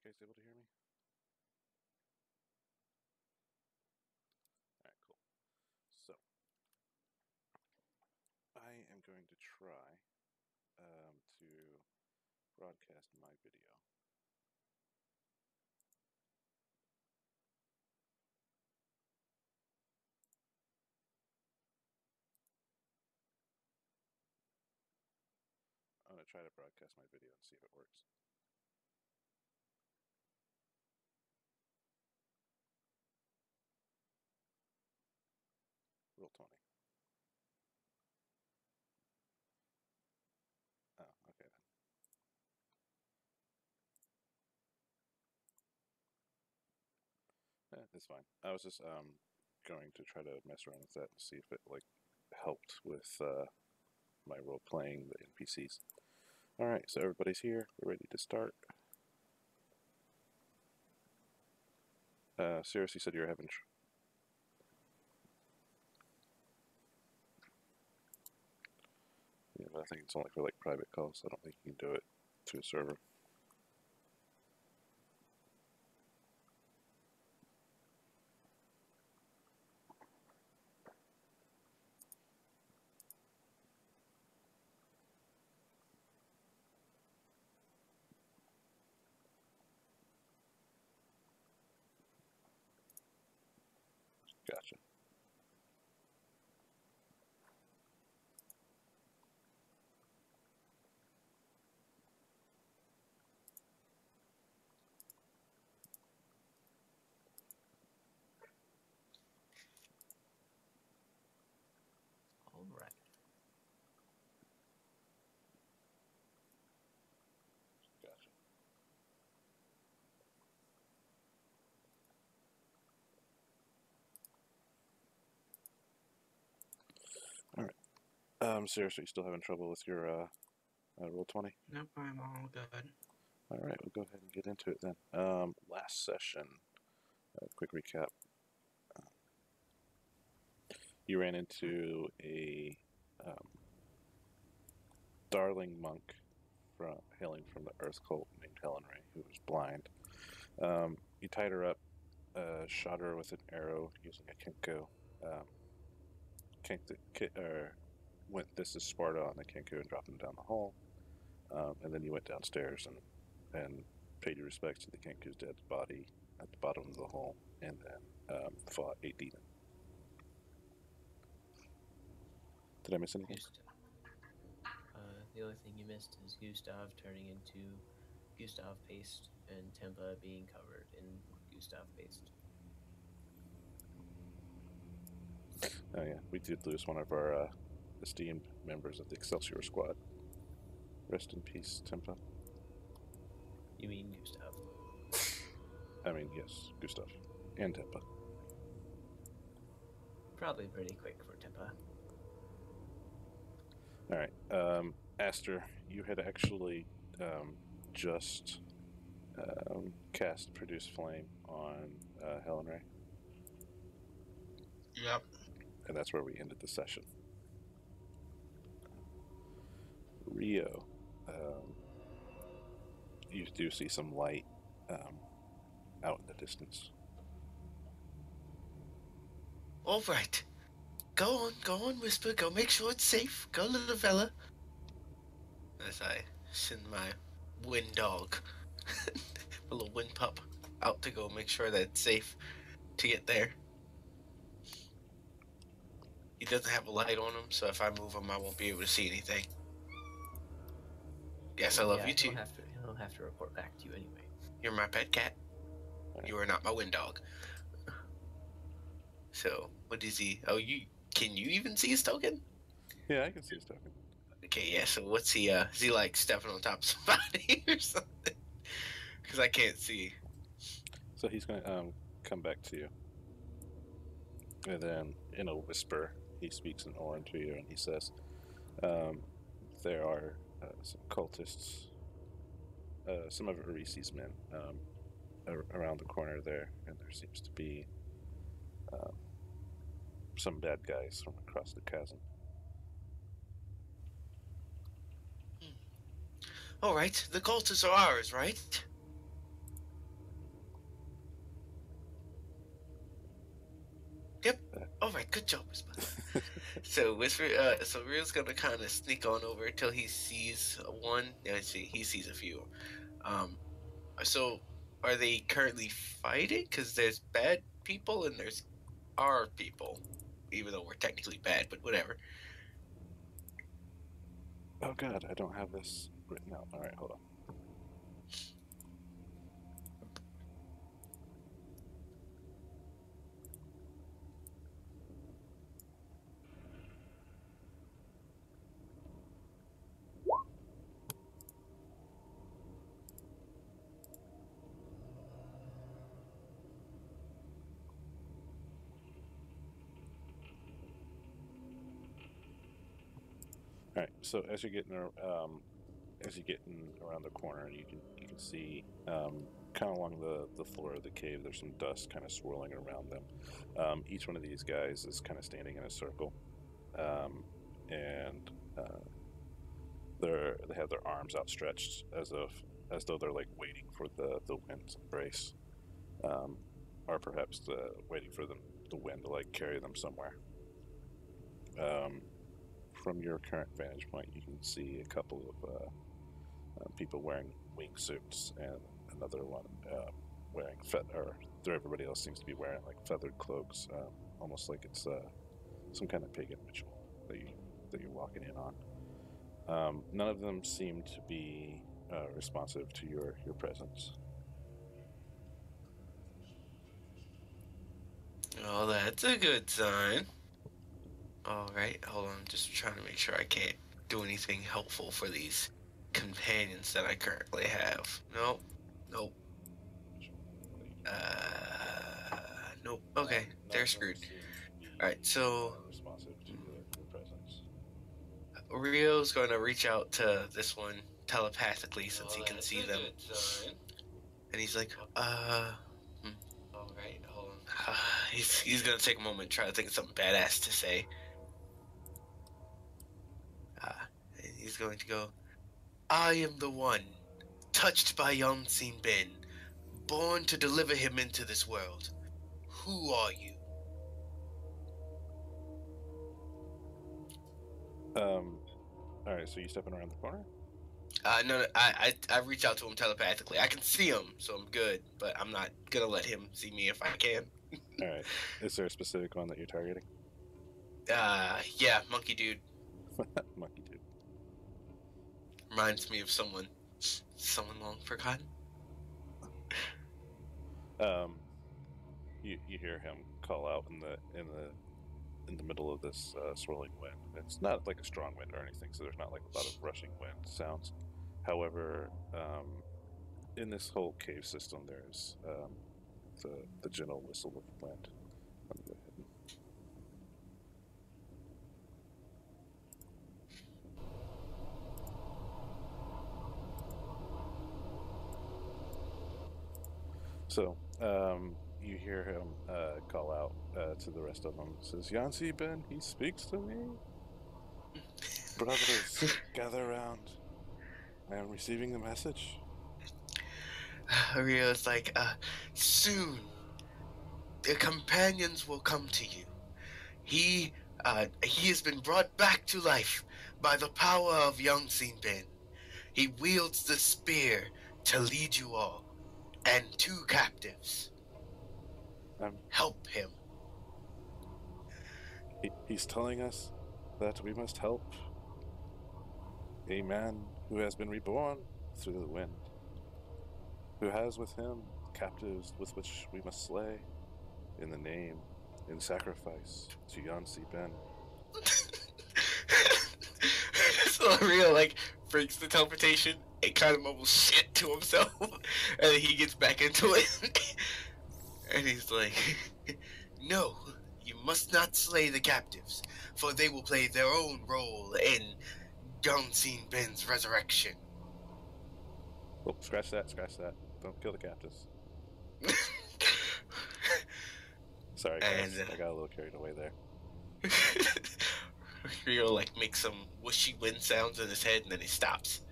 guys able to hear me? Alright, cool. So, I am going to try to broadcast my video. I'm going to try to broadcast my video and see if it works. Roll 20. Oh, okay then. It's fine. I was just going to try to mess around with that and see if it helped with my role playing the NPCs. Alright, so everybody's here. We're ready to start. Sirius, you said you were having yeah, but I think it's only for private calls. I don't think you can do it to a server. Gotcha. All right. Gotcha. Alright. Seriously, you still having trouble with your roll 20? Nope, I'm all good. Alright, we'll go ahead and get into it then. Last session, quick recap. You ran into a darling monk hailing from the Earth cult named Helen Ray, who was blind. You tied her up, shot her with an arrow using a Kenko. Went this is Sparta on the Kenku and dropped him down the hole. And then you went downstairs and paid your respects to the Kenku's dead body at the bottom of the hole, and then fought a demon. Did I miss anything? The only thing you missed is Gustav turning into Gustav paste and Tempa being covered in Gustav paste. Oh yeah, we did lose one of our esteemed members of the Excelsior squad. Rest in peace, Tempa. You mean Gustav? I mean, yes, Gustav and Tempa. Probably pretty quick for Tempa. Alright, Aster, you had actually just cast Produce Flame on Helen Ray. Yep. And that's where we ended the session. Rio, you do see some light out in the distance. All right. Go on, Whisper. Go make sure it's safe. Go, little fella. As I send my wind dog, a little wind pup, out to go make sure that it's safe to get there. He doesn't have a light on him, so if I move him, I won't be able to see anything. Yes, I love you too. He'll have to report back to you anyway. You're my pet cat. You are not my wind dog. So, what is he? Oh, can you even see his token? Yeah, I can see his token. Okay, yeah, so what's he, is he stepping on top of somebody or something? Because I can't see. So he's going to come back to you. And then, in a whisper, he speaks in Orin to you, and he says, there are some cultists, some of Arisi's men, around the corner there, and there seems to be some bad guys from across the chasm. All right, the cultists are ours, right? All right, good job, Whisper. So Whisper, so Rio's gonna kind of sneak on over till he sees one. Yeah, see, he sees a few. Um, so are they currently fighting? Because there's bad people and there's our people, even though we're technically bad, but whatever. Oh god, I don't have this written out. All right, hold on. All right, so as you're getting around the corner, you can see kind of along the floor of the cave. There's some dust kind of swirling around them. Each one of these guys is kind of standing in a circle, and they have their arms outstretched as though they're like waiting for the wind to embrace, or perhaps waiting for the wind to like carry them somewhere. From your current vantage point, you can see a couple of people wearing wingsuits, and another one wearing everybody else seems to be wearing like feathered cloaks, almost like it's some kind of pagan ritual that you're walking in on. None of them seem to be responsive to your presence. Oh, that's a good sign. All right, hold on. I'm just trying to make sure I can't do anything helpful for these companions that I currently have. Nope. Nope. Nope. Okay, they're screwed. All right, so responsive to your presence. Rio's going to reach out to this one telepathically since he can see them, and he's like, All right, hold on. He's gonna take a moment, try to think of something badass to say. And he's going to go, I am the one, touched by unseen Ben, born to deliver him into this world. Who are you? All right, so you stepping around the corner? No, I reach out to him telepathically. I can see him, so I'm good, but I'm not gonna let him see me if I can. All right. Is there a specific one that you're targeting? Yeah, monkey dude. Monkey dude. Reminds me of someone long forgotten. You hear him call out in the middle of this swirling wind. It's not like a strong wind or anything, so there's not like a lot of rushing wind sounds. However, in this whole cave system, there's the gentle whistle of wind. So you hear him call out to the rest of them. Says, Yancy Ben, he speaks to me. Brothers, gather around. I am receiving the message. Rio's like, soon the companions will come to you. He has been brought back to life by the power of Young Ben. He wields the spear to lead you all, and 2 captives. Help him. He's telling us that we must help a man who has been reborn through the wind, who has with him captives with which we must slay in the name, in sacrifice to Yancy Ben. So Rio breaks the teleportation and kind of mumbles shit to himself, and then he gets back into it, and he's like, no, you must not slay the captives, for they will play their own role in Yancey Ben's resurrection. Oh, scratch that. Don't kill the captives. Sorry, guys. I got a little carried away there. Rio makes some whooshy wind sounds in his head, and then he stops.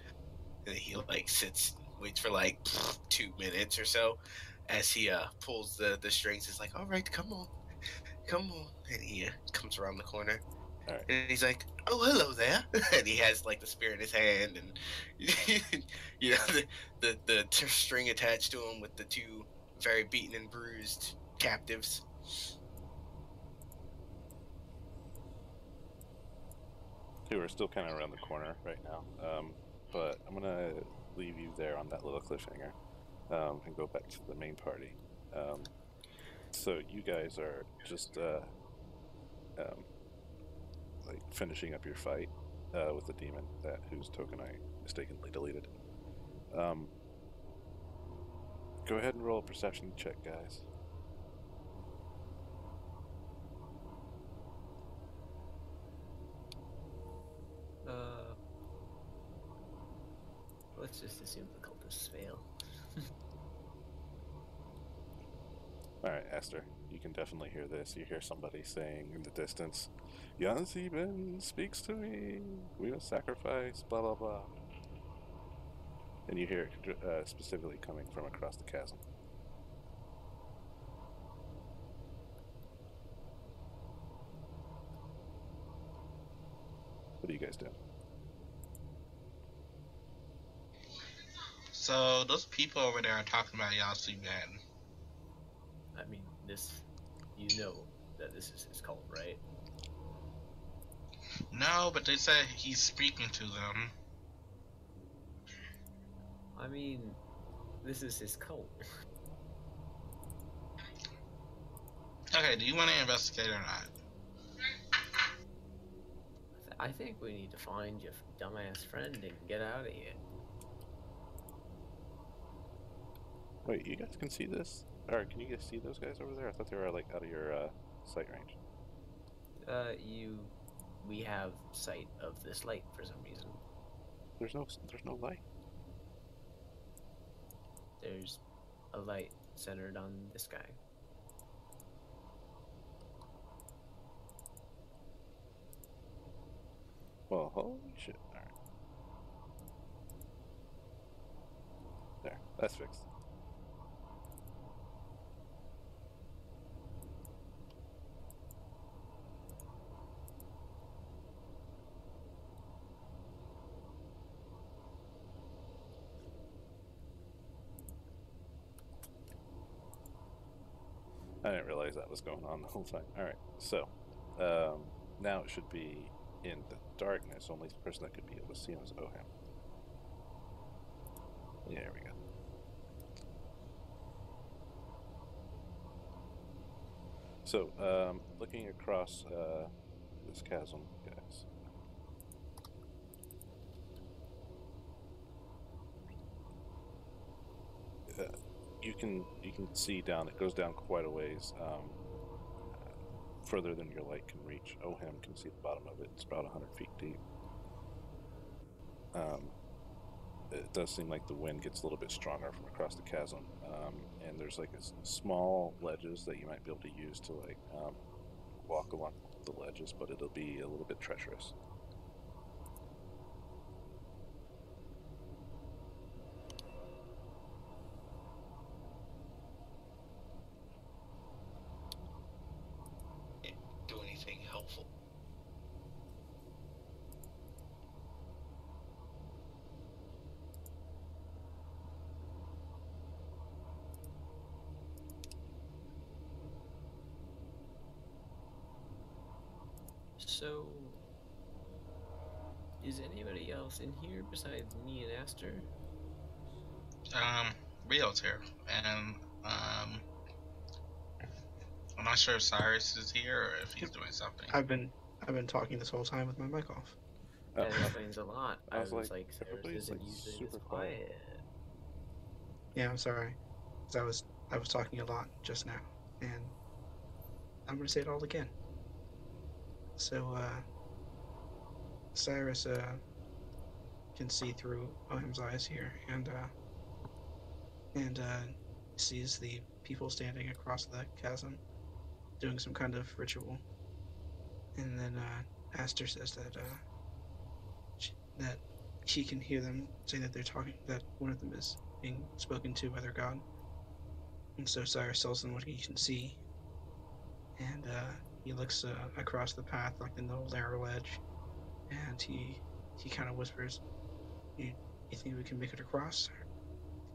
And he sits, waits for 2 minutes or so, as he pulls the strings. He's like, all right, come on. come on. And he comes around the corner. All right. And he's like, oh, hello there. And he has like the spear in his hand, and you know the string attached to him with the two very beaten and bruised captives. Okay, we're still kind of around the corner right now, but I'm gonna leave you there on that little cliffhanger, and go back to the main party. So you guys are just um, like finishing up your fight with the demon that whose token I mistakenly deleted. Um, Go ahead and roll a perception check, guys. Let's just assume the cultists fail. All right, Esther, you can definitely hear this. You hear somebody saying in the distance, Yanziben speaks to me. We must sacrifice, blah, blah, blah. And you hear it specifically coming from across the chasm. What do you guys do? So those people over there are talking about Yasu Man. I mean, you know that this is his cult, right? No, but they said he's speaking to them. I mean, this is his cult. Okay, do you want to investigate or not? I think we need to find your dumbass friend and get out of here. Wait, you guys can see this? Or can you guys see those guys over there? I thought they were like out of your sight range. We have sight of this light for some reason. There's no light. There's a light centered on this guy. Well, holy shit. Alright. There, that's fixed. I didn't realize that was going on the whole time. Alright, so now it should be in the darkness. Only the person that could be able to see him is Oham. Yeah, there we go. So, looking across this chasm, guys. You can see down. It goes down quite a ways, further than your light can reach. Oham can see the bottom of it. It's about 100 feet deep. It does seem like the wind gets a little bit stronger from across the chasm, and there's like small ledges that you might be able to use to like walk along the ledges, but it'll be a little bit treacherous. Do anything helpful. So, is anybody else in here besides me and Aster? Rio's here, and I'm not sure if Cyrus is here or if he's doing something. I've been talking this whole time with my mic off. That explains a lot. I was like, Cyrus everybody's, isn't like, usually super this quiet. Yeah, I'm sorry. 'Cause I was talking a lot just now, and I'm gonna say it all again. So Cyrus can see through Oham's eyes here, and sees the people standing across the chasm doing some kind of ritual. And then Aster says that he can hear them say that they're talking, that one of them is being spoken to by their god. And so Cyrus tells them what he can see. and he looks across the path, like the little narrow edge, and he kind of whispers, "You think we can make it across? Or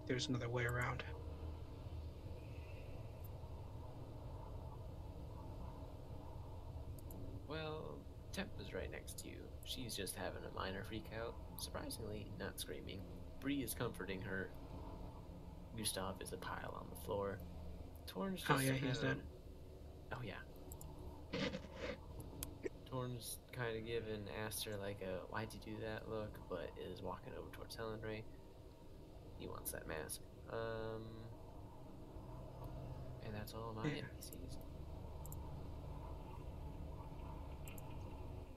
there's another way around?" Well, Temp is right next to you. She's just having a minor freak out. Surprisingly, not screaming. Bree is comforting her. Gustav is a pile on the floor. Torn's just Oh yeah, he's dead. Oh yeah. Torn's kind of given Aster like a "why'd you do that" look, but is walking over towards Helen Ray. He wants that mask. And that's all my Yeah. NPCs.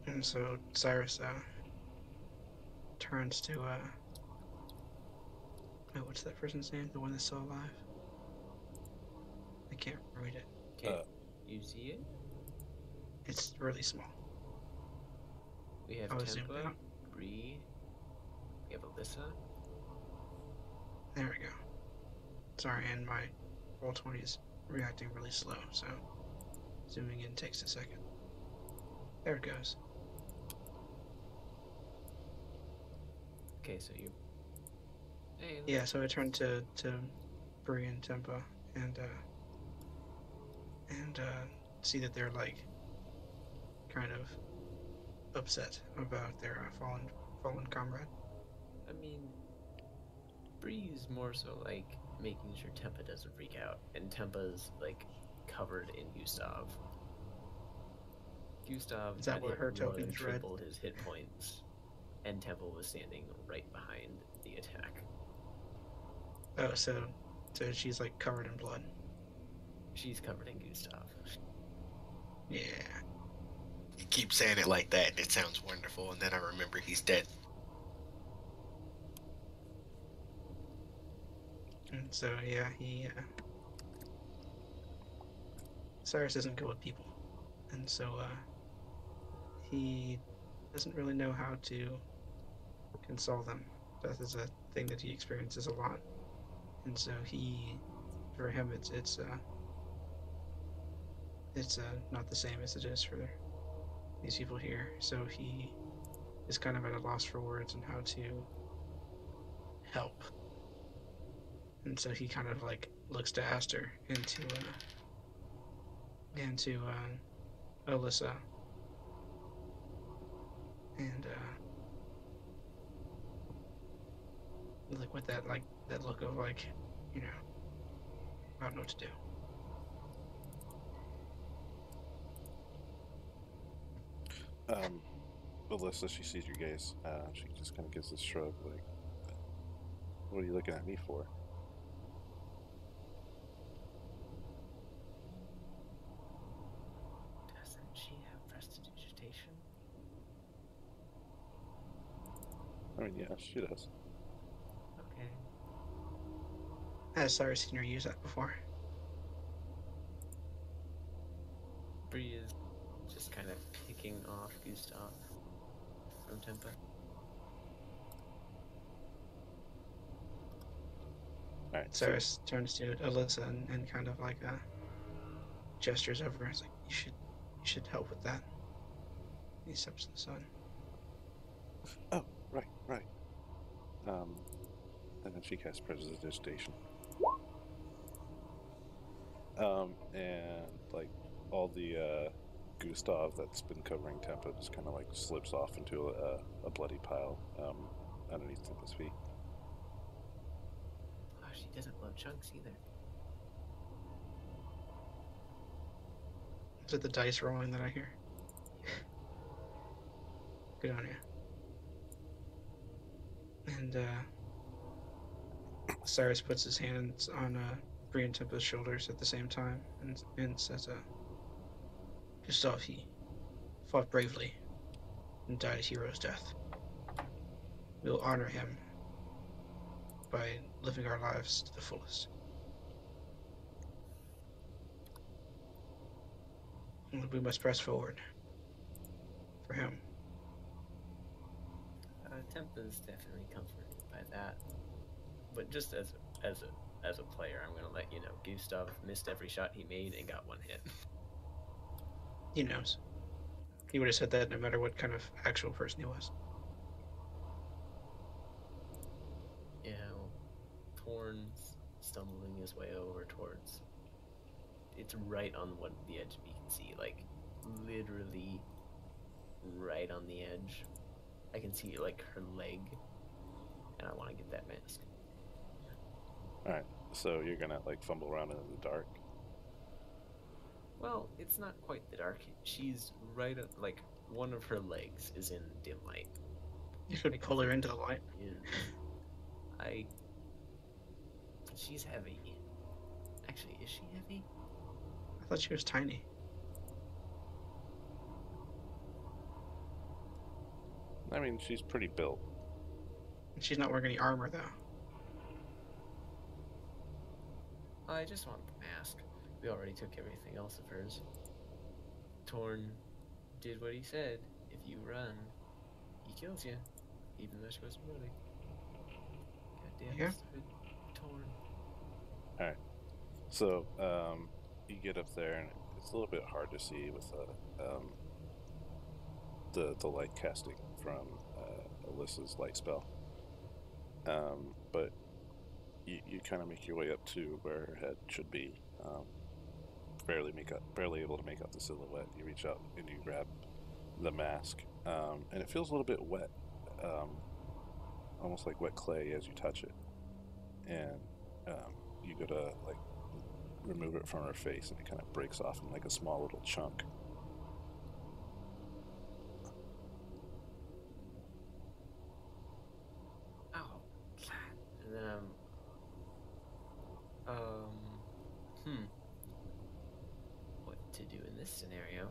And so Cyrus turns to oh, what's that person's name? The one that's still alive? I can't read it. Okay, you see it? It's really small. We have I was zoomed Tempa, out. Bree, we have Alyssa. There we go. Sorry, and my Roll20 is reacting really slow, so zooming in takes a second. There it goes. Okay, so you. Hey, Yeah, so I turned to Bree and Tempa and see that they're like kind of upset about their fallen comrade. I mean, Bree's more so like making sure Tempa doesn't freak out, and Tempa's like covered in Gustav. Gustav Is that got what hit her more token than is red? tripled his hit points, and Tempa was standing right behind the attack. Oh, so she's like covered in blood. She's covered in Gustav. Yeah. You keep saying it like that, and it sounds wonderful, and then I remember he's dead. And so yeah, Cyrus doesn't go with people, and so he doesn't really know how to console them. Death is a thing that he experiences a lot, and so for him, it's not the same as it is for these people here. So he is kind of at a loss for words on how to help, and so he kind of like looks to Aster and to Alyssa, and like with that look of like, you know, I don't know what to do. Alyssa, she sees your gaze. She just kind of gives this shrug, like, "What are you looking at me for?" Doesn't she have prestidigitation? I mean, yeah, she does. Okay. Has Cyrus seen her use that before? Bree is just kind of picking off Gustav from Tempa. All right, Cyrus turns to Alyssa and kind of like gestures over. It's like you should help with that. He steps to the sun. Oh, right. And then she casts prestidigitation. And like all the Gustav that's been covering Tempa just kind of like slips off into a bloody pile underneath Tempa's feet. Oh, she doesn't love chunks either. Is it the dice rolling that I hear? Good on you. And Cyrus puts his hands on Bree and Tempa's shoulders at the same time and says, Gustav, he fought bravely and died a hero's death. We'll honor him by living our lives to the fullest. And we must press forward for him. Tempa's definitely comforted by that. But just as a player, I'm gonna let you know Gustav missed every shot he made and got one hit. He knows. He would have said that no matter what kind of actual person he was. Yeah, well, Torn's stumbling his way over towards. It's right on the edge we can see, like literally right on the edge. I can see like her leg, and I want to get that mask. All right. So you're gonna like fumble around in the dark. Well, it's not quite the dark. She's right at, like, one of her legs is in dim light. You could pull her into the light. I. She's heavy. Actually, is she heavy? I thought she was tiny. I mean, she's pretty built. And she's not wearing any armor, though. I just want the mask. We already took everything else of hers. Torn did what he said. If you run, he kills you, even though she wasn't running. Goddamn Yeah. stupid Torn. So you get up there, and it's a little bit hard to see with the light casting from Alyssa's light spell. But you kind of make your way up to where her head should be. Barely able to make out the silhouette. You reach out and you grab the mask, and it feels a little bit wet, almost like wet clay as you touch it. And you go to like remove it from her face, and it kind of breaks off in like a small little chunk. Oh, and then what to do in this scenario?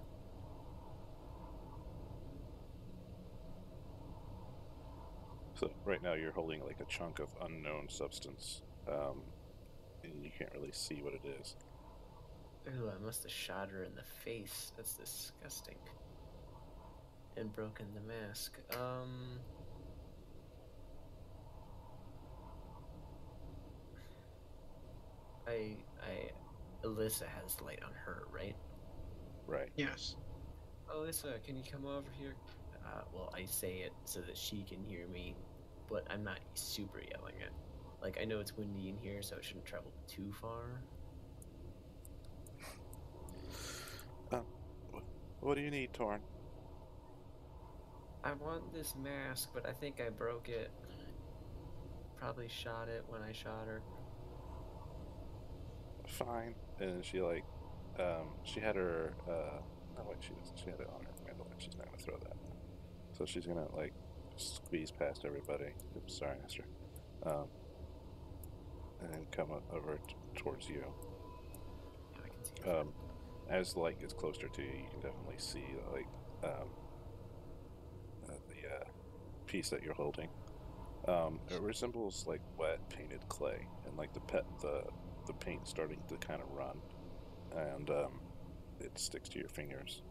So right now you're holding like a chunk of unknown substance, and you can't really see what it is. Ooh, I must have shot her in the face. That's disgusting. And broken the mask. Alyssa has light on her, right? Right. Yes. Alyssa, can you come over here? Well, I say it so that she can hear me, but I'm not super yelling it. Like, I know it's windy in here, so it shouldn't travel too far. What do you need, Torn? I want this mask, but I think I broke it. Probably shot it when I shot her. Fine. And she like, she had her. No, wait, she doesn't. She had it on her mandolin. She's not gonna throw that. So she's gonna like squeeze past everybody. Oops, sorry, Esther. And then come over towards you. Yeah, I can see it. As the light gets closer to you, you can definitely see like the piece that you're holding. It resembles like wet painted clay, and like the paint starting to kind of run, and it sticks to your fingers.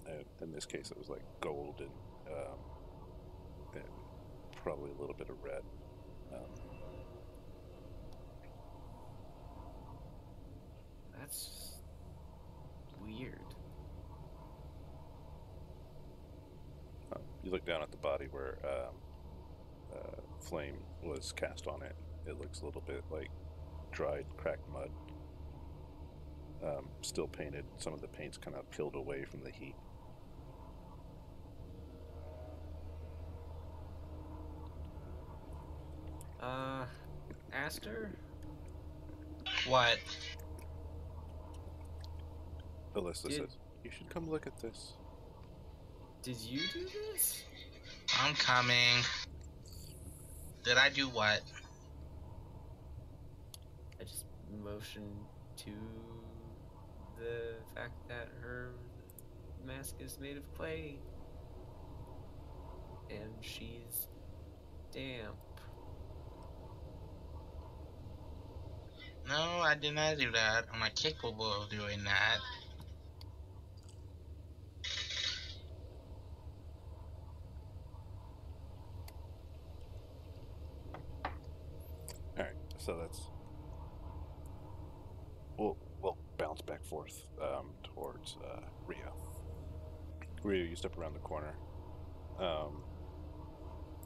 And in this case, it was like gold and probably a little bit of red. That's weird. You look down at the body where flame was cast on it. It looks a little bit like dried, cracked mud. Still painted. Some of the paint's kind of peeled away from the heat. Ask her? What? Alyssa says, "You should come look at this." Did you do this? I'm coming. Did I do what? I just motioned to the fact that her mask is made of clay. And she's damp. No, I did not do that. I'm not capable of doing that. Alright, so that's... We'll bounce back forth to towards Rio. Rio, you step around the corner,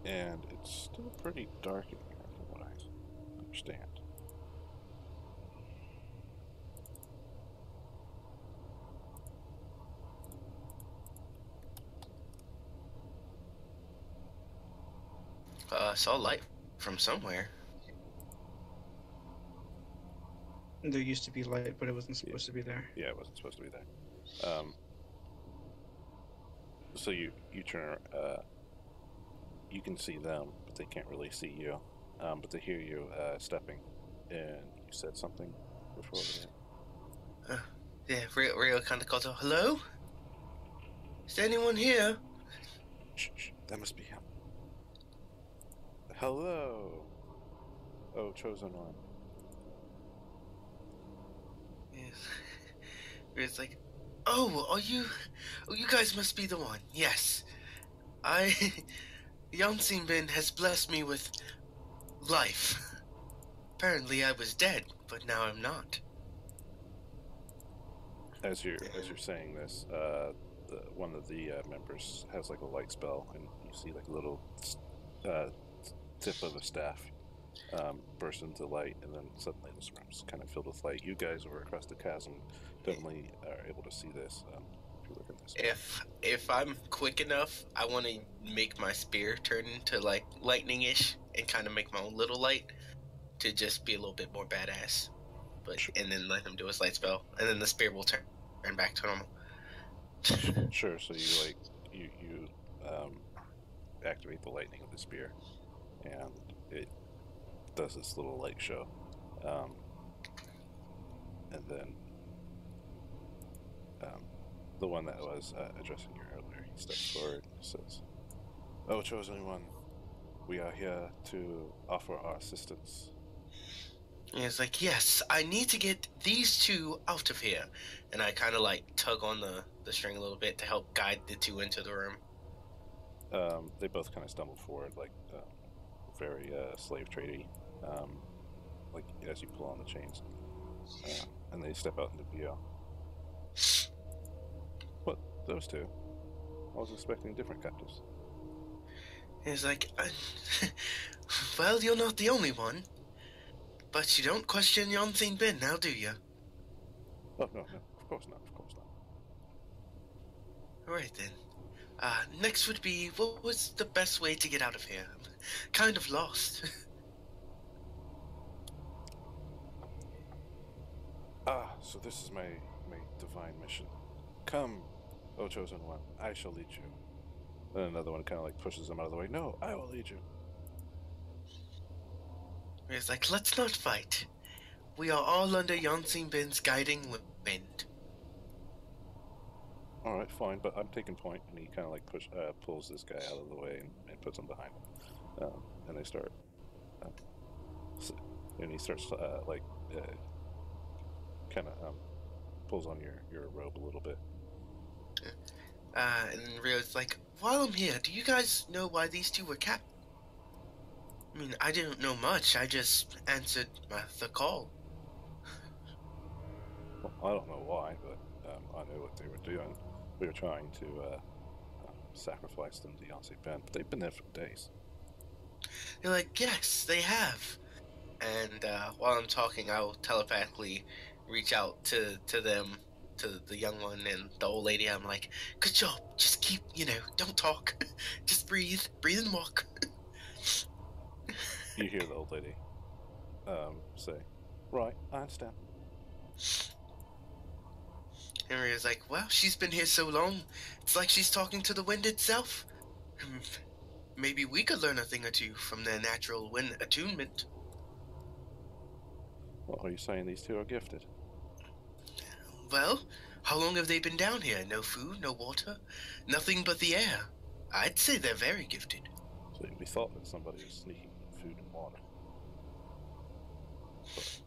and it's still pretty dark in here, from what I understand. Saw light from somewhere. There used to be light, but it wasn't supposed to be there. Yeah, it wasn't supposed to be there. So you turn. You can see them, but they can't really see you. But they hear you stepping, and you said something before. Yeah, Rio kind of calls out, "Hello? Is there anyone here?" Shh, that must be him. Hello. Oh, chosen one. Yes. Rio's like, "Oh, you guys must be the one. Yes, Yansinbin has blessed me with life. Apparently, I was dead, but now I'm not." As you're saying this, one of the members has like a light spell, and you see like a little tip of a staff burst into light, and then suddenly this room's kind of filled with light. You guys over across the chasm definitely are able to see this. If you look at this, If I'm quick enough, I want to make my spear turn into like lightning-ish and kind of make my own little light to just be a little bit more badass. But Sure. and then let him do his light spell, and then the spear will turn back to normal. Sure. So you activate the lightning of the spear, and it does this little light show, and then the one that was addressing you earlier, he steps forward and says, "Oh, chosen one, we are here to offer our assistance." And it's like, "Yes, I need to get these two out of here," and I kind of like tug on the string a little bit to help guide the two into the room. They both kind of stumble forward, like very slave tradey, like as you pull on the chains, and they step out into view. What? Those two? I was expecting different captives. And it's like, "Well, you're not the only one, but you don't question Yansinbin now, do you?" Oh no, of course not, of course not. All right then. Next would be, what was the best way to get out of here? I'm kind of lost. So this is my divine mission. Come, O chosen one, I shall lead you. Then another one kind of like pushes him out of the way. No, I will lead you. It's like, "Let's not fight. We are all under Yansinbin's guiding wind." All right, fine, but I'm taking point, and he kind of like pulls this guy out of the way and puts him behind him, and they start, and he starts kind of pulls on your robe a little bit. And Rio's like, "While I'm here, do you guys know why these two were capped? I mean, I didn't know much. I just answered the call." Well, I don't know why, but I knew what they were doing. We were trying to sacrifice them to Yansinbin, but they've been there for days. They're like, "Yes, they have." And while I'm talking, I'll telepathically reach out to them, to the young one and the old lady. I'm like, "Good job. Just keep, don't talk. Just breathe and walk." You hear the old lady say, "Right, I understand." Henry's like, "Well, she's been here so long, it's like she's talking to the wind itself. Maybe we could learn a thing or two from their natural wind attunement." Well, are you saying these two are gifted? "Well, how long have they been down here? No food, no water, nothing but the air. I'd say they're very gifted." So we thought that somebody was sneaking food and water.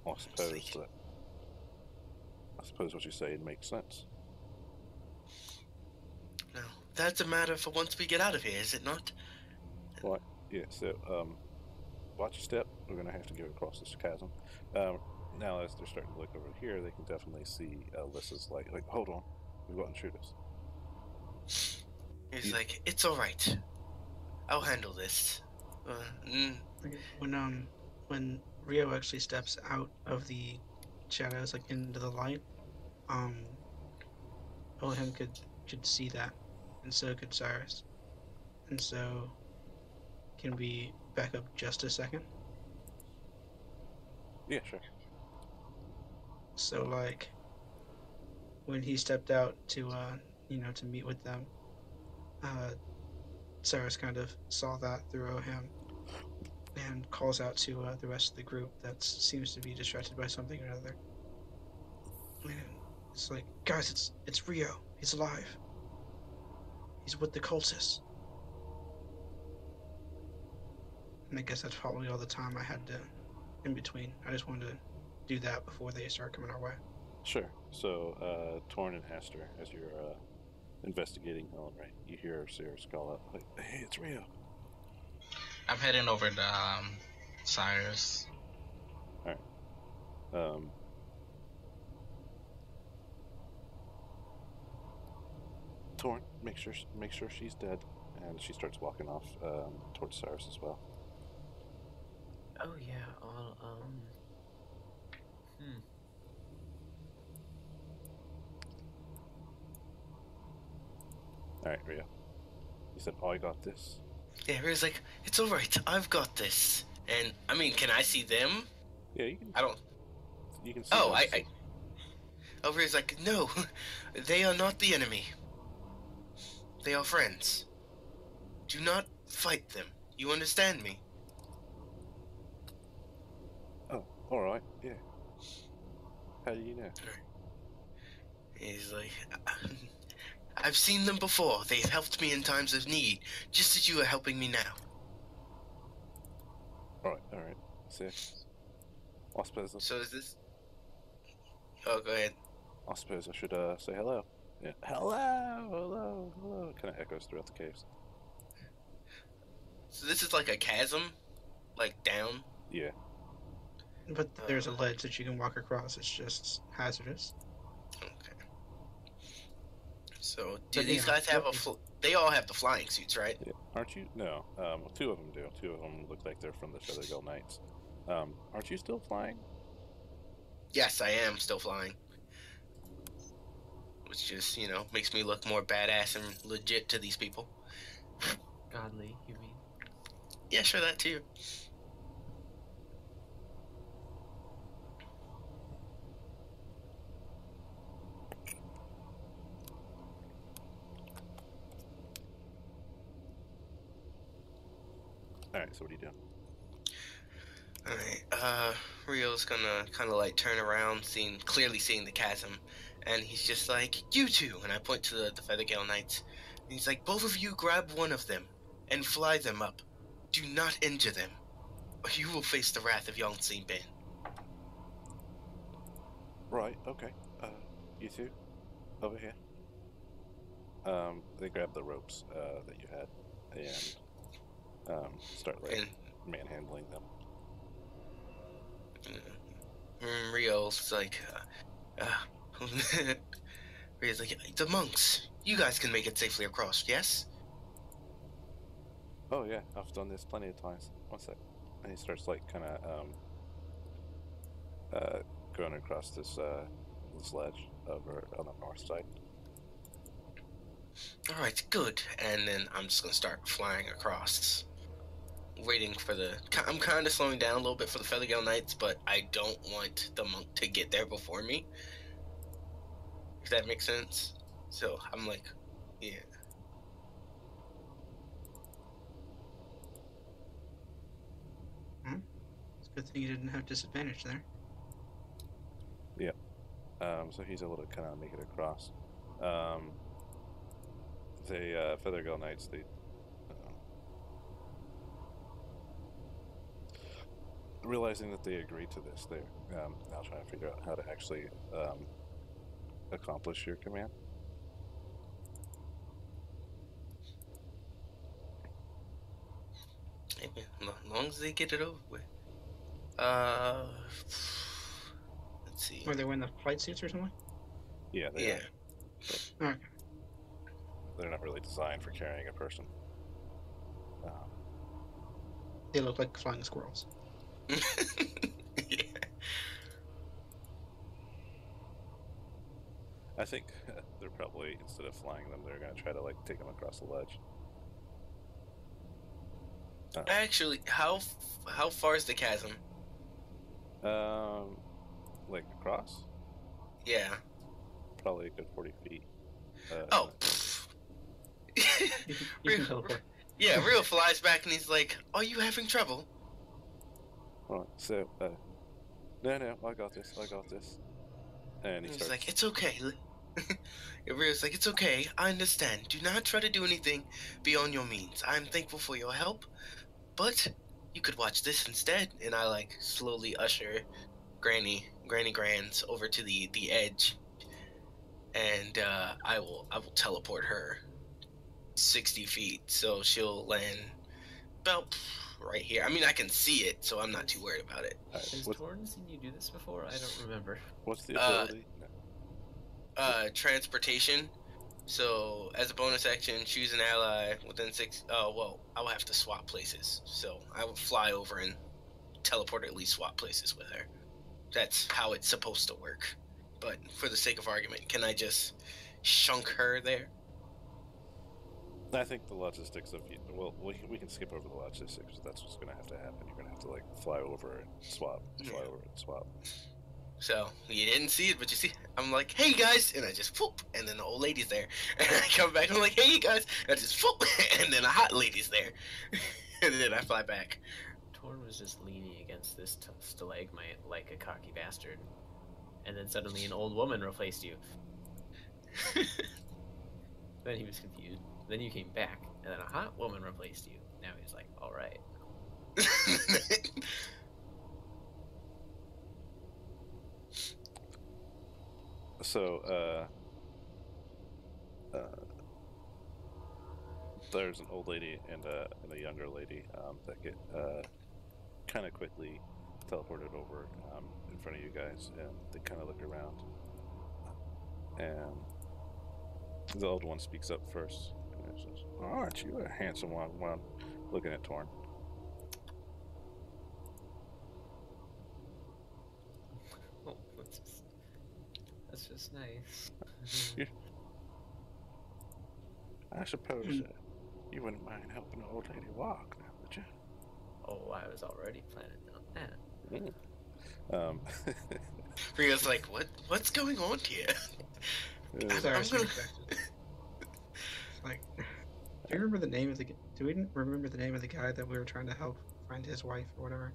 But I suppose what you say makes sense. No, that's a matter for once we get out of here, is it not? Right. Yeah. So watch your step. We're gonna have to get across this chasm. Now, as they're starting to look over here, they can definitely see Alyssa's light. Like, hold on. We've got intruders. He's like, it's all right. I'll handle this. Mm, Okay. When Rio actually steps out of the shadows, like into the light, Ohem could see that, and so could Cyrus, and so can we back up just a second? Yeah, sure. So like when he stepped out to to meet with them, Cyrus kind of saw that through Ohem and calls out to the rest of the group that seems to be distracted by something or other. And it's like, guys, it's Rio. He's alive. He's with the cultists. And I guess that's probably all the time I had to in between. I just wanted to do that before they start coming our way. Sure. So, Torn and Aster, as you're investigating Helen, right? You hear Cyrus call out, like, "Hey, it's Rio." I'm heading over to Cyrus. Um, Torn, make sure she's dead, and she starts walking off towards Cyrus as well. Oh yeah, I'll All right, Rio. You said, "Oh, I got this." yeah, Rio's like, it's all right. I've got this. And I mean, can I see them? Yeah, you can. I don't. You can see. Oh, them. Rio's like, no, they are not the enemy. They are friends. Do not fight them. You understand me? Oh, all right. Yeah. How do you know? He's like, I've seen them before. They've helped me in times of need, just as you are helping me now. All right. Sick. I suppose. So is this? Oh, go ahead. I suppose I should say hello. Yeah. Hello. Kind of echoes throughout the caves. So this is like a chasm, like down. Yeah. But there's a ledge that you can walk across. It's just hazardous. Okay. So do But these yeah, guys have they all have the flying suits, right? Yeah. Aren't you? No. Two of them do. Two of them look like they're from the Feathergill Knights. Aren't you still flying? Yes, I am still flying. Which just, makes me look more badass and legit to these people. godly, you mean? Yeah, sure, that too. Alright, so what are you doing? Alright, Rio's gonna kind of like turn around, clearly seeing the chasm, and he's just like, you two, and I point to the Feathergale Knights, and he's like, both of you grab one of them, and fly them up. Do not injure them, or you will face the wrath of Yongtse Ben. Right, okay. You two, over here. They grab the ropes that you had, and start like manhandling them. Rio's like, Rio's like, the monks, you guys can make it safely across, yes? Oh yeah, I've done this plenty of times. One sec. And he starts like kind of going across this ledge over on the north side. All right, good. And then I'm just gonna start flying across, waiting for I'm kind of slowing down a little bit for the Feathergale Knights, but I don't want the monk to get there before me. If that makes sense. So I'm like, yeah. It's a good thing you didn't have disadvantage there. Yeah. So he's able to kind of make it across. The Feathergale Knights, they realizing that they agreed to this, they're now trying to figure out how to actually accomplish your command. Hey, man, as long as they get it over with. Let's see. Were they wearing the flight suits or something? Yeah, they Yeah. Okay. They're not really designed for carrying a person. They look like flying squirrels. Yeah. I think they're probably, instead of flying them, they're going to try to like take them across the ledge. Actually, how far is the chasm? Like across? Yeah. Probably a good 40 feet. Oh. You can teleport. Yeah, Rio flies back and he's like, "Are you having trouble?" So, no, I got this. And he He's starts. like, "It's okay." Rio's like, "It's okay. I understand. Do not try to do anything beyond your means. I'm thankful for your help, but you could watch this instead." And I like slowly usher Granny Grands over to the edge, and I will teleport her 60 feet, so she'll land about right here. I mean, I can see it, so I'm not too worried about it. Has Torn seen you do this before? I don't remember. What's the ability? Transportation. So, as a bonus action, choose an ally within 6. Oh, well, I will have to swap places. So, I will fly over and teleport, at least swap places with her. That's how it's supposed to work. But for the sake of argument, can I just shunk her there? I think the logistics of well, we can skip over the logistics. That's what's going to have to happen. You're going to have to like fly over and swap, over and swap. So you didn't see it, but you see, I'm like, "Hey guys," and I just whoop, and then the old lady's there, and I come back, and I'm like, "Hey guys," and I just whoop, and then a hot lady's there, and then I fly back. Torn was just leaning against this stalagmite like a cocky bastard, and then suddenly an old woman replaced you. Then he was confused. Then you came back, and then a hot woman replaced you. Now he's like, all right. So, there's an old lady and a younger lady that get kind of quickly teleported over in front of you guys, and they kind of look around. And the old one speaks up first. And says, "Aren't you a handsome one?" While looking at Torn. Oh, that's just nice. I suppose you wouldn't mind helping the old lady walk, now, would you? Oh, I was already planning on that. Rio's like, "What's going on here?" Sorry, I'm gonna... Like, do you remember the name of the? Do we remember the name of the guy that we were trying to help find his wife or whatever?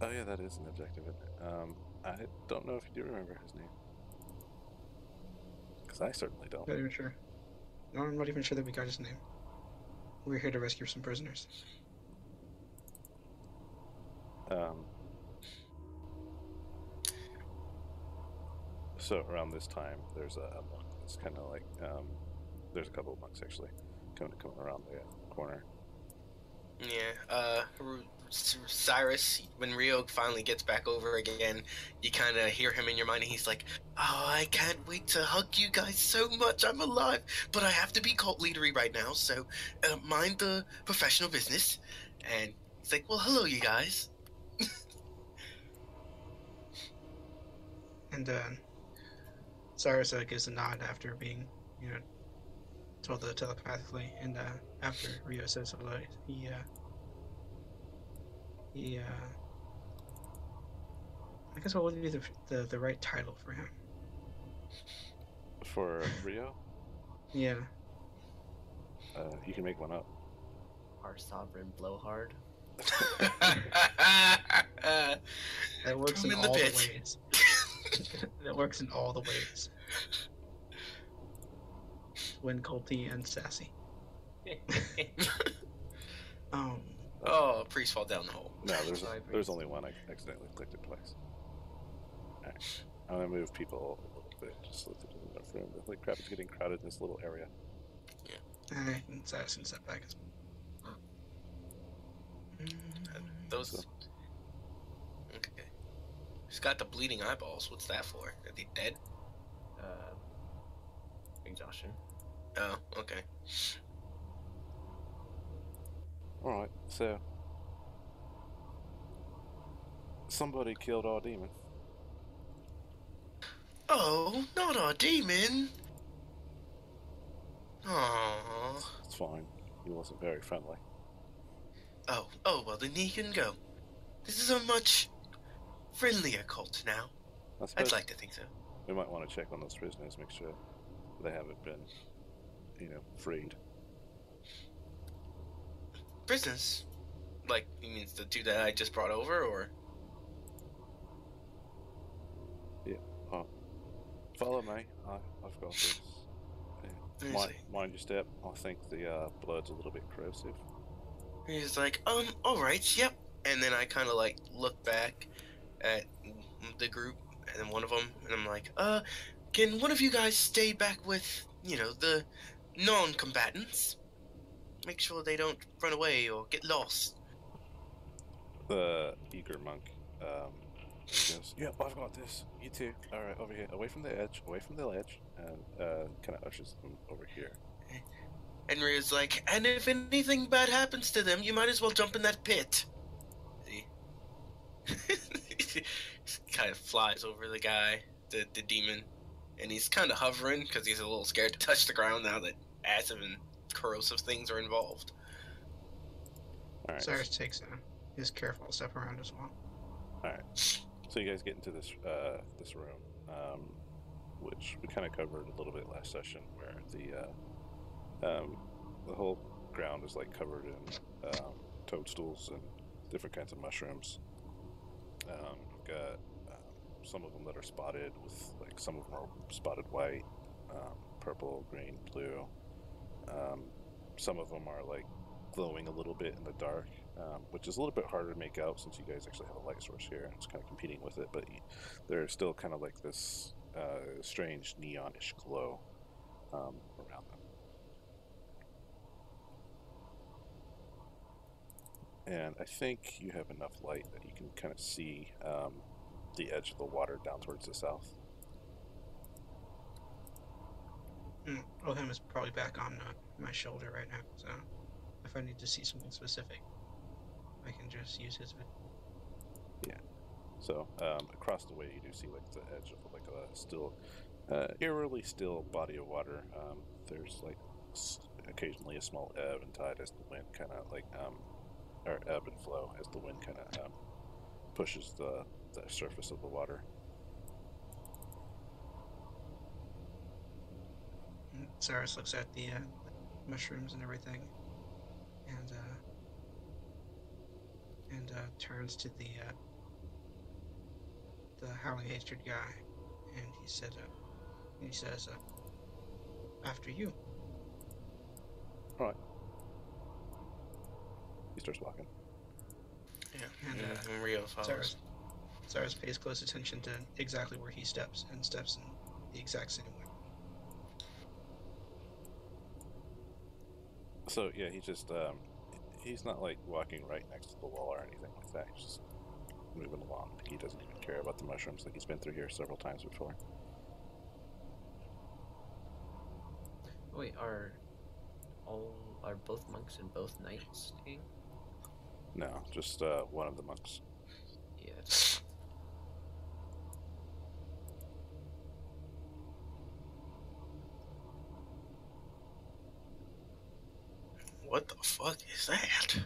Oh yeah, that is an objective. I don't know if you do remember his name, because I certainly don't. Not even sure. No, I'm not even sure that we got his name. We're here to rescue some prisoners. So around this time, there's a monk that's kind of like there's a couple of monks actually coming around the corner. Yeah, Cyrus, when Rio finally gets back over again, you kind of hear him in your mind, and he's like, "Oh, I can't wait to hug you guys so much. I'm alive, but I have to be cult leadery right now, so mind the professional business." And he's like, "Well, hello, you guys." And Cyrus gives a nod after being, told telepathically, and after Rio says hello, he I guess what would be the right title for him? For Rio, Yeah. you can make one up. Our sovereign blowhard. That works Throw in him in the all the pit. ways. That works in all the ways. When culty and sassy. Oh, priest fall down the hole. No, Sorry, there's Breeze. only one. I accidentally clicked it twice. Alright. I'm gonna move people a little bit just so that there's enough room. The crap is getting crowded in this little area. And Cyrus can step back as well. Those. Okay. He's got the bleeding eyeballs. What's that for? Are they dead? exhaustion. Oh, okay. Alright, so. Somebody killed our demon. Oh, not our demon. Aww. It's fine. He wasn't very friendly. Oh, well then he can go. This is a much friendlier cult now. I suppose I'd like to think so. we might want to check on those prisoners, make sure they haven't been, freed. Prisoners? Like, he means the two that I just brought over, or? Follow me. I've got this. Mind your step. I think the blood's a little bit corrosive. He's like, alright, yep. And then I kind of like look back at the group and one of them, and I'm like, can one of you guys stay back with, the non-combatants? Make sure they don't run away or get lost. The eager monk he goes, "Yep, I've got this. You too. All right, over here, away from the ledge, and kind of ushers them over here." And Rhea's like, and if anything bad happens to them, you might as well jump in that pit. He kind of flies over the guy, the demon, and he's kind of hovering because he's a little scared to touch the ground now that acid and corrosive things are involved. All right. Cyrus takes his careful step around as well. All right. So you guys get into this this room, which we kind of covered a little bit last session, where the whole ground is like covered in toadstools and different kinds of mushrooms. We've got some of them that are spotted with, like, some of them are spotted white, purple, green, blue. Some of them are like glowing a little bit in the dark, which is a little bit harder to make out since you guys actually have a light source here and it's kind of competing with it, but there's still kind of like this strange neonish glow around them. And I think you have enough light that you can kind of see the edge of the water down towards the south. Ohem is probably back on my shoulder right now, so if I need to see something specific, I can just use his vision. Yeah. So across the way, you do see like the edge of like a still, eerily still body of water. There's like occasionally a small ebb and tide as the wind kind of like, or ebb and flow as the wind kind of pushes the surface of the water. Cyrus looks at the mushrooms and everything, and turns to the howling hatred guy, and he says, "After you." All right. He starts walking. Yeah, And Rio follows. Cyrus pays close attention to exactly where he steps, and steps in the exact same way. So yeah, he just he's not like walking right next to the wall or anything like that. He's just moving along. He doesn't even care about the mushrooms. Like, he's been through here several times before. Wait, are both monks and both knights staying? No, just one of the monks. Yeah. That's... What the fuck is that?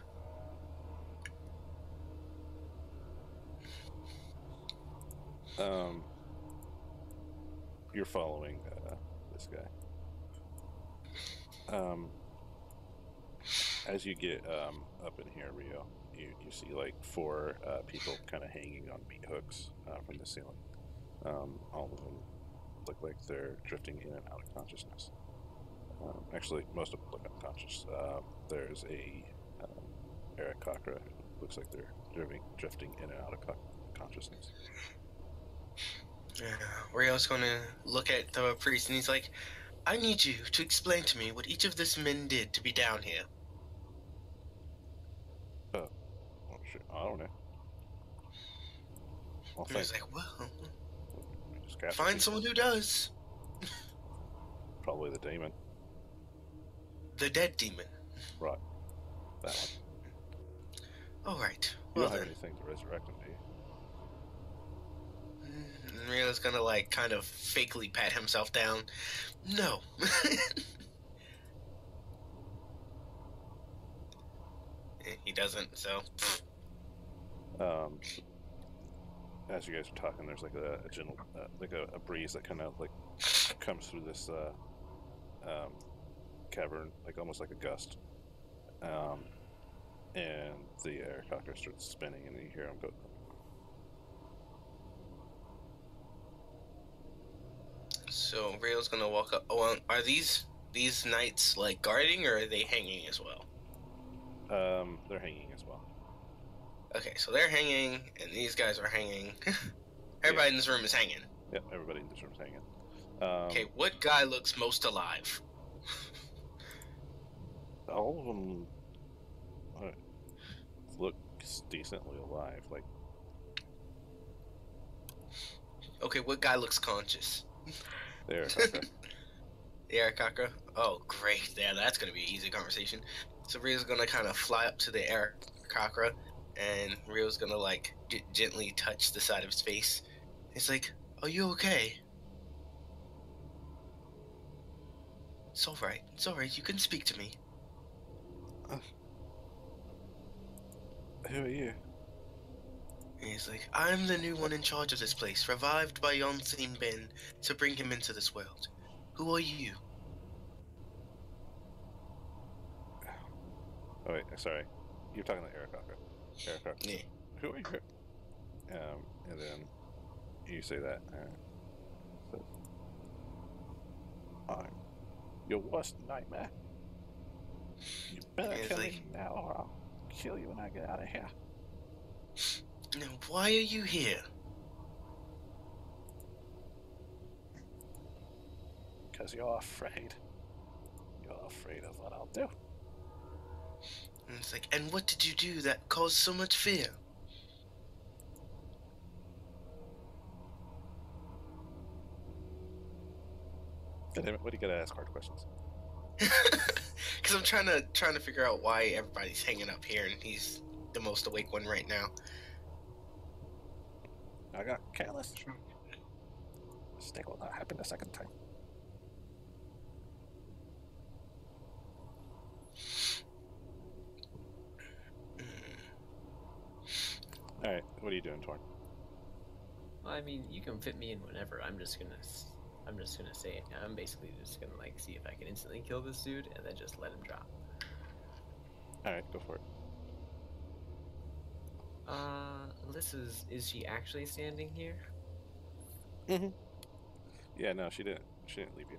You're following this guy. As you get up in here, Rio, you see like four people kind of hanging on meat hooks from the ceiling. All of them look like they're drifting in and out of consciousness. Actually, most of them look unconscious. There's a Eric Cochra who looks like they're drifting in and out of consciousness. Rio's gonna look at the priest and he's like, I need you to explain to me what each of these men did to be down here. Oh, shit, I don't know. Well, And he's like, well, just got find someone who does. Probably the demon. The dead demon. Right. That one. All right. You Well don't have then, anything to resurrect him, do you? and Rio's gonna like kind of fakely pat himself down. No. He doesn't. So. As you guys are talking, there's like a gentle, like a breeze that kind of like comes through this cavern, like almost like a gust. And the air cocker starts spinning, and you hear him go. So Rio's gonna walk up. Oh, are these knights like guarding, or are they hanging as well? They're hanging as well. Okay, so they're hanging, and these guys are hanging. Everybody in this room is hanging. Yep, everybody in this room's hanging. Okay, what guy looks most alive? All of them look decently alive. Like, Okay, what guy looks conscious? they're cocker. The Arakakra? Oh, great. Yeah, that's gonna be an easy conversation. So Rio's gonna kind of fly up to the Arakakra, and Rio's gonna like gently touch the side of his face. He's like, "Are you okay?" It's alright. It's alright. You can speak to me. Who are you? And he's like, "I'm the new one in charge of this place, revived by Unseen Ben to bring him into this world. Who are you?" Oh wait, sorry. You're talking to Eric Cocker. Eric Cocker. Yeah. Who are you? And then you say that. Says, I'm your worst nightmare. You better Yeah, it's kill like- me now, or I'll kill you when I get out of here. Now, why are you here? Because you're afraid. You're afraid of what I'll do. And it's like, and what did you do that caused so much fear? God damn it, what do you gotta ask hard questions? Because I'm trying to figure out why everybody's hanging up here, and he's the most awake one right now. I got careless. Mistake will not happen the second time. Alright, what are you doing, Torn? Well, I mean, you can fit me in whenever. I'm just gonna say it. I'm basically just gonna like see if I can instantly kill this dude and then just let him drop. Alright, go for it. Alyssa's, is she actually standing here? Mm-hmm. Yeah, no, she didn't leave you.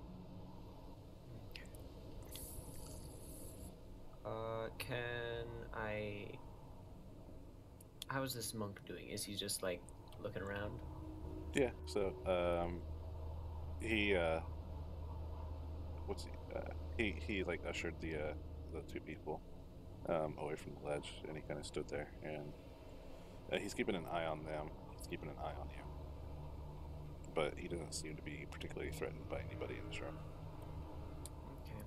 Can I... How is this monk doing? Is he just like looking around? Yeah, so he he like ushered the two people away from the ledge, and he kind of stood there, and he's keeping an eye on them. He's keeping an eye on you, but he doesn't seem to be particularly threatened by anybody in this room. Okay.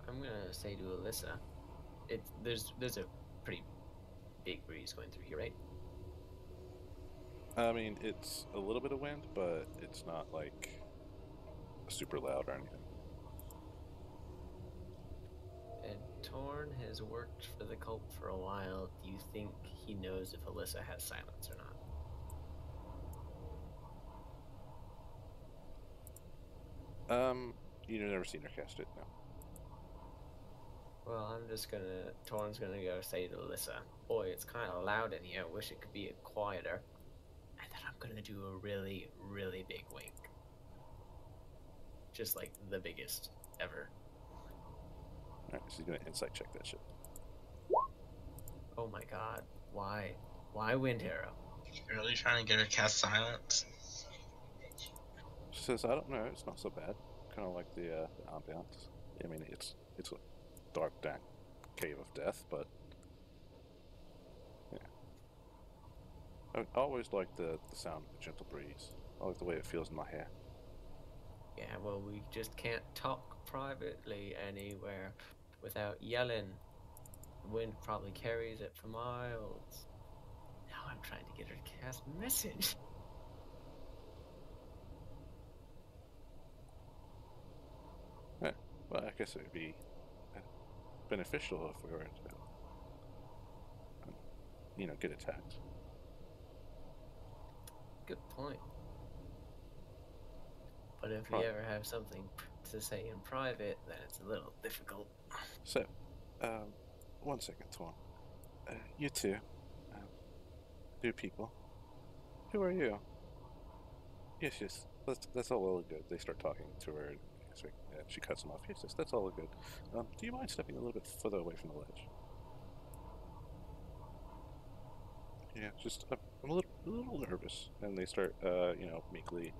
I'm gonna say to Alyssa, there's a pretty big breeze going through here, right? I mean, it's a little bit of wind, but it's not like super loud or anything. And Torn has worked for the cult for a while. Do you think he knows if Alyssa has silence or not? You've never seen her cast it, no. Well, Torn's gonna go say to Alyssa, boy, it's kind of loud in here. Wish it could be quieter. And then I'm gonna do a really, really big wink. Just like the biggest ever. Alright, so he's gonna insight check that shit. Oh my god. Why? Why Wind Arrow? You're really trying to get her to cast silence? She says, I don't know, it's not so bad. Kind of like the ambiance. I mean, it's a dark, dank cave of death, but yeah. I always like the sound of the gentle breeze. I like the way it feels in my hair. Yeah, well, we just can't talk privately anywhere without yelling. The wind probably carries it for miles. Now I'm trying to get her to cast message. Well, I guess it would be beneficial if we were to, get attacked. Good point. But if we Right. ever have something to say in private, then it's a little difficult. So, 1 second, Torn. You two, new people. Who are you? Yes. That's all well and good. They start talking to her, and she cuts them off. Yes, that's all good. Do you mind stepping a little bit further away from the ledge? Yeah, just I'm a little nervous, and they start, meekly,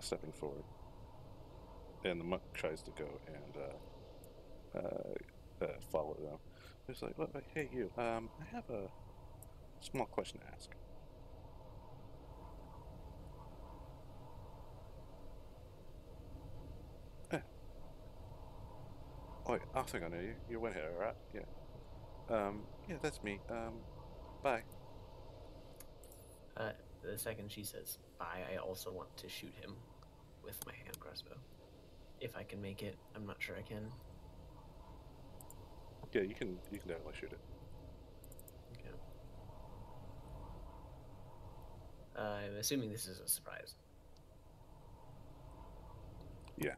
stepping forward, and the monk tries to go and follow them. It's like, hey, you. I have a small question to ask. Oh, wait, I think I know you. You're Winhead, right? Yeah. Yeah, that's me. Bye. The second she says bye, I also want to shoot him with my hand crossbow. If I can make it, I'm not sure I can. Yeah, you can definitely shoot it. Okay. I'm assuming this is a surprise. Yeah.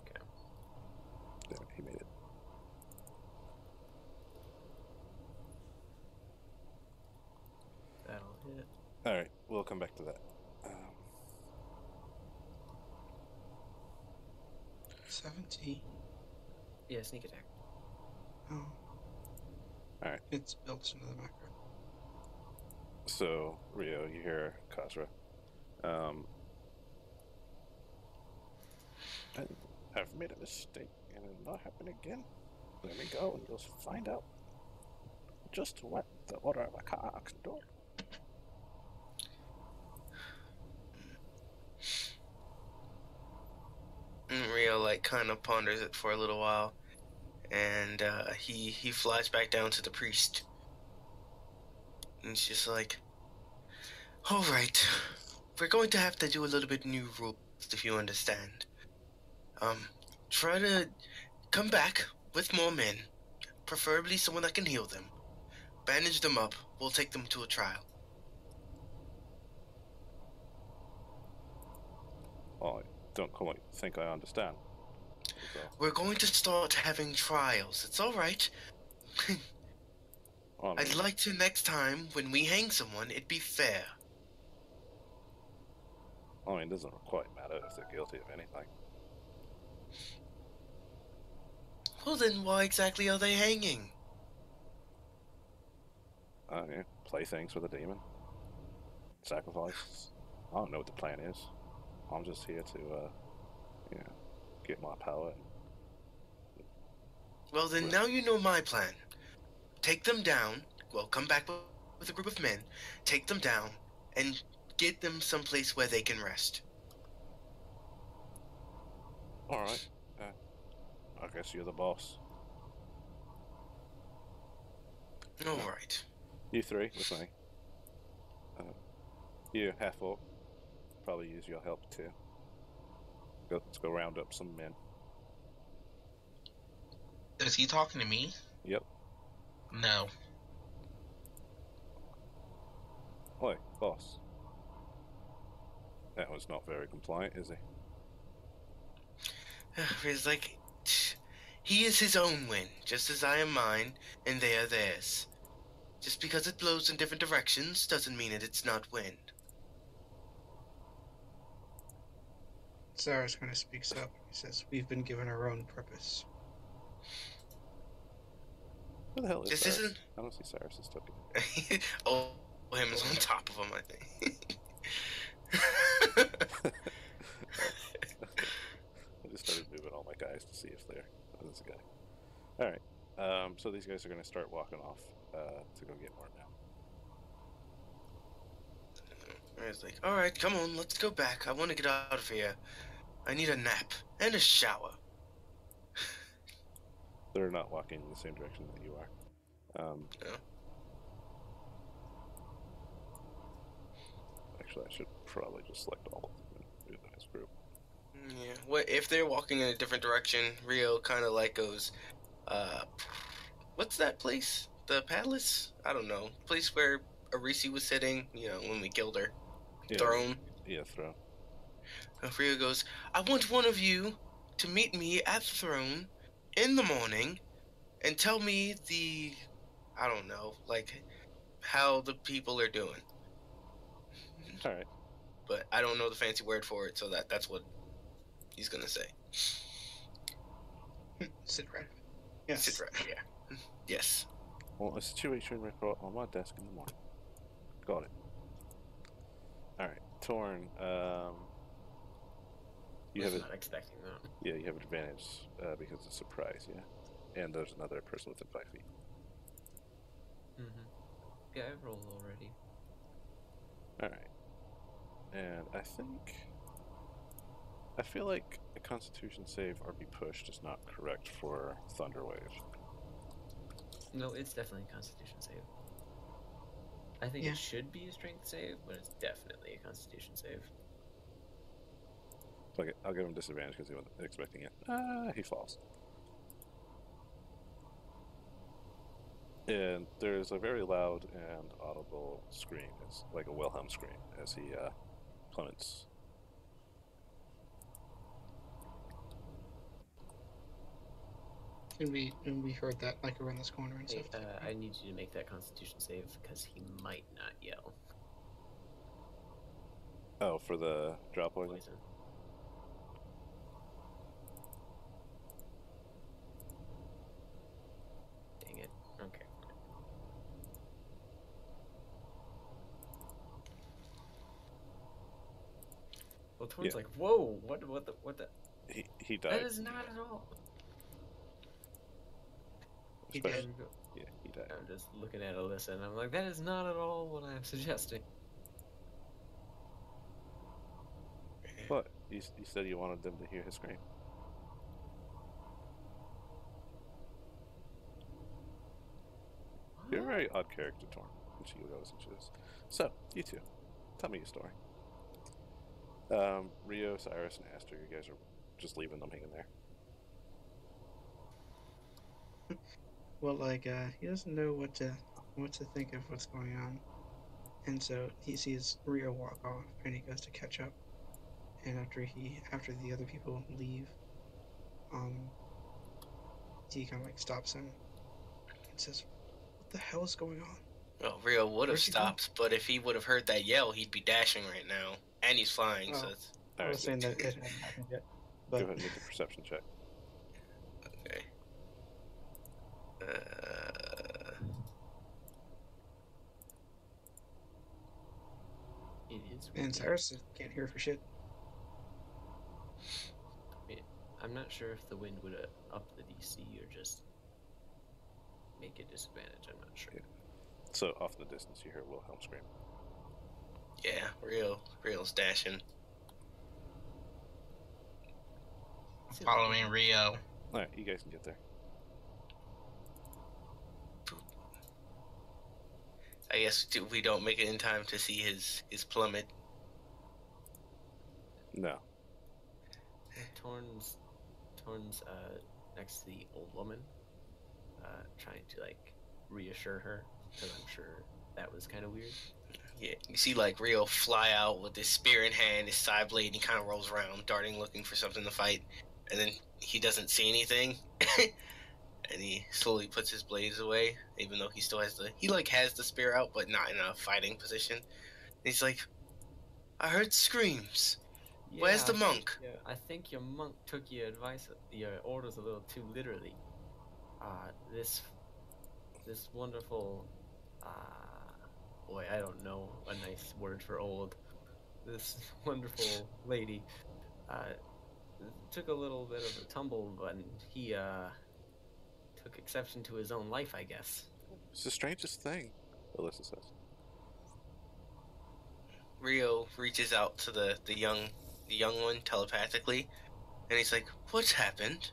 Okay. Yeah, he made it. That'll hit. All right, we'll come back to that. 17. Yeah, sneak attack. Oh. Alright. It's built into the macro. So, Rio, you hear Khosra. I've made a mistake, and it'll not happen again. Let me go, and you'll find out just what the Order of Akar can do. And Rio kind of ponders it for a little while, and he flies back down to the priest. And he's just like, all right, we're going to have to do a little bit new rules, if you understand. Try to come back with more men, preferably someone that can heal them. Bandage them up. We'll take them to a trial. Oh, I don't quite think I understand. So, We're going to start having trials. It's all right. I'd like to next time when we hang someone, it be fair. it doesn't quite matter if they're guilty of anything. Well, then why exactly are they hanging? Playthings for the demon. Sacrifice. I don't know what the plan is. I'm just here to, get my power. Well, then now you know my plan. Take them down. Well, come back with a group of men. Take them down and get them someplace where they can rest. All right. I guess you're the boss. All right. You three with me. You half orc. Probably use your help too. Let's go round up some men. Is he talking to me? Yep. No. Oi, boss. That was not very compliant, is he? It's like, he is his own wind, just as I am mine, and they are theirs. Just because it blows in different directions doesn't mean that it's not wind. Cyrus kind of speaks up. He says, "We've been given our own purpose." Who the hell is This Cyrus? isn't- I don't see Cyrus's token. Oh, him is on top of him, I think. I just started moving all my guys to see if they're. Oh, there's a guy. All right. So these guys are going to start walking off to go get more now. I was like, alright, come on, let's go back. I want to get out of here. I need a nap and a shower. They're not walking in the same direction that you are. Yeah. Actually, I should probably just select all of them and do them as a group. Yeah. What if they're walking in a different direction? Rio kind of like goes, what's that place? The palace? I don't know. Place where Arisi was sitting. You know, when we killed her. Yeah, Throne. Yeah, throne. And Rio goes, I want one of you to meet me at the throne in the morning and tell me I don't know, like how the people are doing. All right. But I don't know the fancy word for it, so that's what he's gonna say. Sit right. Yes. Sit right here. Yes. Well, a situation report on my desk in the morning. Got it. All right, Torn. You was have not expecting that. Yeah, you have an advantage because it's a surprise. Yeah, and there's another person within 5 feet. Mm-hmm. Yeah, I rolled already. All right, and I feel like a Constitution save or be pushed is not correct for Thunderwave. No, it's definitely a Constitution save. I think Yeah. it should be a Strength save, but it's definitely a Constitution save. Okay, I'll give him disadvantage because he wasn't expecting it. He falls. And there's a very loud and audible scream, it's like a Wilhelm scream, as he plummets. And we heard that like around this corner and Hey, stuff. I need you to make that Constitution save because he might not yell. Oh, for the drop poison? Poison. Dang it. Okay. Well, Torn's Yeah. like, whoa, what the? He died. That is not at all. He Especially- did. Yeah, he died. I'm just looking at Alyssa and I'm like, that is not at all what I'm suggesting. But you said you wanted them to hear his scream. You're a very odd character, Torn. And she goes into this. So, you two, tell me your story. Rio, Cyrus, and Aster, you guys are just leaving them hanging there. Well, like he doesn't know what to think of what's going on, and so he sees Rio walk off, and he goes to catch up. And after the other people leave, he kind of like stops him and says, "What the hell is going on?" Well, Rio would have Where'd she go? stopped, but if he would have heard that yell, he'd be dashing right now. And he's flying, so Oh. it's I Alright, was saying that it hadn't happened yet, go but ahead and make a perception check. okay. It is. and weird. Cyrus can't hear for shit. I'm not sure if the wind would up the DC or just make it disadvantage. I'm not sure. Yeah. So, off in the distance, you hear Wilhelm scream. Yeah, Rio's dashing. Following Rio. Alright, you guys can get there. I guess we don't make it in time to see his plummet. No. Torn's next to the old woman, trying to like reassure her because I'm sure that was kind of weird. Yeah, you see like Rio fly out with his spear in hand, his side blade, and he kind of rolls around, darting, looking for something to fight, and then he doesn't see anything, and he slowly puts his blades away, even though he still has the spear out, but not in a fighting position. And he's like, I heard screams. Where's the monk? Yeah, I think your monk took your orders a little too literally. This wonderful, boy, I don't know a nice word for old. This wonderful lady, took a little bit of a tumble, but he, took exception to his own life, I guess. It's the strangest thing, Alyssa says. Rio reaches out to the young one telepathically, and he's like, "What's happened?"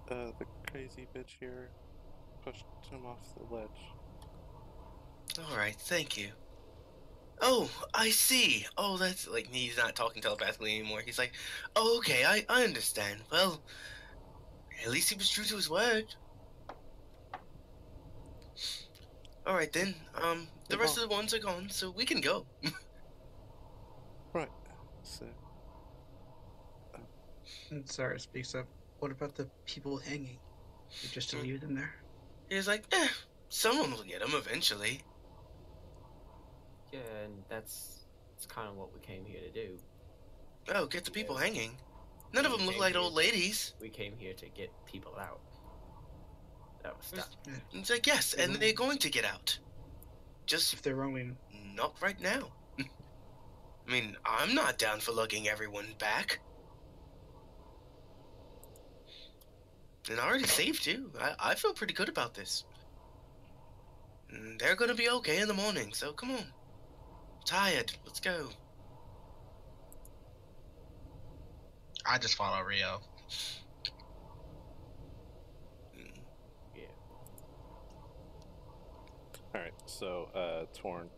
The crazy bitch here pushed him off the ledge. All right, thank you. Oh, I see. Oh, that's like he's not talking telepathically anymore. He's like, "Oh, okay, I understand. Well, at least he was true to his word." All right then. The rest of the ones are gone, so we can go. Right. So, And Sarah speaks up. What about the people hanging? You just to leave them there? He's like, someone will get him eventually. Yeah, and that's kind of what we came here to do. Oh, get the people hanging. None of We them look came like here- old ladies. We came here to get people out. That was stuff. He's like, yes, and they're going to get out. Just If they're roaming, not right now. I mean, I'm not down for lugging everyone back. And I already saved you. I feel pretty good about this. And they're gonna be okay in the morning, so come on. I'm tired. Let's go. I just follow Rio. Yeah. all right. So, Torn.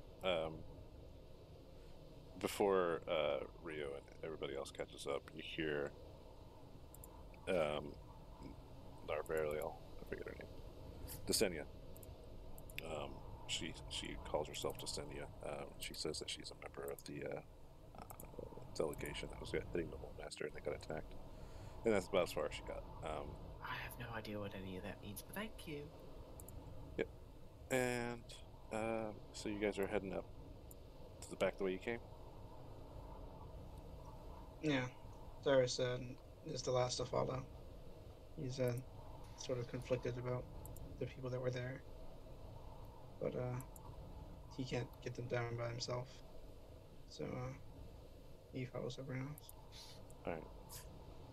Before Rio and everybody else catches up, you hear Larvariel, I forget her name, Desenia. She calls herself Desenia. She says that she's a member of the delegation that was hitting the Old Master, and they got attacked. And that's about as far as she got. I have no idea what any of that means, but thank you. Yep. And so you guys are heading up to the back the way you came. yeah. Cyrus is the last to follow. He's sort of conflicted about the people that were there, but he can't get them down by himself, so he follows everyone else. All right.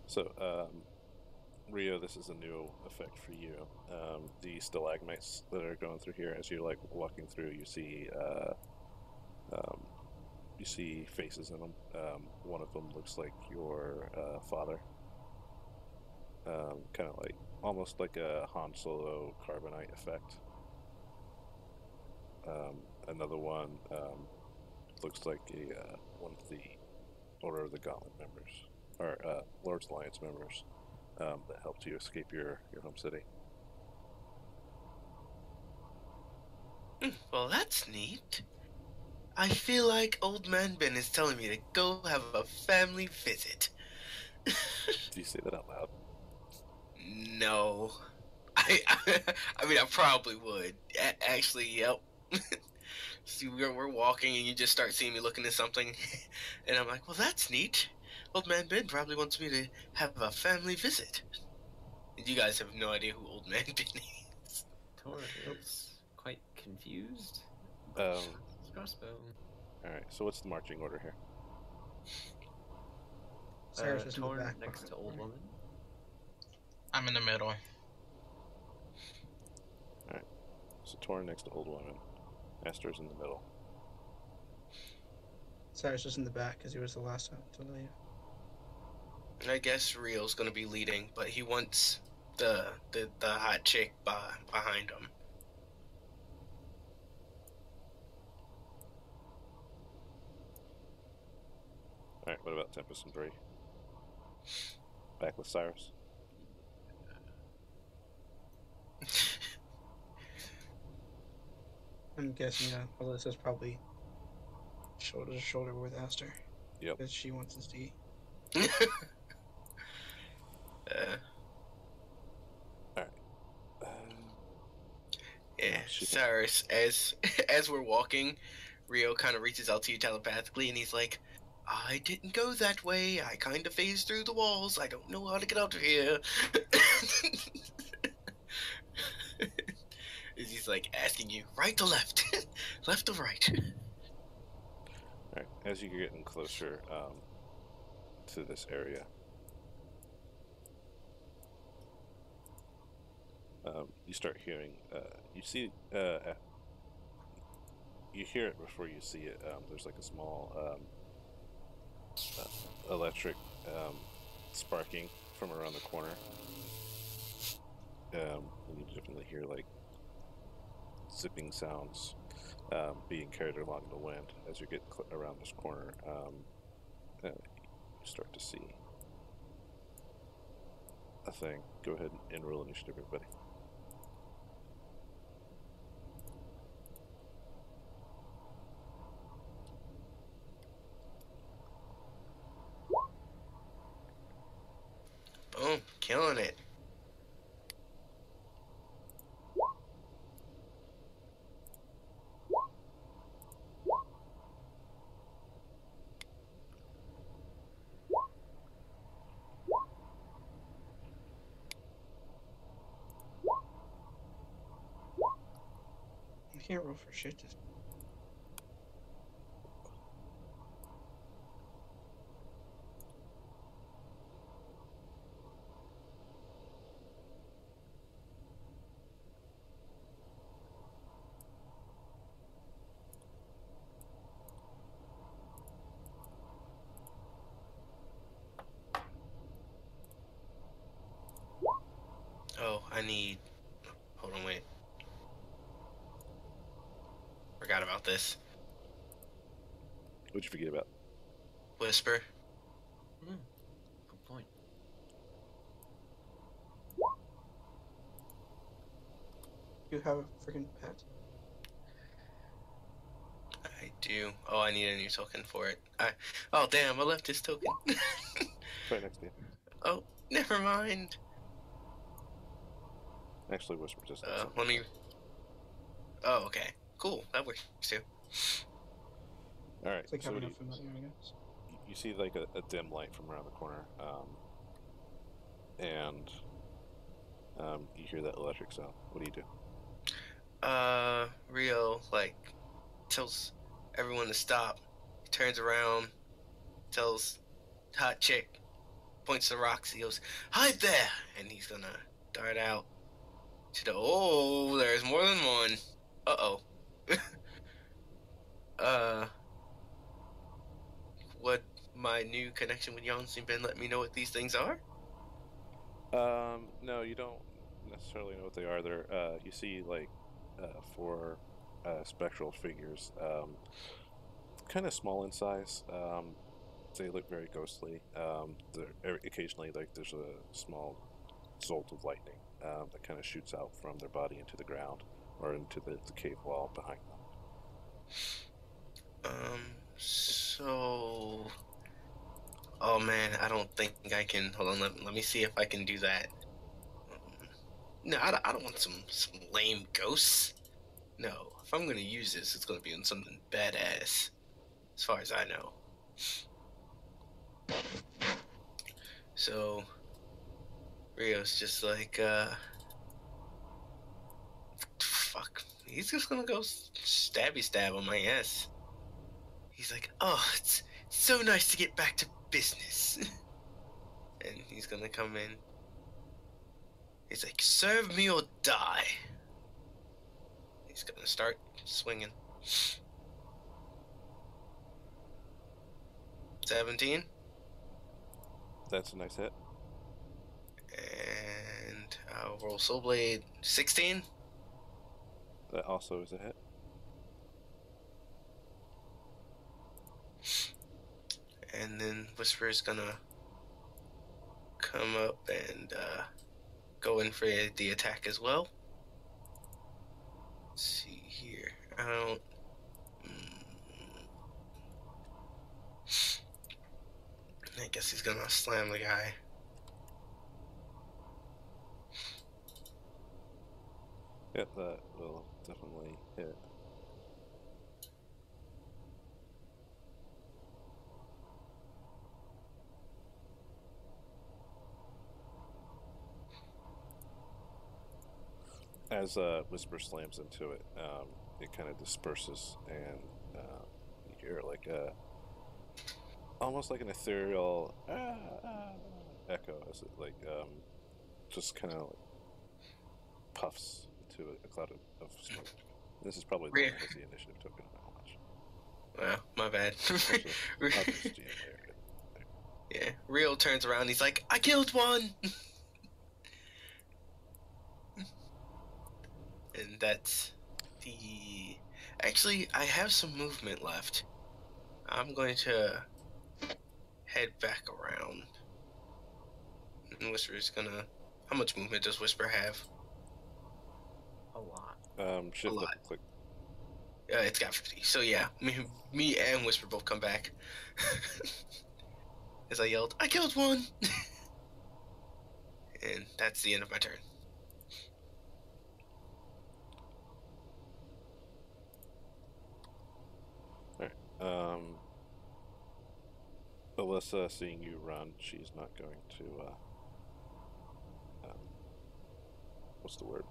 So, Rio, this is a new effect for you. The stalagmites that are going through here, as you're like walking through, you see faces in them. One of them looks like your father. Kind of like almost like a Han Solo carbonite effect. Another one looks like one of the Order of the Gauntlet members, or Lord's Alliance members, that helped you escape your home city. Well, that's neat. I feel like Old Man Ben is telling me to go have a family visit. Do you say that out loud? No. I mean, I probably would. Actually, yep. See, we're walking and you just start seeing me looking at something. And I'm like, well, that's neat. Old Man Ben probably wants me to have a family visit. And you guys have no idea who Old Man Ben is. Tor is quite confused. Crossbow. All right. So what's the marching order here? Cyrus is in the Torn back next to behind. old woman. I'm in the middle. So Torn next to old woman. Esther's in the middle. Cyrus is in the back because he was the last one to leave. And I guess Rio's gonna be leading, but he wants the hot chick behind him. All right. What about Tempest and Bree? Back with Cyrus. I'm guessing Alyssa's probably shoulder to shoulder with Aster. Yep. Because she wants to see. Yeah, she- Cyrus, as we're walking, Rio kind of reaches out to you telepathically, and he's like, I didn't go that way. I kind of phased through the walls. I don't know how to get out of here. He's like asking you, right to left, left to right. All right. As you're getting closer to this area, you start hearing. You see you hear it before you see it. There's like a small electric sparking from around the corner. And you definitely hear like zipping sounds being carried along the wind as you get around this corner. You start to see a thing. Go ahead and roll initiative, everybody. Boom, killing it. You can't roll for shit. Just Oh, I need. Hold on, wait. Forgot about this. What'd you forget about? Whisper. Good point. you have a freaking pet. I do. Oh, I need a new token for it. Oh, damn, I left this token. Right next to you. Oh, never mind. Actually, Whisper just. Let me. Oh, okay. Cool. That works too. All right. It's like So having what a do you, familiar, I guess. you see like a dim light from around the corner, and you hear that electric sound. What do you do? Rio, like, tells everyone to stop. He turns around, tells Hot Chick, points to Roxy, he goes, hide there! And he's gonna dart out to the. Oh, there's more than one. Uh-oh. Would my new connection with Yonsei Ben let me know what these things are? No, you don't necessarily know what they are. They're you see like four spectral figures, kind of small in size. They look very ghostly. Occasionally, like there's a small jolt of lightning that kind of shoots out from their body into the ground or into the cave wall behind them. So. Oh man, I don't think I can. Hold on, let me see if I can do that. No, I don't want some lame ghosts. No, if I'm gonna use this, it's gonna be on something badass. As far as I know. So, Rio's just like, fuck. He's just gonna go stabby stab on my ass. He's like, oh, it's so nice to get back to business. And he's gonna come in. He's like, serve me or die. He's gonna start swinging. 17. That's a nice hit. And I'll roll Soul Blade. 16. That also is a hit. And then Whisper's gonna come up and go in for the attack as well. Let's see here. I don't. I guess he's gonna slam the guy. Yep, that will definitely hit. As Whisper slams into it, it kind of disperses, and you hear like a almost like an ethereal echo as it like just kind of like puffs into a cloud of smoke. This is probably the Rhea. one that has the initiative token on that watch. Well, my bad. Actually, I'll just GM later. Yeah, Rio turns around. He's like, "I killed one," and that's the. Actually, I have some movement left. I'm going to head back around. And Whisper's gonna. How much movement does Whisper have? A lot. Shift lot. double click. It's got 50. So yeah, me and Whisper both come back. As I yelled, "I killed one!" And that's the end of my turn. Alyssa, seeing you run, she's not going to. What's the word?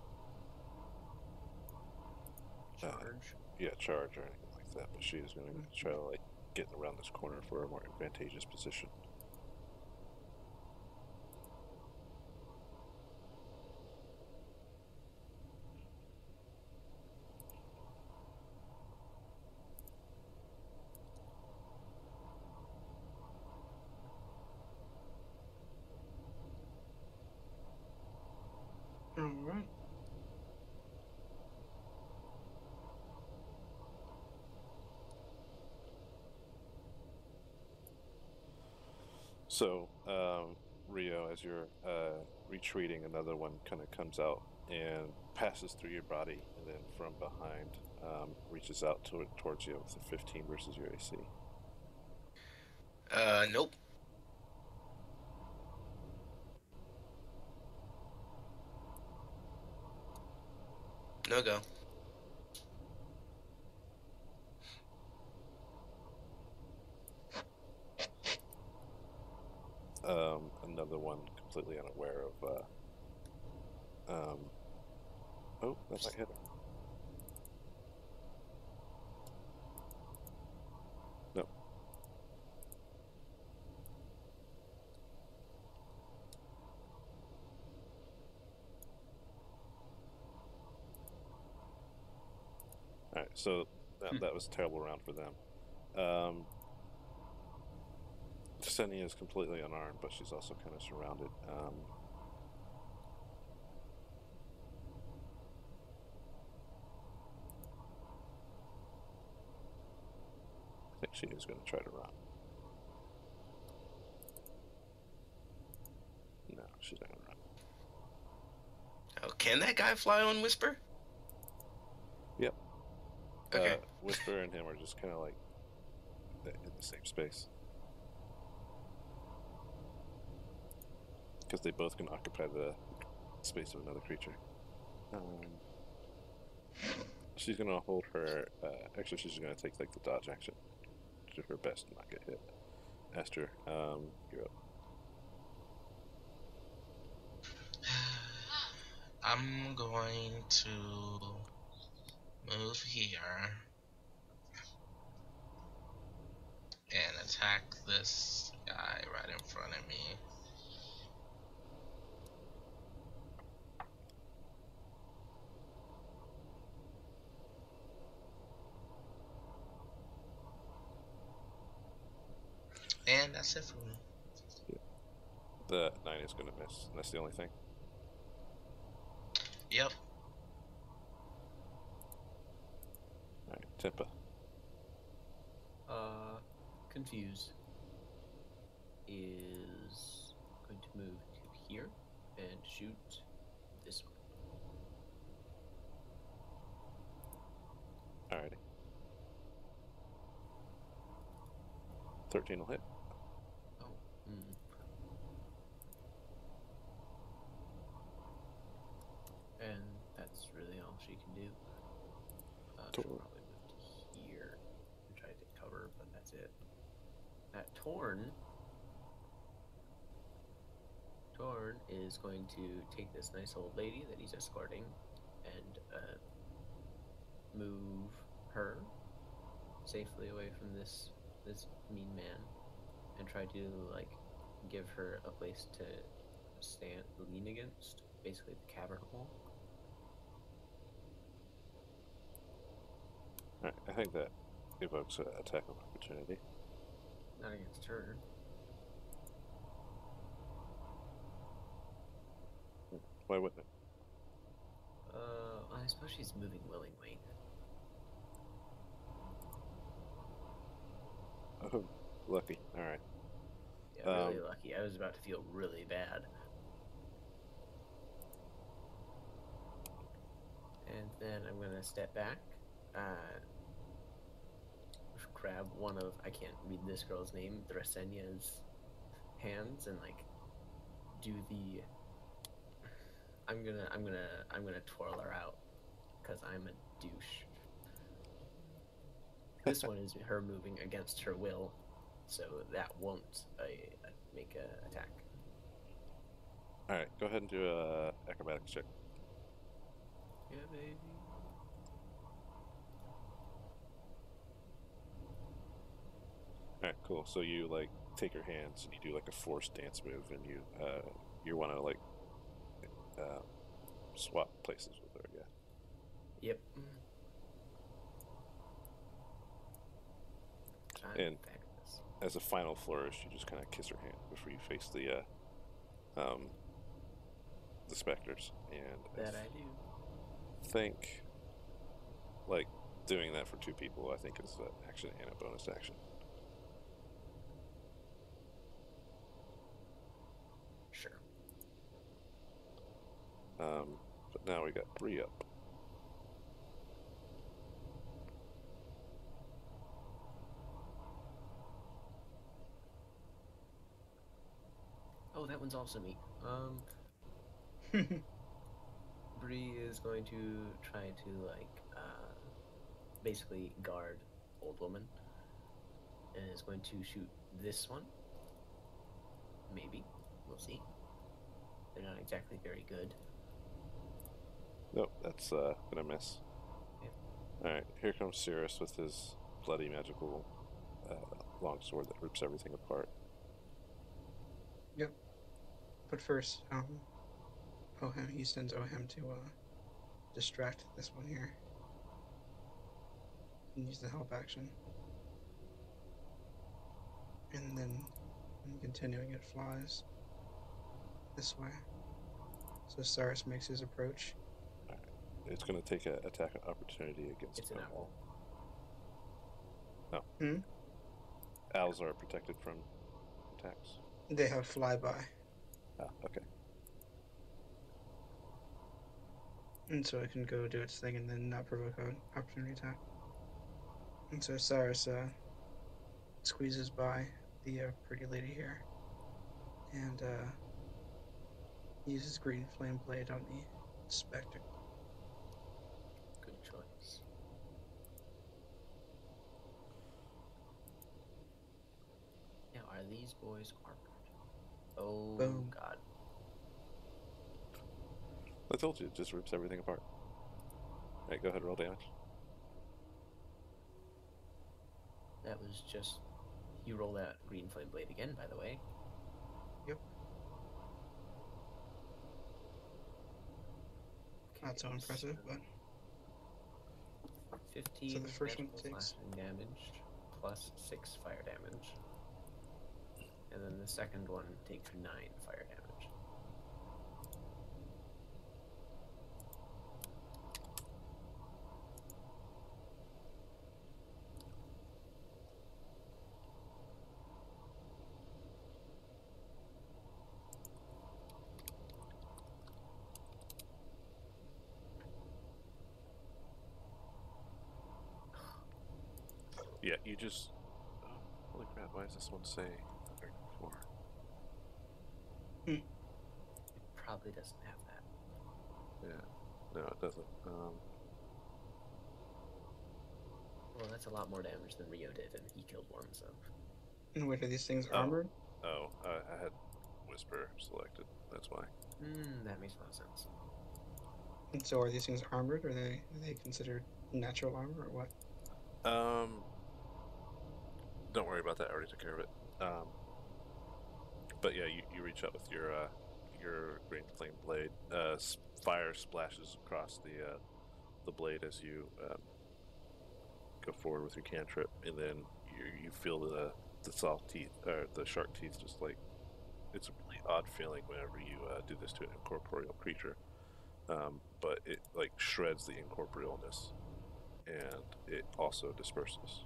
Charge. Yeah, charge or anything like that. But she is going to try to like get around this corner for a more advantageous position. Alright. So, Rio, as you're retreating, another one kind of comes out and passes through your body, and then from behind reaches out towards you with a 15 versus your AC. Nope. No go. Another one completely unaware of. Oh, that might hit her. No. All right, so that was a terrible round for them. Senia is completely unarmed, but she's also kind of surrounded. I think she is going to try to run. No, she's not going to run. Oh, can that guy fly on Whisper? Yep. Okay. Whisper and him are just kind of like in the same space. Because they both can occupy the space of another creature. She's going to hold her... actually, she's going to take like the dodge action. Do her best to not get hit. Esther, you're up. I'm going to move here and attack this guy right in front of me. And that's it for me. The 9 is going to miss. And that's the only thing. Yep. Alright, Tempa. Confused is going to move to here and shoot this one. Alrighty. 13 will hit. Oh. And that's really all she can do. She'll Torn. probably move to here and try to take cover, but that's it. That Torn is going to take this nice old lady that he's escorting and move her safely away from this mean man and try to like give her a place to lean against, basically the cavern wall. Alright, I think that evokes an attack of opportunity. Not against her. Why wouldn't it? I suppose she's moving willingly. Oh, lucky. Alright. Yeah, really lucky. I was about to feel really bad. And then I'm gonna step back. Grab one of, I can't read this girl's name, Drasenya's hands and like do the I'm gonna twirl her out because I'm a douche. This one is her moving against her will, so that won't make a attack. Alright, go ahead and do a acrobatics check. Yeah, baby. Alright, cool. So you like take her hands and you do like a forced dance move, and you want to like swap places with her. Yeah. Yep. And as a final flourish, you just kind of kiss her hand before you face the specters. And that I do. Think like doing that for two people, I think, is an action and a bonus action. Sure. But now we got Bree up. Oh, that one's also me. Bree is going to try to like basically guard old woman, and is going to shoot this one. Maybe we'll see. They're not exactly very good. Nope, that's gonna miss. Yep. Alright, here comes Cirrus with his bloody magical longsword that rips everything apart. Yep. But first, he sends Ohem to distract this one here. And use the help action. And then continuing it flies this way. So Cyrus makes his approach. Alright. It's gonna take an attack opportunity against It's an owl. No. Owls are protected from attacks. They have flyby. Ah, okay. And so it can go do its thing and then not provoke an opportunity attack. And so Cyrus squeezes by the pretty lady here and uses green flame blade on the spectre. Good choice. Now, are these boys armored? Oh, Boom. God. I told you, it just rips everything apart. Alright, go ahead, roll damage. That was just... You roll that green flame blade again, by the way. Yep. Okay, Not so impressive, but 15 so the first one magical takes slashing damage plus 6 fire damage. And then the second one takes 9 fire damage. Yeah, you just... Oh, holy crap, why does this one say 34? It probably doesn't have that. Yeah. No, it doesn't. Well, that's a lot more damage than Rio did, and he killed one, so... and wait, are these things Oh. armored? Oh, I had Whisper selected, that's why. That makes a lot of sense. And so are these things armored, or are they considered natural armor, or what? Don't worry about that, I already took care of it. But yeah, you reach out with your green flame blade. Fire splashes across the blade as you go forward with your cantrip, and then you feel the soft teeth or the shark teeth just like it's a really odd feeling whenever you do this to an incorporeal creature. But it like shreds the incorporealness, and it also disperses.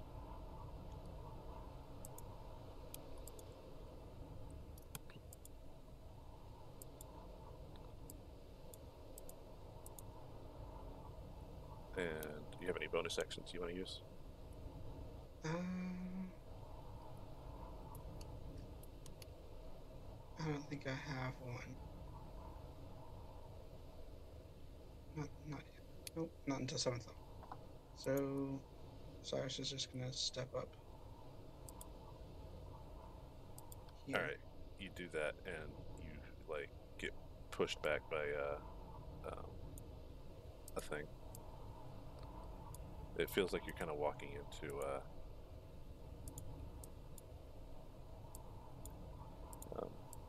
And do you have any bonus actions you want to use? I don't think I have one. Not yet. Nope, not until 7th level. So Cyrus is just gonna step up. Here. All right, you do that, and you like get pushed back by a thing. It feels like you're kind of walking into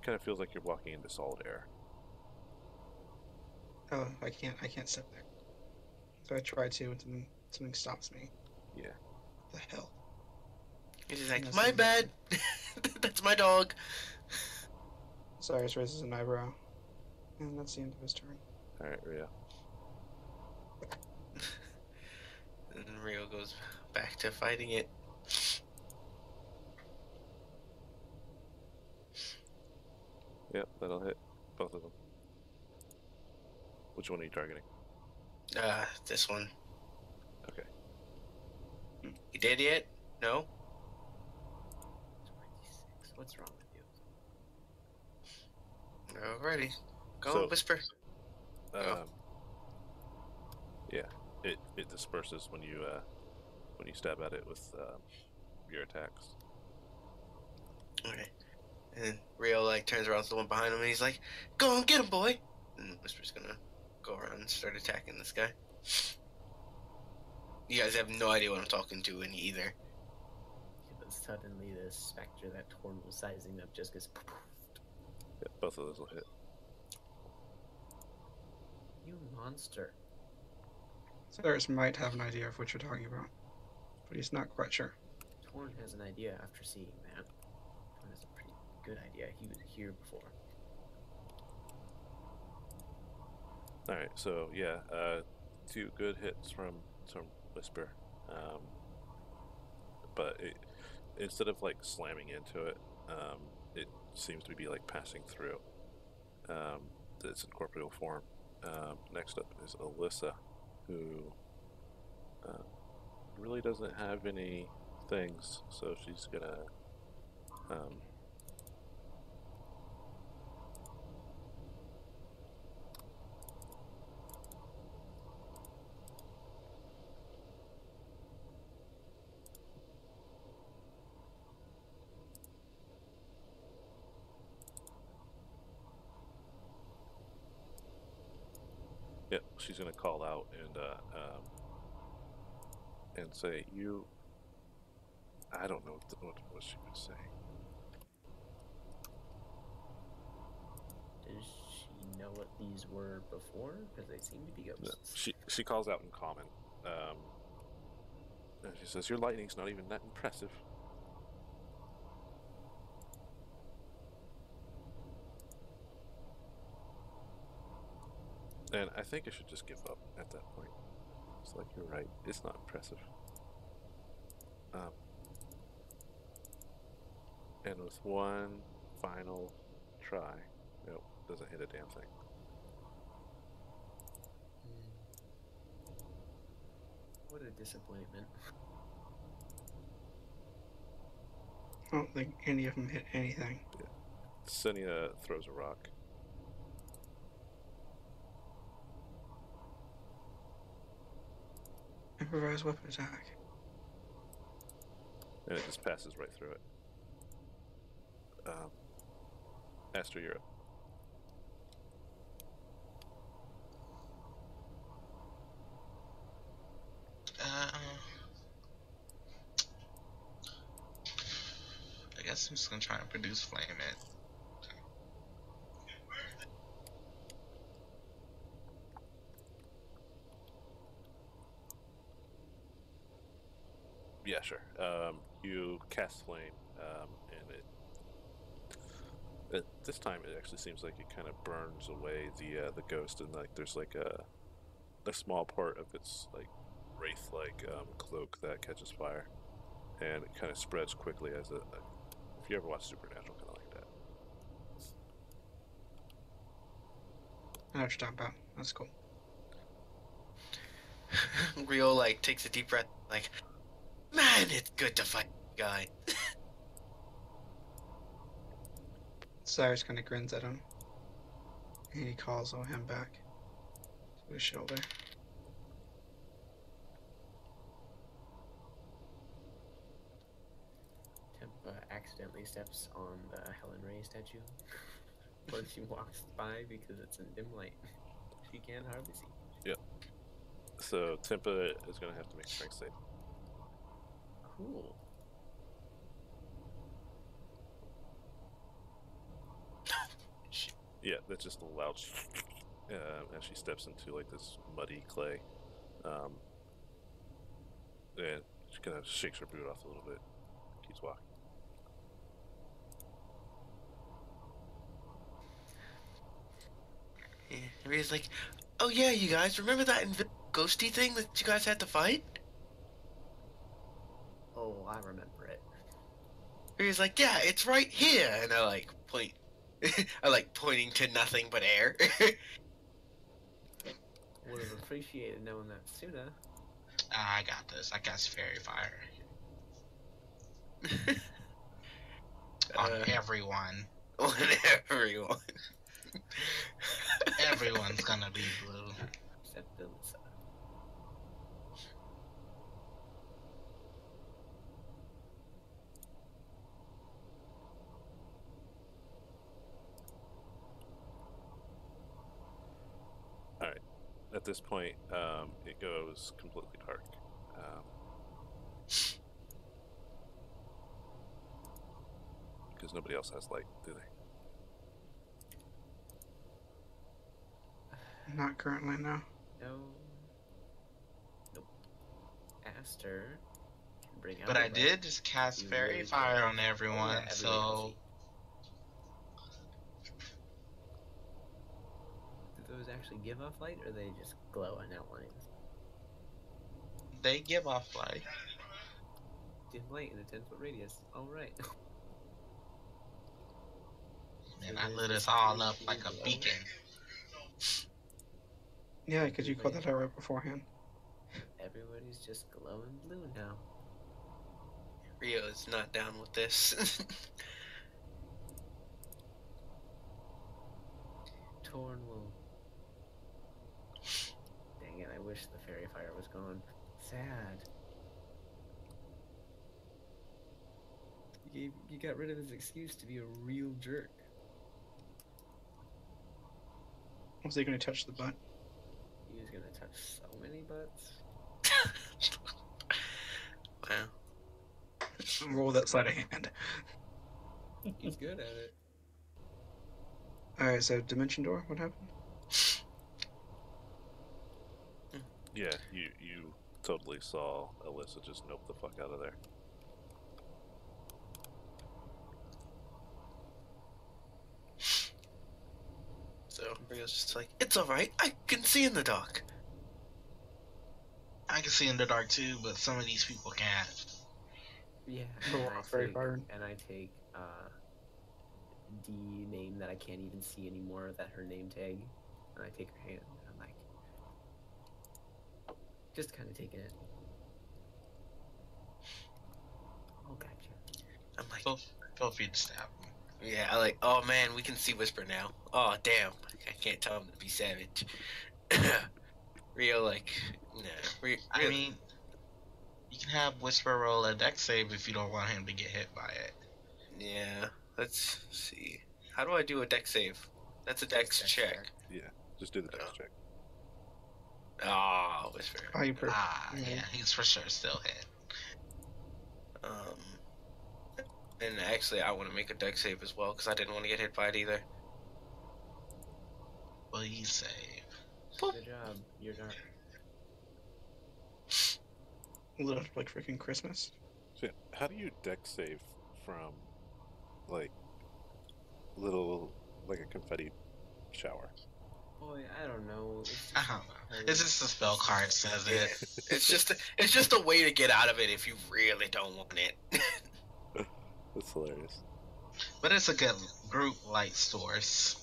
kind of feels like you're walking into solid air. Oh, I can't step there. So I try to, and something stops me. Yeah. What the hell? He's just like, That's my not bad. That's my dog. Cyrus raises an eyebrow, and that's the end of his turn. All right, Rio. And Rio goes back to fighting it. Yep, that'll hit both of them. Which one are you targeting? This one. Okay. You dead yet? No? 26. What's wrong with you? Alrighty. Go So- on, Whisper. Yeah, it disperses when you stab at it with your attacks. Okay. And Rio like turns around to the one behind him and he's like, go on, get him, boy! And Whisper's gonna go around and start attacking this guy. You guys have no idea what I'm talking to in either. Yeah, but suddenly the specter that Torn was sizing up just goes poof. Yeah, both of those will hit. You monster. Cyrus might have an idea of what you're talking about, but he's not quite sure. Torn has an idea after seeing that. Torn has a pretty good idea. He was here before. All right, so yeah, 2 good hits from Whisper, but instead of like slamming into it, it seems to be like passing through. Its incorporeal form. Next up is Alyssa, who really doesn't have any things, so she's gonna yeah, she's gonna call out and say, "You." I don't know what she would say. Does she know what these were before? Because they seem to be No, ghosts. she calls out in common, and she says, "Your lightning's not even that impressive." And I think I should just give up at that point. It's like, you're right, it's not impressive. And with one final try, nope, doesn't hit a damn thing. What a disappointment. I don't think any of them hit anything. Senia throws a rock. Improvised weapon attack. And it just passes right through it. Aster, you're up. I guess I'm just gonna try and produce flame it. Yeah, sure. You cast flame, and this time it actually seems like it kind of burns away the ghost, and like there's like a small part of its like wraith like cloak that catches fire, and it kind of spreads quickly as if you ever watch Supernatural, kind of like that. I know what you're talking about. That's cool. Rio like takes a deep breath, like, man, it's good to fight a guy. Cyrus kind of grins at him, and he calls on him back to his shoulder. Temp accidentally steps on the Helen Ray statue when she walks by because it's in dim light. She can hardly see. Yep. So Timpa is going to have to make a strength save. Cool. Yeah, that's just a loud as she steps into like this muddy clay. And she kind of shakes her boot off a little bit, keeps walking. Yeah, Rio's like, oh yeah, you guys, remember that ghosty thing that you guys had to fight? Oh, I remember it. Rio's like, yeah, it's right here, and I like point. I like pointing to nothing but air. Would have appreciated knowing that sooner. I got this. I cast Fairy Fire on everyone. On everyone. Everyone's gonna be blue. Except Alyssa. Alright. At this point, it goes completely dark. Because nobody else has light, do they? Not currently, no. No. Nope. Aster can bring out. But the I light. did just cast You Fairy really Fire did. on everyone, Oh, yeah, so everyone do those actually give off light, or they just glow in outlines? they give off light. Dim light in a 10-foot radius. All right. And I lit us all up like a beacon. Yeah, because you called that out right beforehand. Everybody's just glowing blue now. Rio is not down with this. Torn will. Dang it! I wish the fairy fire was gone. Sad. You got rid of his excuse to be a real jerk. Was he going to touch the butt? He was gonna touch so many butts. Wow. Roll that sleight of hand. He's good at it. Alright, so Dimension Door, what happened? Yeah, you totally saw Alyssa just nope the fuck out of there. So Rio's just like, it's alright, I can see in the dark. I can see in the dark too, but some of these people can't. Yeah. Roll And I off fairy take, fire. and I take the name that I can't even see anymore, that her name tag, and I take her hand. And I'm like, just kind of taking it. Oh, gotcha. I'm like, Feel free to stab them. yeah, I like, oh man, we can see Whisper now. Oh damn, I can't tell him to be savage. Rio like, nah. Rio, I mean, you can have Whisper roll a dex save if you don't want him to get hit by it. yeah. Let's see. How do I do a dex save? That's a dex check. Yeah, just do the dex check. Ah, Whisper. Oh, you perfect. Yeah, he's for sure still hit. And actually, I want to make a dex save as well because I didn't want to get hit by it either. Please save. Good job. You're not. Lit up like freaking Christmas. So, how do you deck save from like little like a confetti shower? Boy, I don't know. It's I just don't know. her- It's just the spell card says Yeah, it. it's just a way to get out of it if you really don't want it. That's hilarious. But it's a good group light source.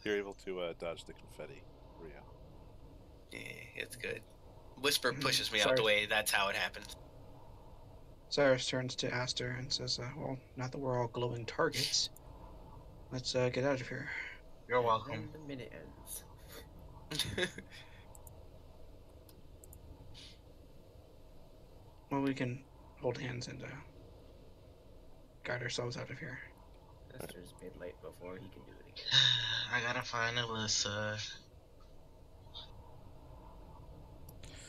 You're able to dodge the confetti, Rio. Yeah, it's good. Whisper Mhm. pushes me out the way. That's how it happens. Cyrus turns to Aster and says, well, now that we're all glowing targets, let's get out of here. You're and welcome. then the minute ends. Well, we can hold hands and guide ourselves out of here. Esther's midlight before he can do it again. I gotta find Alyssa.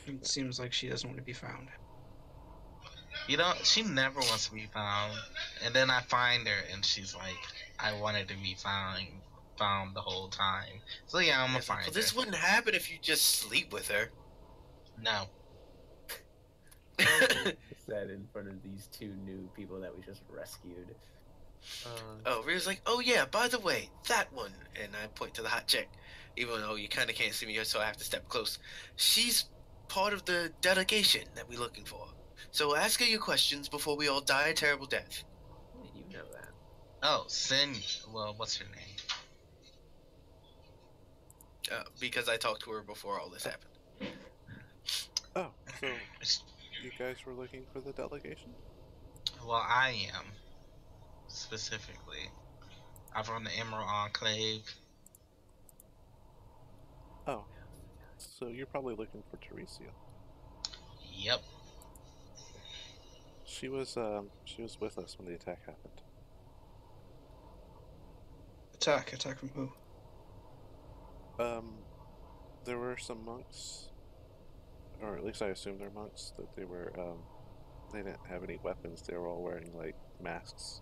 It seems like she doesn't want to be found. You know, she never wants to be found. And then I find her and she's like, I wanted to be found the whole time. So yeah, I'm gonna It's like, find well, her. this wouldn't happen if you just sleep with her. No. Said in front of these two new people that we just rescued. Oh, Rio's like, oh yeah, by the way, that one. And I point to the hot chick. Even though you kind of can't see me, so I have to step close. She's part of the delegation that we're looking for. So ask her your questions before we all die a terrible death. Yeah, you know that. Oh, Sin. Well, what's her name? Because I talked to her before all this happened. Oh, so you guys were looking for the delegation? Well, I am. Specifically. I'm from the Emerald Enclave. Oh, so you're probably looking for Teresia. Yep. She was with us when the attack happened. Attack from who? There were some monks, or at least I assume they're monks, that they were, they didn't have any weapons. They were all wearing, like, masks.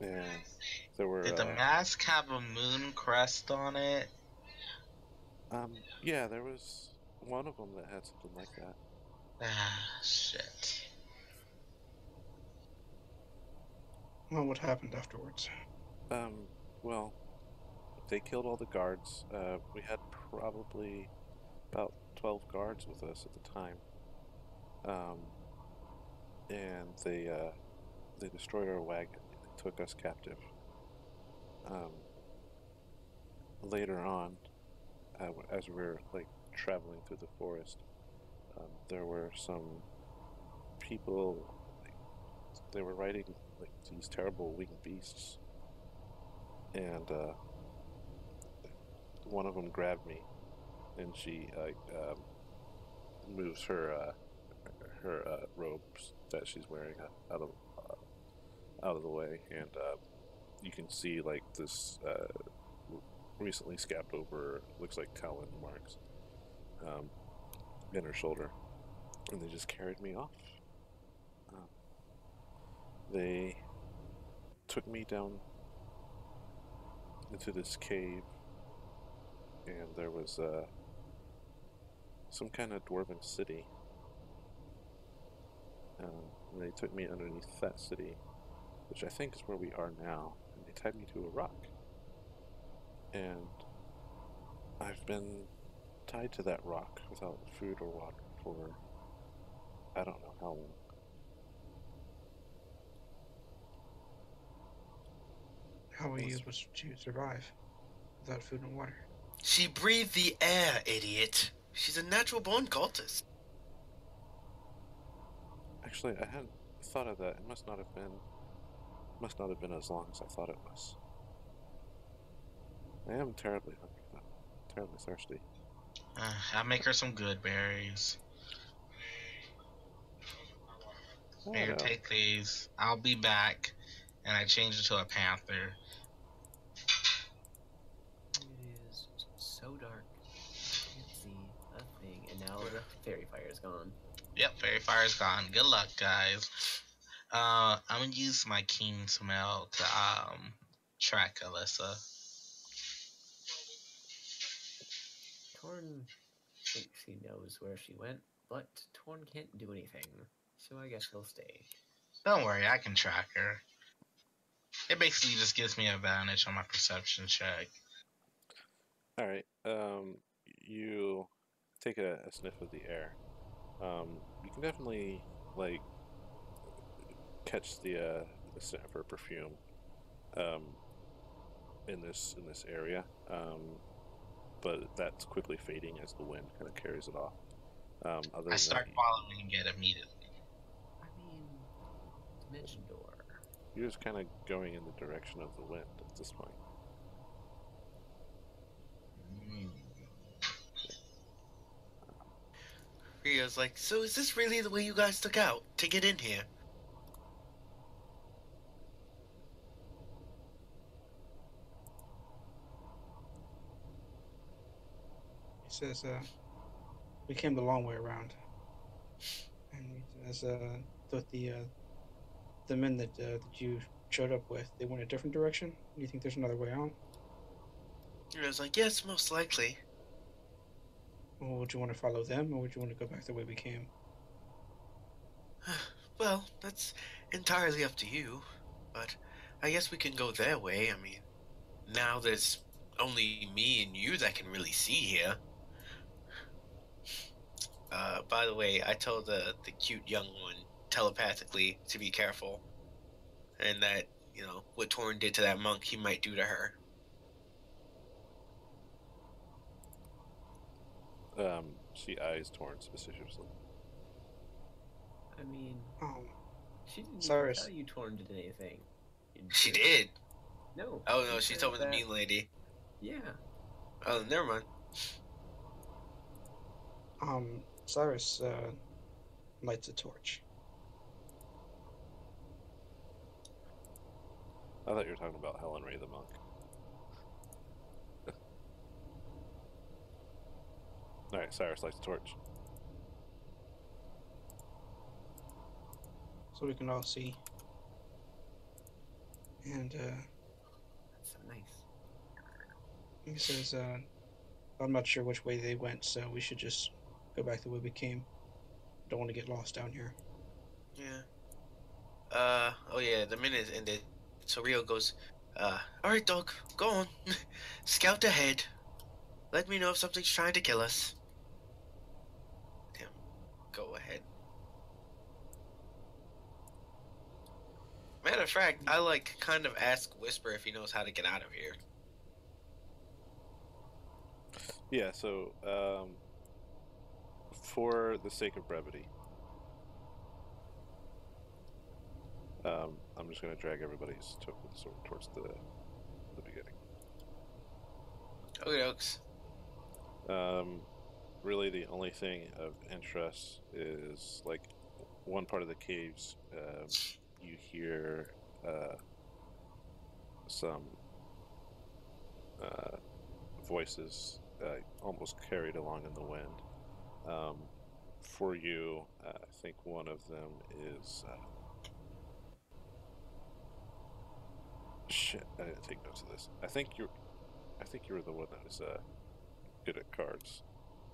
And there were, Did the mask have a moon crest on it? yeah, there was one of them that had something like that. Ah, shit. Well, what happened afterwards? Well, they killed all the guards. We had probably about 12 guards with us at the time. And they destroyed our wagon. They took us captive. Later on, as we were like traveling through the forest, there were some people. Like, they were riding like these terrible winged beasts, and one of them grabbed me, and she moves her robes that she's wearing out of the way, and you can see like this recently scabbed over, looks like talon marks in her shoulder, and they just carried me off. They took me down into this cave, and there was some kind of dwarven city. And they took me underneath that city, which I think is where we are now, and they tied me to a rock. And I've been tied to that rock without food or water for I don't know how long. How were you able to survive without food and water? She breathed the air, idiot. She's a natural born cultist. Actually, I hadn't thought of that. It must not have been as long as I thought it was. I am terribly hungry though. Terribly thirsty. I'll make her some good berries. Oh, Here, no. take these. I'll be back. And I changed it to a panther. It is so dark. I can't see a thing. And now the fairy fire is gone. Yep, fairy fire's gone. Good luck, guys. I'm gonna use my keen smell to track Alyssa. Torn thinks he knows where she went, but Torn can't do anything, so I guess he'll stay. Don't worry, I can track her. It basically just gives me advantage on my perception check. All right. You take a sniff of the air. You can definitely like catch the scent of her perfume um, in this area, but that's quickly fading as the wind kind of carries it off. Other I than start that, following it immediately. I mean, dimension door. you're just kind of going in the direction of the wind at this point. Mm. Rio's like, so is this really the way you guys took out to get in here? He says, we came the long way around. And he says, the men that you showed up with, they went a different direction? Do you think there's another way out? Rio's like, yes, most likely. Or would you want to follow them, or would you want to go back the way we came? Well, that's entirely up to you. But I guess we can go their way. I mean, now there's only me and you that can really see here. By the way, I told the cute young one telepathically to be careful. And that, you know, what Torn did to that monk, he might do to her. She eyes Torn suspiciously. I mean, she didn't even Cyrus. tell you Torn did anything. She did. No. Oh no, she said told me the that- mean lady. Yeah. Oh, never mind. Cyrus lights a torch. I thought you were talking about Helen Ray the monk. All right, Cyrus lights a torch. So we can all see. And That's so nice. he says, I'm not sure which way they went, so we should just go back the way we came. Don't want to get lost down here. Yeah. Oh yeah, the minute ended. So Rio goes, alright dog, go on. Scout ahead. Let me know if something's trying to kill us. Damn. Go ahead. Matter of fact, I like kind of ask Whisper if he knows how to get out of here. Yeah. So, for the sake of brevity, I'm just going to drag everybody's sort of towards the beginning. Okay, Oaks. Really, the only thing of interest is like one part of the caves. You hear some voices almost carried along in the wind. For you, I think one of them is. Shit, I didn't take notes of this. I think you were the one that was good at cards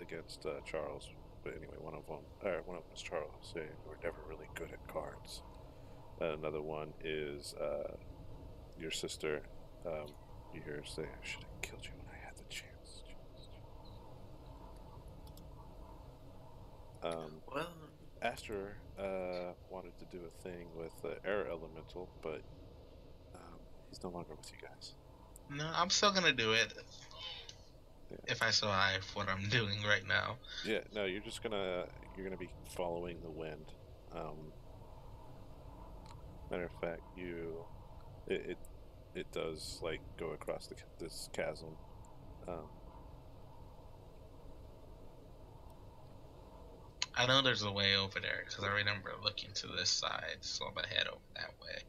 against Charles. But anyway, one of them was Charles saying you were never really good at cards. Another one is your sister. You hear her say, "I should have killed you when I had the chance." Well, Aster wanted to do a thing with Air Elemental, but he's no longer with you guys. No, I'm still gonna do it. Yeah. If I survive what I'm doing right now. Yeah, no, you're gonna be following the wind. Matter of fact, it does like go across this chasm. I know there's a way over there because I remember looking to this side, so I'm gonna head over that way.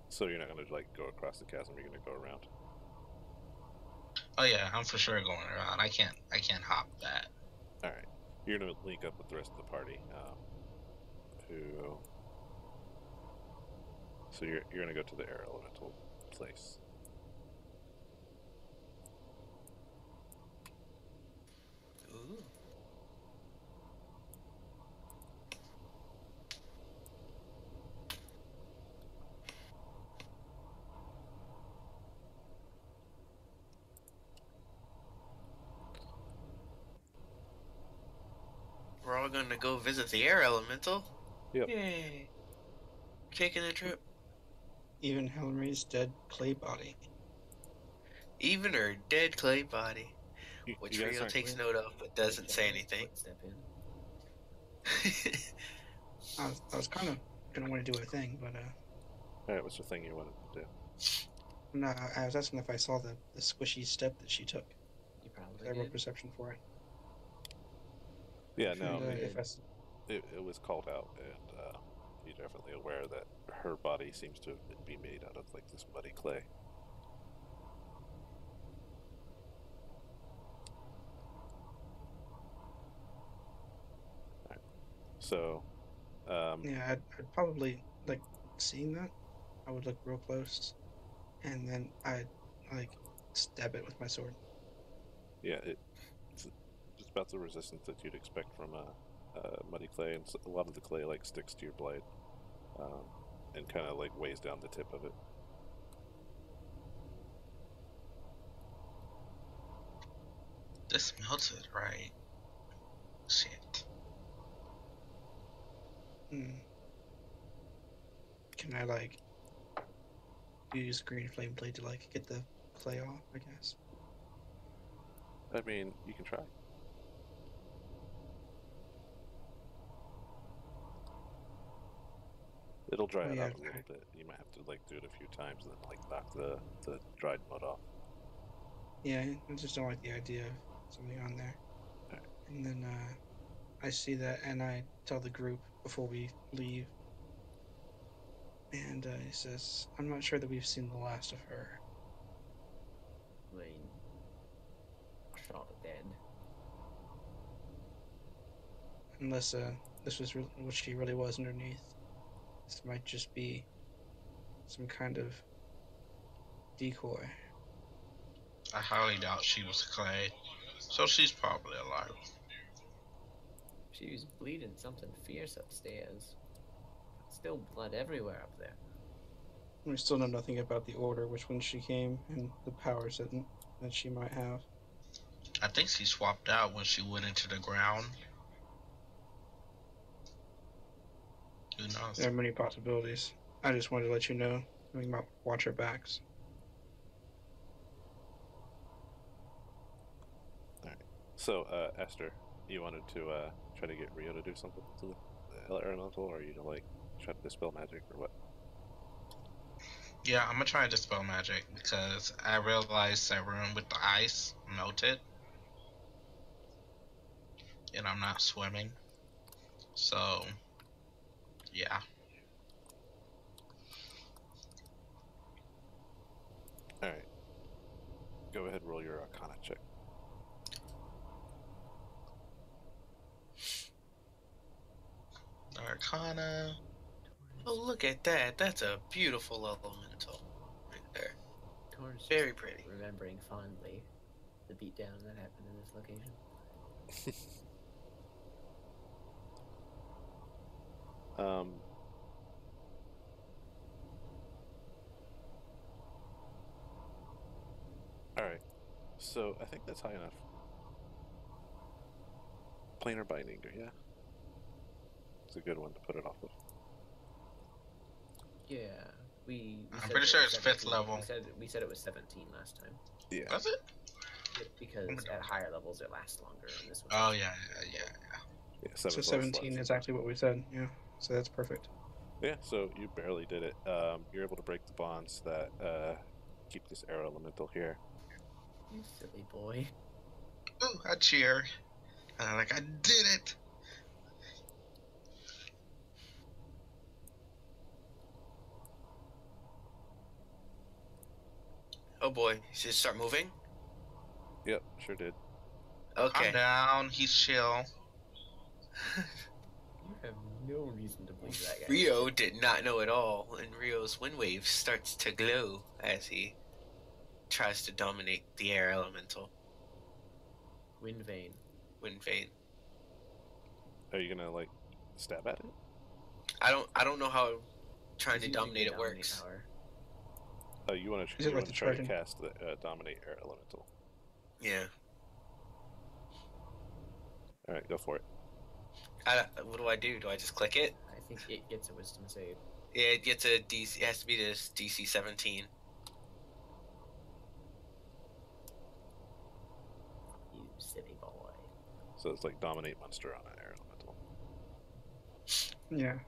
So you're not gonna like go across the chasm. You're gonna go around. Oh yeah, I'm for sure going around. I can't hop that. All right, you're gonna link up with the rest of the party. So you're gonna go to the air elemental place. we're gonna go visit the air elemental. Yep. Yay! Taking a trip. Even Helmary's dead clay body. Even her dead clay body, which You guys Rio aren't. takes note of but doesn't say anything. Footstep in. I was kind of gonna want to do a thing, but All right, what's the thing you wanted to do? no, I was asking if I saw the squishy step that she took. You probably I rolled did. perception for it. Yeah, no, And, if I, it was called out, and you're definitely aware that her body seems to be made out of like this muddy clay. All right. So, yeah, I'd probably like seeing that. I would look real close, and then I'd like stab it with my sword. yeah, it's about the resistance that you'd expect from muddy clay, and a lot of the clay like sticks to your blade, and kind of like weighs down the tip of it. This melted, right? Shit. Can I like use green flame blade to like get the clay off? I guess. I mean, you can try. It'll dry it Yeah, out a little bit. You might have to like do it a few times and then like knock the dried mud off. Yeah, I just don't like the idea of something on there. Alright. And then I see that, and I tell the group before we leave. And he says, "I'm not sure that we've seen the last of her." I mean, shot her dead. Unless this was what she really was underneath. This might just be some kind of decoy. I highly doubt she was clay, so she's probably alive. She was bleeding something fierce upstairs. Still blood everywhere up there. We still know nothing about the order, which one she came, and the powers that she might have. I think she swapped out when she went into the ground. Who knows? There are many possibilities. I just wanted to let you know. We might watch our backs. So, Esther, you wanted to try to get Rio to do something to the elemental, or are you gonna like try to dispel magic, or what? Yeah, I'm gonna try to dispel magic because I realized that room with the ice melted, and I'm not swimming. So, yeah. All right. Go ahead, roll your Arcana check. Arcana. Oh, look at that. That's a beautiful elemental right there. Tor's Very pretty. remembering fondly the beatdown that happened in this location. All right. So I think that's high enough. Planar binding, yeah. It's a good one to put it off of. Yeah, we I'm said pretty it sure was it's fifth 17. level. We said it was 17 last time. Yeah. Was it? Because at higher levels it lasts longer, and this one. Oh yeah. Yeah, So seventh 17 level is actually what we said. Yeah. So that's perfect. Yeah, so you barely did it. You're able to break the bonds that keep this air elemental here. You silly boy. Ooh, I cheer. And I'm like, I did it. Oh boy, should it start moving? Yep, sure did. Okay. Calm down. He's chill. You have no reason to believe that guy. Rio did not know at all, and Rio's wind wave starts to glow as he tries to dominate the air elemental. Wind vein. Wind vein. Are you gonna like stab at it? I don't know how trying to He's using dominate the it works. power. You want to Is it like the try to Trojan? cast the dominate air elemental. Yeah. All right, go for it. What do I do? Do I just click it? I think it gets a wisdom save. Yeah, it gets a DC. It has to be this DC 17. You silly boy. So it's like dominate monster on an air elemental. Yeah.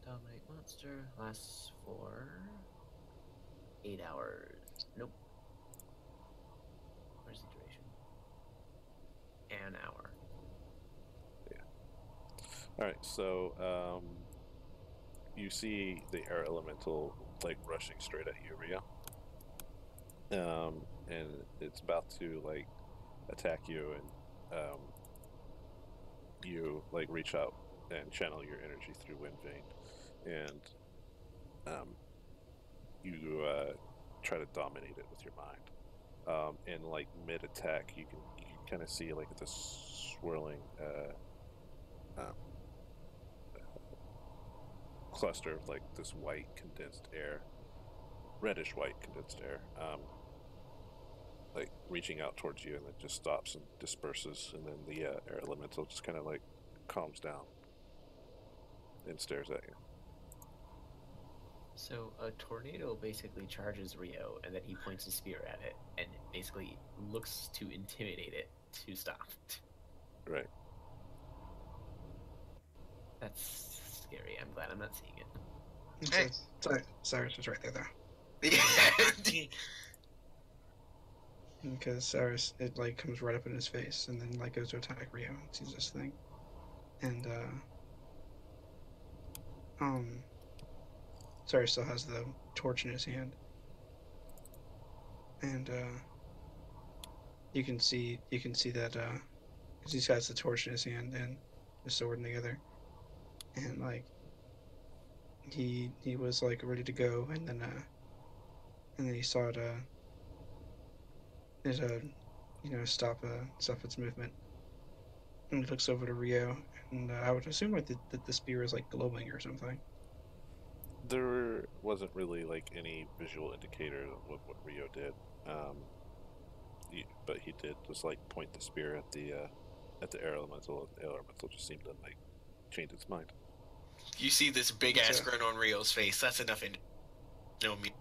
Dominate monster lasts for 8 hours. Nope. Where's the duration? An hour. All right, so you see the air elemental like rushing straight at you, Rio. And it's about to like attack you, and you like reach out and channel your energy through Wind Vein, and you try to dominate it with your mind. And like mid attack, you can kind of see like this swirling cluster of like this white condensed air, reddish white condensed air, like reaching out towards you, and then just stops and disperses, and then the air elemental just kind of like calms down and stares at you. So a tornado basically charges Rio, and then he points his spear at it, and basically looks to intimidate it to stop. Right. That's scary. I'm glad I'm not seeing it. Hey. Cyrus was right there, though. Yeah. Because Cyrus, it like comes right up in his face, and then like goes to attack Rio and sees this thing, and Cyrus still has the torch in his hand, and you can see that because he has the torch in his hand and the sword in the other, and like he was like ready to go, and then he saw it stop its movement, and he looks over to Rio, and I would assume like that the spear is like glowing or something. There wasn't really like any visual indicator of what Rio did, but he did just like point the spear at the air elemental. The air elemental just seemed to like change its mind. You see this big ass grin on Rio's face. That's enough. No me.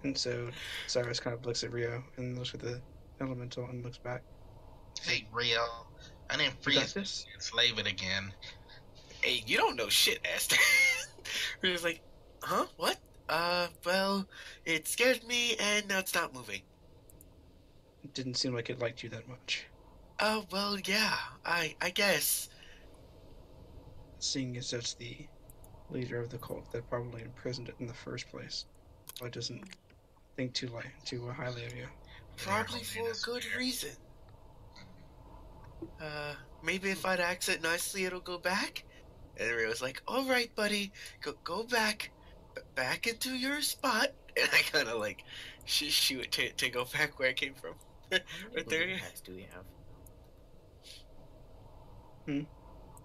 And so Cyrus kind of looks at Rio and looks at the elemental and looks back. Hey, Rio, I didn't free it and slave it again. Hey, you don't know shit, Aster. Rio's like, huh? What? Well, it scared me and now it's not moving. It didn't seem like it liked you that much. Oh, well, yeah, I guess. Seeing as that's the leader of the cult that probably imprisoned it in the first place, it doesn't think too highly of you. Probably for a good reason. Maybe if I'd axe it nicely, it'll go back. And Rio's like, "All right, buddy, go back into your spot." And I kind of like shoot it to go back where it came from. How many Right there. balloon packs do we have?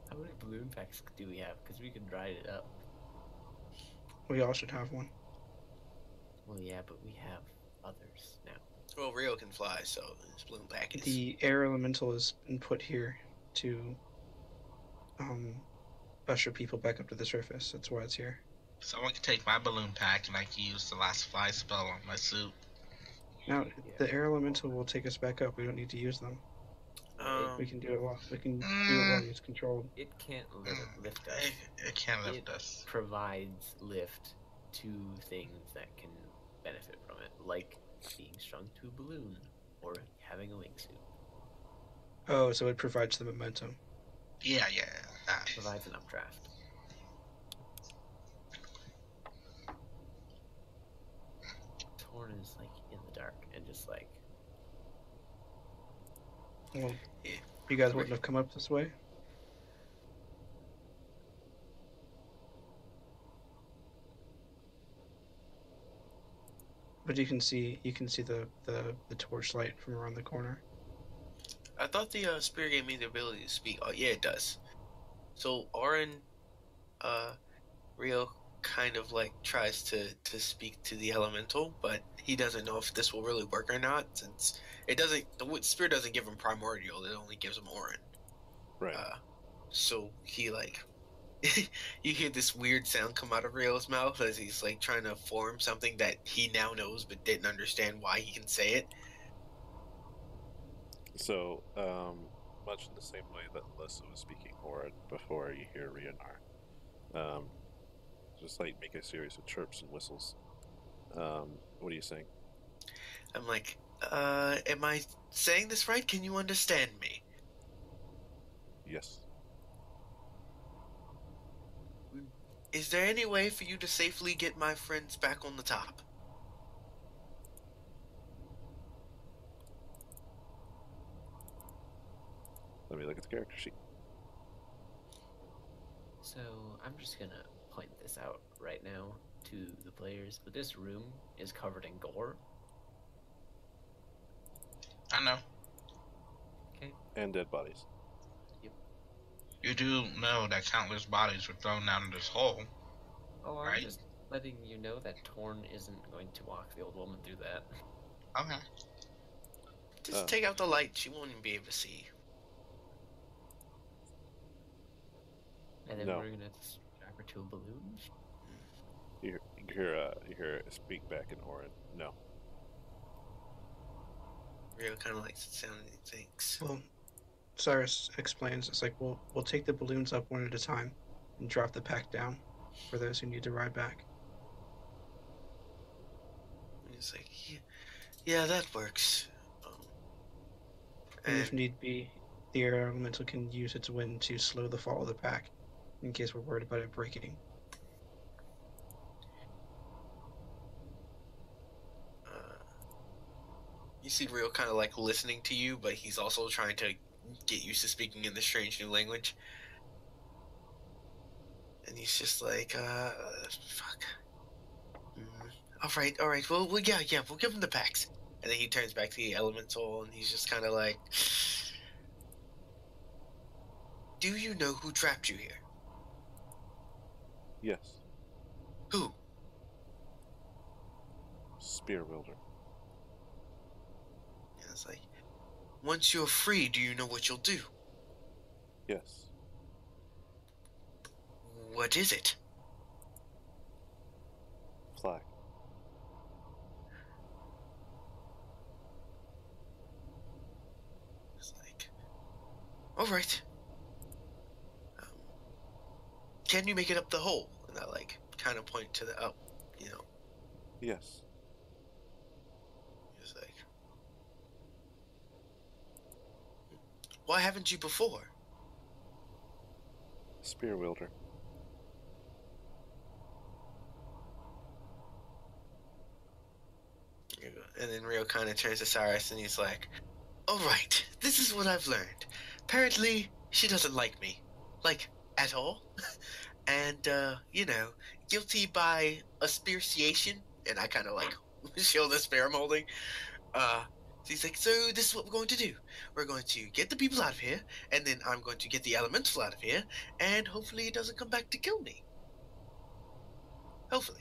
How many balloon packs do we have? Because we can ride it up. We all should have one. Well, yeah, but we have others now. Well, Rio can fly, so his balloon pack is. The air elemental has been put here to usher people back up to the surface. That's why it's here. Someone can take my balloon pack and I can use the last fly spell on my suit. Now, the air elemental will take us back up. We don't need to use them. We can do it while it's controlled. It can't lift us. It can't lift us. Provides lift to things that can benefit from it, like being strung to a balloon or having a wingsuit. Oh, so it provides the momentum. Yeah. Provides an updraft. Torn is like in the dark and just like. Well, you guys wouldn't have come up this way. But you can see the torchlight from around the corner. I thought the spear gave me the ability to speak. Oh yeah, it does. So Auron, Rio, kind of like tries to speak to the elemental, but he doesn't know if this will really work or not, since it doesn't. The spirit doesn't give him primordial; it only gives him Orin. Right. So he like, you hear this weird sound come out of Rio's mouth as he's like trying to form something that he now knows but didn't understand why he can say it. So, much in the same way that Alyssa was speaking Horde before, you hear Rionar. Just like make a series of chirps and whistles. What are you saying? I'm like, am I saying this right? Can you understand me? Yes. Is there any way for you to safely get my friends back on the top? Let me look at the character sheet. So I'm just gonna point this out right now to the players, but this room is covered in gore. I know. Okay. And dead bodies. You do know that countless bodies were thrown down this hole. Oh, I'm Right. just letting you know that Torn isn't going to walk the old woman through that. Okay. Just take out the light. She won't even be able to see. And then No. we're gonna strap her to a balloon. You hear it speak back in Orin. No. Rio kind of likes the sound and he thinks. Well, Cyrus explains, it's like, we'll take the balloons up one at a time and drop the pack down for those who need to ride back. And he's like, yeah, that works. And if need be, the air elemental can use its wind to slow the fall of the pack, in case we're worried about it breaking. You see Rio kind of like listening to you, but he's also trying to get used to speaking in this strange new language. And he's just like, fuck. All right, well, yeah, we'll give him the packs. And then he turns back to the elemental, and he's just kind of like, do you know who trapped you here? Yes. Who? Spear wielder. And it's like, once you're free, do you know what you'll do? Yes. What is it? Fly. It's like, all right. Can you make it up the hole? And I like kind of point to the up, you know. Yes. It's like, why haven't you before? Spear wielder. And then Rio kind of turns to Cyrus and he's like, all right, this is what I've learned. Apparently, she doesn't like me. Like, at all. And, you know, guilty by asphyxiation. And I kind of like show the spear I'm holding. So he's like, so this is what we're going to do. We're going to get the people out of here, and then I'm going to get the elemental out of here, and hopefully it doesn't come back to kill me. Hopefully.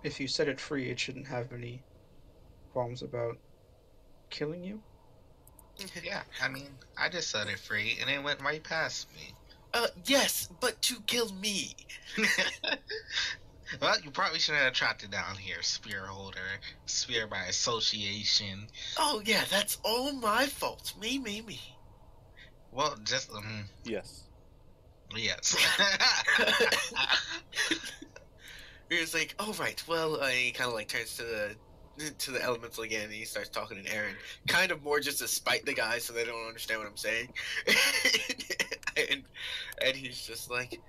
If you set it free, it shouldn't have any qualms about killing you. Yeah, I mean, I just set it free and it went right past me. Yes, but to kill me. Well, you probably shouldn't have trapped it down here, spear holder, spear by association. Oh, yeah, that's all my fault. Me. Well, just, Yes. yes. He was like, all right, well, he kind of like turns to the elemental again, and he starts talking to Aaron, kind of more just to spite the guys so they don't understand what I'm saying. and he's just like,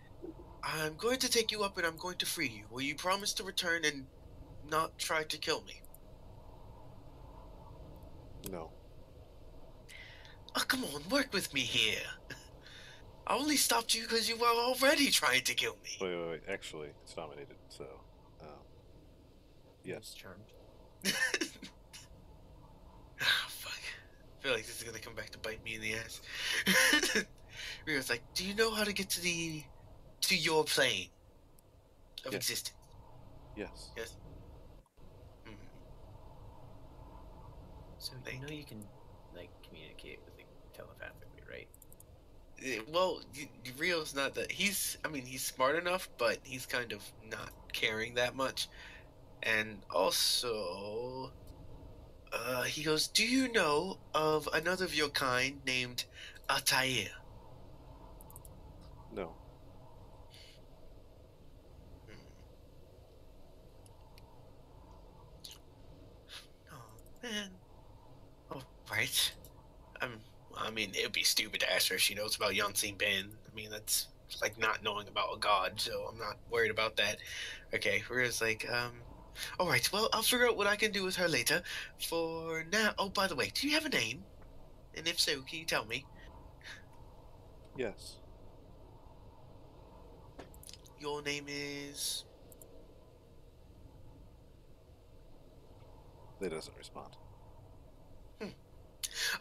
I'm going to take you up and I'm going to free you. Will you promise to return and not try to kill me? No. Oh, come on, work with me here. I only stopped you because you were already trying to kill me. Wait. Actually, it's nominated, so. Yes. Charmed. Fuck. I feel like this is gonna come back to bite me in the ass. Rio's like, do you know how to get to your plane? of Yes. existence. Yes. Yes. Hmm. So you Thank know you can like communicate with it telepathically, right? Well, Rio's not that. I mean, he's smart enough, but he's kind of not caring that much. And also, he goes, "Do you know of another of your kind named Altair?" No. Hmm. Oh man. All right. I mean, it'd be stupid to ask her if she knows about Yansin Ben. I mean, that's like not knowing about a god, so I'm not worried about that. Okay, Rio's like, all right. Well, I'll figure out what I can do with her later. For now. Oh, by the way, do you have a name? And if so, can you tell me? Yes. Your name is. It doesn't respond.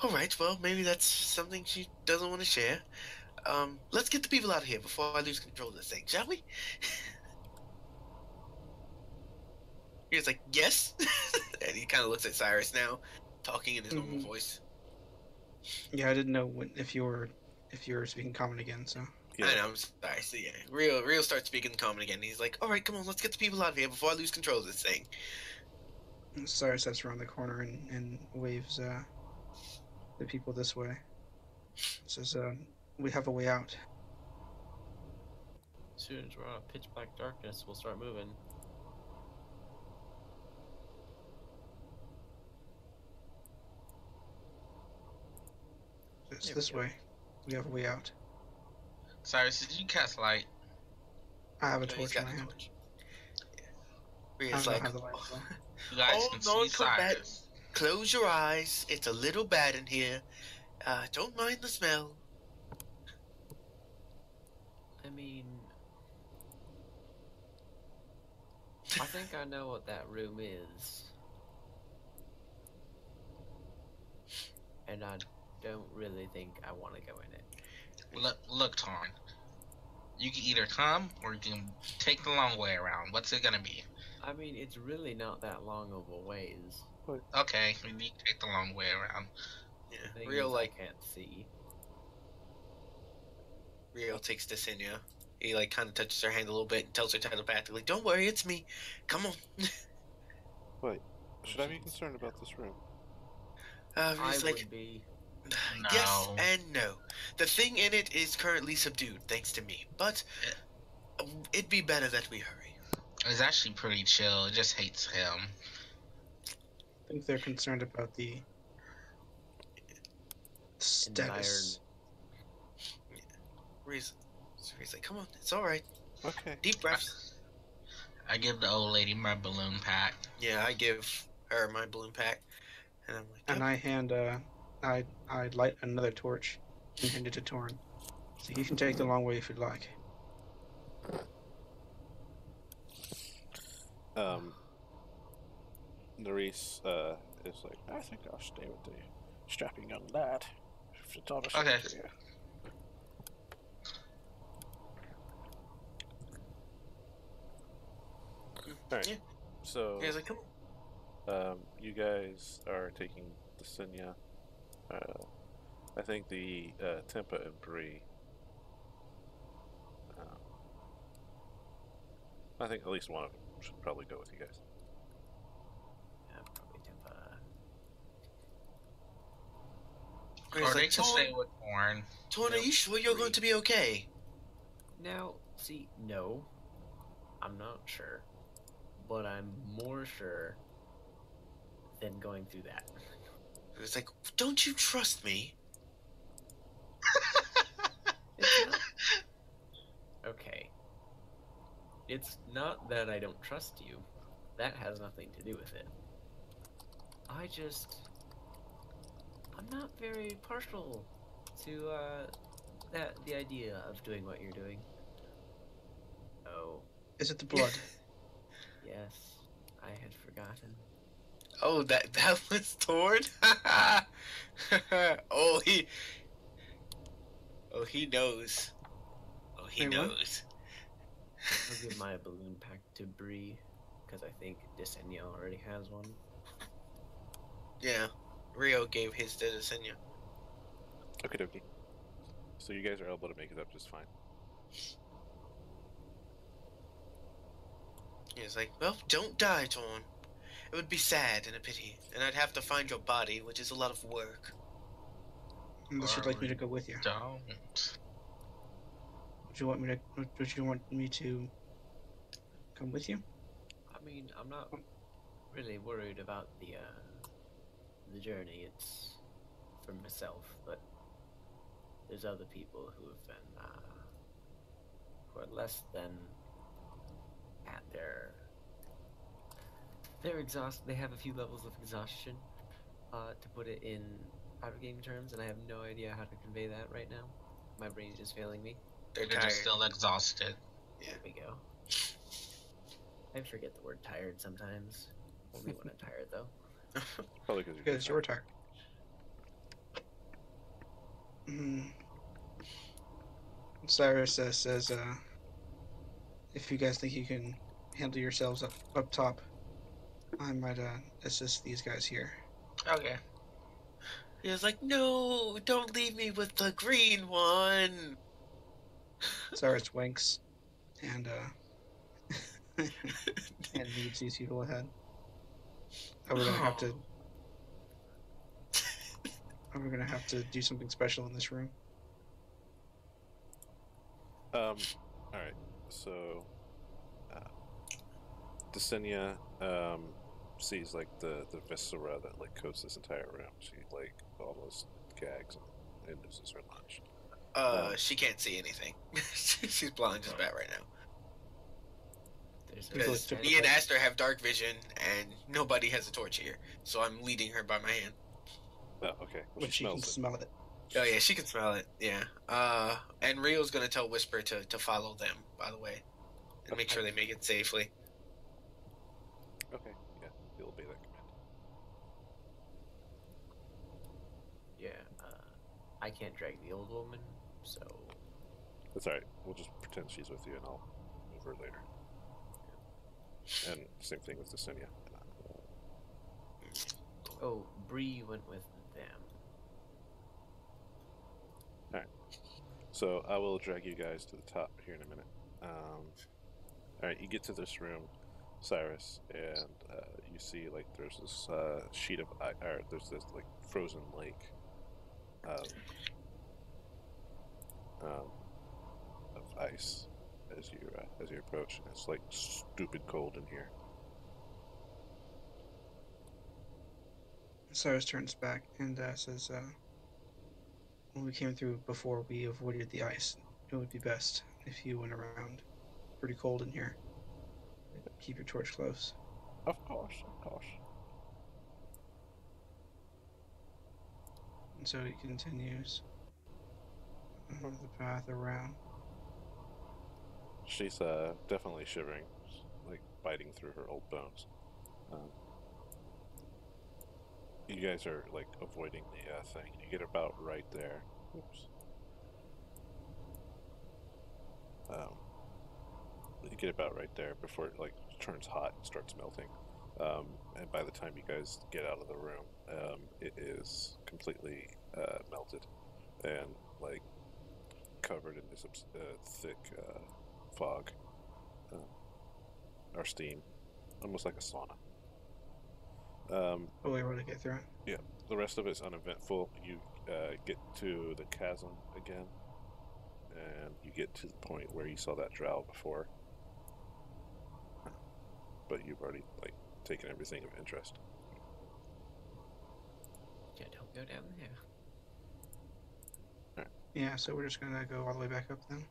All right. Well, maybe that's something she doesn't want to share. Let's get the people out of here before I lose control of this thing, shall we? He's like, yes. And he kind of looks at Cyrus now, talking in his normal Mhm. voice. Yeah, I didn't know if you were speaking common again. So I know, I'm sorry. So yeah, Real starts speaking common again. He's like, all right, come on, let's get the people out of here before I lose control of this thing. Cyrus steps around the corner and waves the people this way. Says, "We have a way out." As soon as we're out of pitch black darkness, we'll start moving. It's There we this go. way. We have a way out. Cyrus, did you cast light? I have a So he's torch in got my a hand. torch. I Real's don't like, have the light though. You guys hold can on see to that. Cyrus. Close your eyes. It's a little bad in here. Don't mind the smell. I mean, I think I know what that room is. And I don't really think I want to go in it. Look, Torn. You can either come or you can take the long way around. What's it gonna be? I mean, it's really not that long of a ways. Okay, you can take the long way around. Yeah, The thing Real is, like I can't see. Real takes Desinia. He like kind of touches her hand a little bit and tells her telepathically, "Don't worry, it's me. Come on." Wait. Should I be concerned about this room? I Real's like, would be. yes No. and no. The thing in it is currently subdued, thanks to me. But it'd be better that we hurry. It's actually pretty chill. It just hates him. I think they're concerned about the status. Real's like, "Come on, it's all right. Okay. Deep breaths." I give the old lady my balloon pack. Yeah, I give her my balloon pack, and I'm like, And "Yep." I hand I light another torch and hand it to Torn. So you can take the long way if you'd like. Nerys is like, I think I'll stay with the strapping young lad. If it's all the same Okay. to you. Alright. Yeah. So He's like, "Come on." you guys are taking the Sinya. I think the Tempa and Bree. I think at least one of them should probably go with you guys. Probably He's Or they like, can stay with Torn. Torn, are you sure you're going to be okay? Now, see, no. I'm not sure. But I'm more sure than going through that. It's like, don't you trust me? It's not... Okay. It's not that I don't trust you. That has nothing to do with it. I'm not very partial to the idea of doing what you're doing. Oh, Is it the blood? yes. I had forgotten. Oh, that was Torn? Oh, he knows. Oh, he Wait, what? knows. I'll give my balloon pack to Bree, because I think Desenia already has one. Yeah, Rio gave his to Senya. Okay, dokie. So you guys are able to make it up just fine. He's like, well, don't die, Torn. It would be sad and a pity, and I'd have to find your body, which is a lot of work. Unless you'd like me to go with you. Don't. Would you want me to? Would you want me to come with you? I mean, I'm not really worried about the journey. It's for myself, but there's other people who have been who are less than at their. They're exhausted. They have a few levels of exhaustion, to put it in out game terms, and I have no idea how to convey that right now. My brain's just failing me. They're You're tired. just still exhausted. Yeah. There we go. I forget the word tired sometimes. Only when I'm tired, though. Probably Because you're tired. Cyrus says, if you guys think you can handle yourselves up top, I might assist these guys here. Okay. He was like, no, don't leave me with the green one. Cyrus winks and and leads these people ahead. Are we gonna have to? Are we gonna have to do something special in this room? All right. So, Desenia sees like the viscera that like coats this entire room. She like almost gags and loses her lunch. She can't see anything. She's blind as a bat right now. There's Because me and Aster have dark vision, and nobody has a torch here, so I'm leading her by my hand. Oh, okay. Well, But she can smell it. Oh yeah, she can smell it. Yeah. And Rio's gonna tell Whisper to follow them, by the way, and make sure they make it safely. Okay. Yeah, he'll obey that command. Yeah, I can't drag the old woman, so That's all right. We'll just pretend she's with you, and I'll move her later. And same thing with Desenia. oh, Bree went with them. So I will drag you guys to the top here in a minute. All right, you get to this room, Cyrus, and you see like there's this sheet of or there's this like frozen lake of ice as you approach. And it's like stupid cold in here. Cyrus turns back and says, when we came through before, we avoided the ice. It would be best if you went around. Pretty cold in here. Keep your torch close. Of course, of course. And so he continues the path around. She's definitely shivering, like biting through her old bones. You guys are like avoiding the thing. You get about right there. Oops. You get about right there before it like turns hot and starts melting. And by the time you guys get out of the room, it is completely melted and like covered in this thick fog or steam, almost like a sauna. Oh, we were to get through it. Yeah, the rest of it's uneventful. You get to the chasm again, and you get to the point where you saw that drow before, but you've already like taken everything of interest. Yeah, don't go down there. Yeah, so we're just gonna go all the way back up then.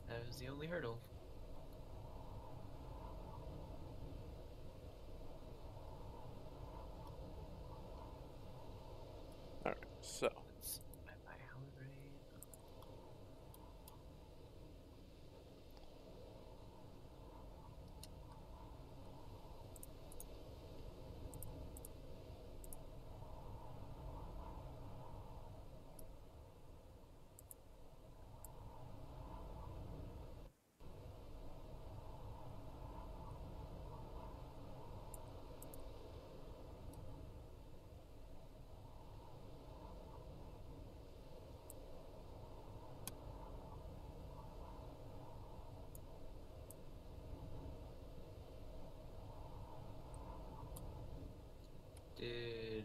That was the only hurdle. All right, so Let's see. My hour rate.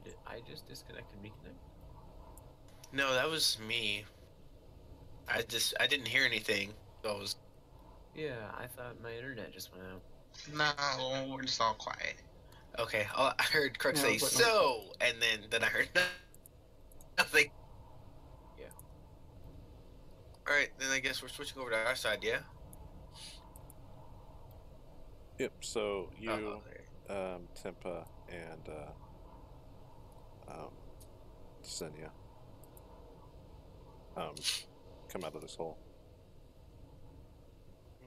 did I just disconnect and reconnect? No, that was me. I didn't hear anything. So I was Yeah, I thought my internet just went out. No, we're just all quiet. okay. I heard Crux Yeah, say but no. so, and then I heard nothing. Yeah. All right, then I guess we're switching over to our side, yeah. Yep. So you, Okay. Tempa, and Senya come out of this hole.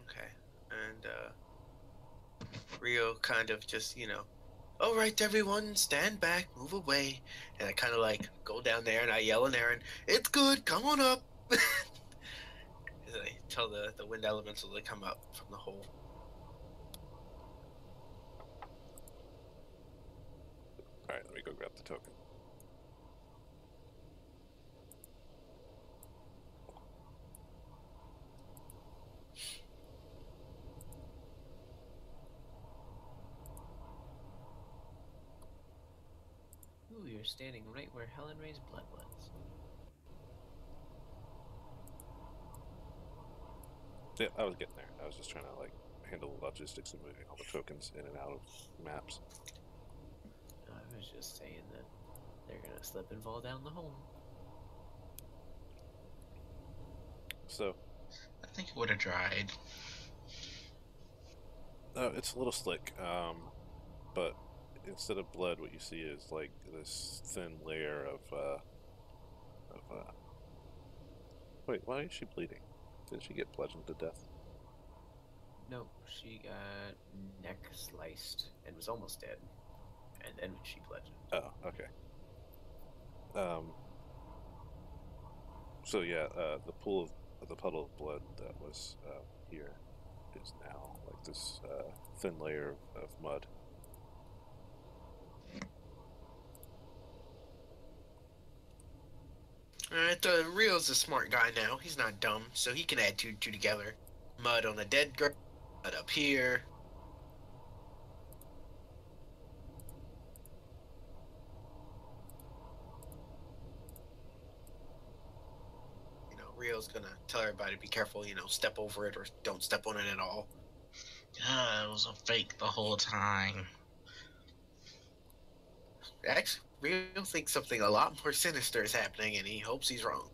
Okay. And Rio kind of just, all right, everyone, stand back, move away. And I kind of like go down there and I yell at Aaron, it's good, come on up. As I tell the wind elemental to come up from the hole. All right, let me go grab the token. Ooh, you're standing right where Helen Ray's blood was. Yeah, I was getting there. I was just trying to like handle the logistics of moving all the tokens in and out of maps. I was just saying that they're gonna slip and fall down the hole. So, I think it would have dried. it's a little slick, but instead of blood, what you see is like this thin layer of. Wait, why is she bleeding? Did she get bludgeoned to death? No, she got neck sliced and was almost dead. And then she bludgeoned. Oh, okay. So yeah, the pool of the puddle of blood that was here is now like this thin layer of mud. Alright, Rio's a smart guy now. He's not dumb, so he can add two together. Mud on a dead girl, mud up here. Rio's gonna tell everybody to be careful, step over it or don't step on it at all. Yeah, it was a fake the whole time. Actually, Rio thinks something a lot more sinister is happening and he hopes he's wrong.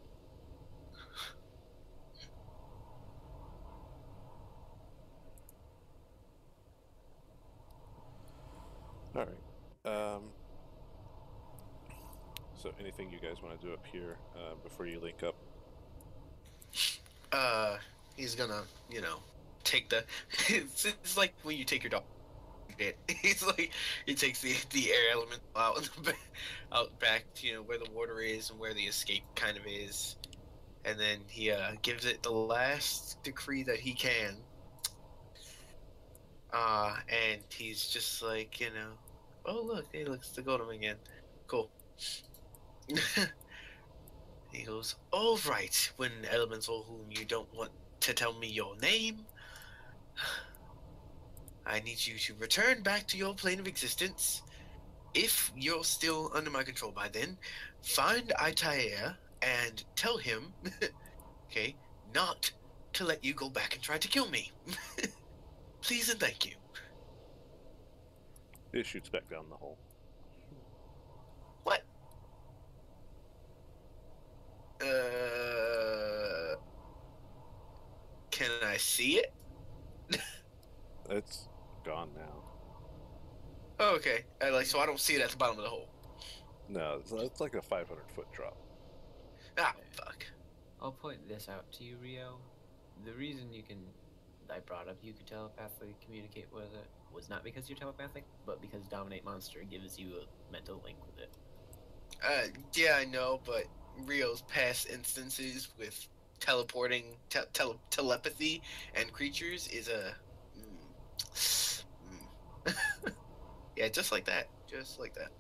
All right. So anything you guys want to do up here before you link up? He's gonna, take the. It's like when you take your dog. He's like he takes the air element out in the out back to where the water is and where the escape kind of is, and then he gives it the last decree that he can. And he's just like oh look, hey, looks the golem again, cool. He goes, all right, when elemental whom you don't want to tell me your name, I need you to return back to your plane of existence. If you're still under my control by then, find Itaea and tell him, okay, not to let you go back and try to kill me. Please and thank you. It shoots back down the hole. What? Can I see it? It's gone now. Oh, okay. So I don't see it at the bottom of the hole. No, it's like a 500-foot drop. Ah, fuck. I'll point this out to you, Rio. The reason I brought up you could telepathically communicate with it was not because you're telepathic, but because Dominate Monster gives you a mental link with it. Yeah, I know, but Rio's past instances with teleporting, telepathy, and creatures is a. Yeah, just like that. Just like that.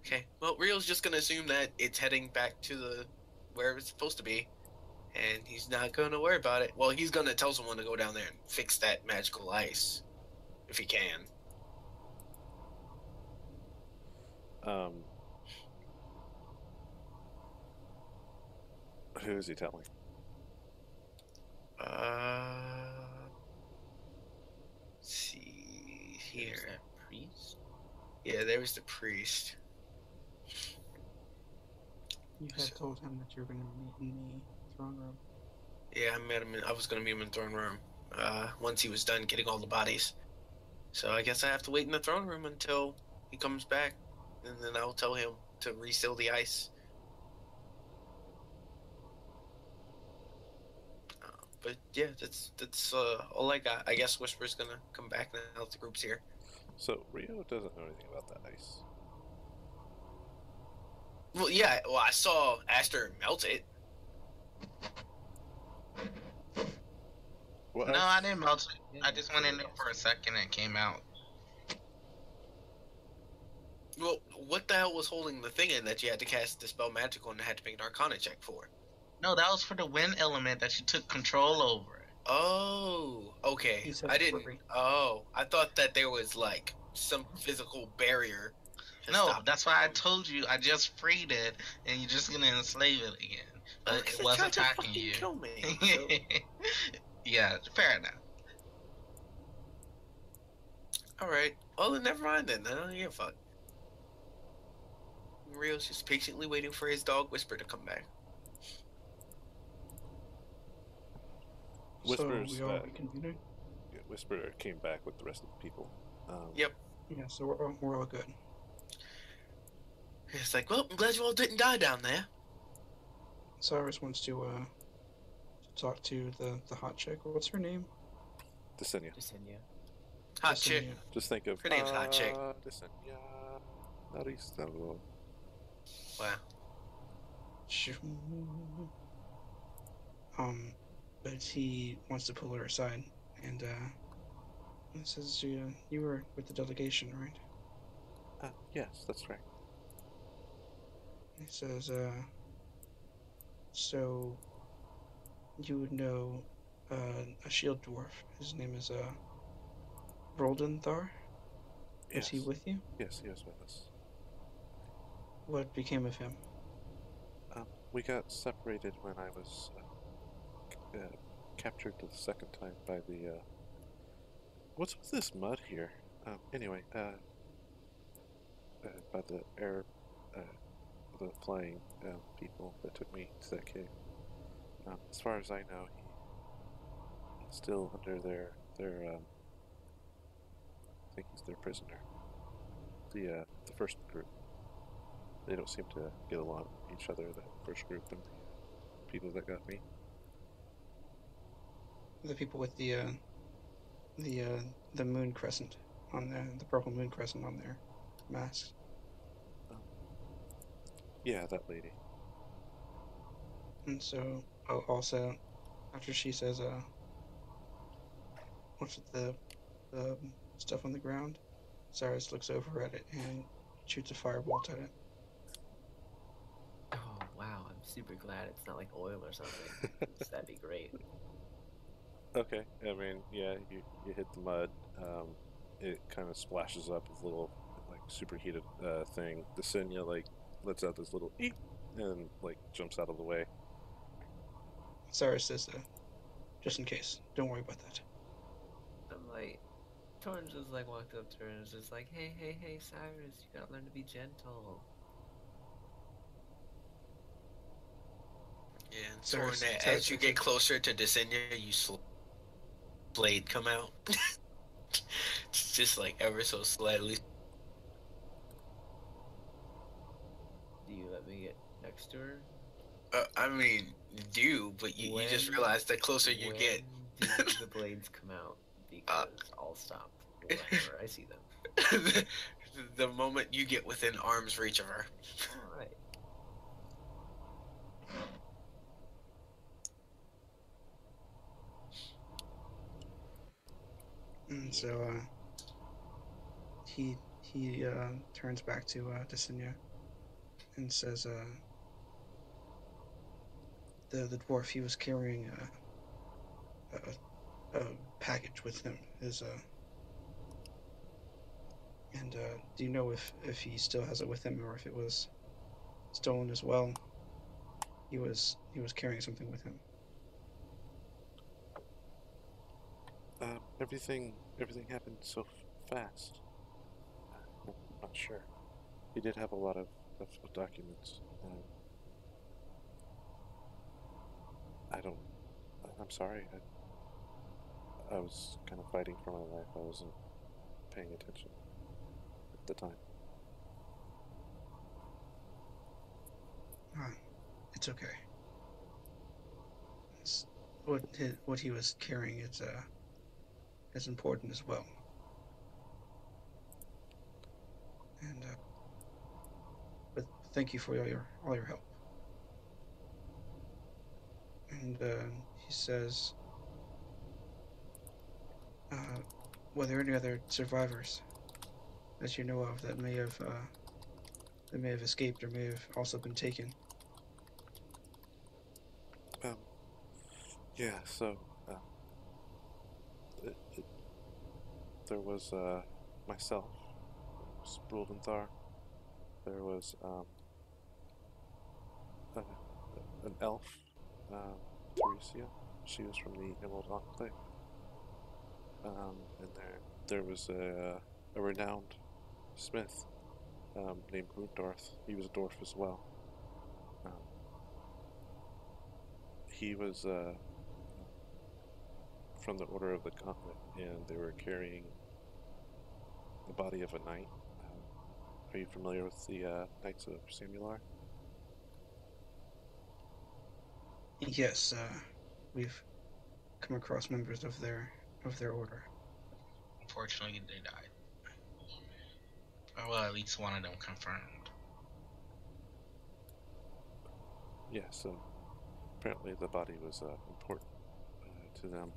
Okay, well, Rio's just gonna assume that it's heading back to where it's supposed to be, and he's not gonna worry about it. Well, he's gonna tell someone to go down there and fix that magical ice, if he can. Um, who is he telling? Let's see There's here. that priest. Yeah, there was the priest. You had told him that you were going to meet in the throne room. Yeah, I met him. I was gonna meet him in the throne room. Once he was done getting all the bodies. So I guess I have to wait in the throne room until he comes back, and then I'll tell him to reseal the ice. But yeah, that's all I got. I guess Whisper's gonna come back now that the group's here. So Rio doesn't know anything about that ice. Well, yeah. Well, I saw Aster melt it. What No, ice? I didn't melt it. Yeah, I just went in there yes. for a second and came out. Well, what the hell was holding the thing in that you had to cast Dispel Magical and had to make an Arcana check for? No, that was for the wind element that you took control over. Oh, okay. He said I didn't. free. Oh, I thought that there was like some physical barrier. To No, stop that's why I told you I just freed it, and you're just gonna enslave it again. But Because it was tried to attacking fucking you. kill me. So. Yeah, fair enough. All right. Well, then never mind then. I don't give a fuck. Rio's just patiently waiting for his dog Whisper to come back. Whispers. So we all reconvened? Whisper came back with the rest of the people. Yep. Yeah, so we're all good. It's like, well, I'm glad you all didn't die down there. Cyrus wants to talk to the hot chick. What's her name? Desenia. Jasenia. Hot chick. Jasenia. Just think of Her name's Hot Chick. Desenia. Aristotle. Wow. But he wants to pull her aside, and he says, "You were with the delegation, right?" Yes, that's right. He says, "So you would know a shield dwarf. His name is Roldenthar. Yes. Was he with you? Yes, he was with us. What became of him?" We got separated when I was captured the second time by the. What's with this mud here? Anyway, by the air, the flying people that took me to that cave. As far as I know, he's still under their I think he's their prisoner. The first group. They don't seem to get along with each other. The first group and the people that got me. The people with the moon crescent on the purple moon crescent on their masks. Yeah, that lady. And so, also, after she says, "What's with the stuff on the ground?" Cyrus looks over at it and shoots a firebolt at it. Oh wow, I'm super glad it's not like oil or something. That'd be great. Okay, I mean, yeah, you hit the mud. It kind of splashes up with a little like superheated thing. The Senya like lets out this little eep and like jumps out of the way. Cyrus says, "Just in case, don't worry about that." I'm like, Torrance just like walked up to her and was just like, hey, Cyrus, you gotta learn to be gentle. Yeah, and Cyrus- Soren, Cyrus as you looks get like- closer to Descenia, you blade come out. It's just like ever so slightly. Do you let me get next to her? I mean, you do, but you just realize the closer you When get. do the blades come out? Because I'll stop whenever I see them. The moment you get within arm's reach of her. Alright. And so, he turns back to Desenia and says, the dwarf, he was carrying a package with him. His And do you know if he still has it with him or if it was stolen as well? He was carrying something with him. Everything happened so fast. I'm not sure. He did have a lot of documents. I don't. I'm sorry. I was kind of fighting for my life. I wasn't paying attention at the time. It's okay. It's, what he was carrying is important as well. And but thank you for all your help. And he says, were there any other survivors that you know of that may have escaped or may have also been taken? Yeah. So, it, it, there was myself, Spruldenthar. There was uh, an elf, Theresia. She was from the Emerald Enclave. And there was a renowned smith named Grundorth. He was a dwarf as well. Um, he was from the Order of the Gauntlet, and they were carrying the body of a knight. Are you familiar with the Knights of Samular? Yes, we've come across members of their order. Unfortunately, they died. Or, well, at least one of them confirmed. Yeah, so apparently the body was important to them.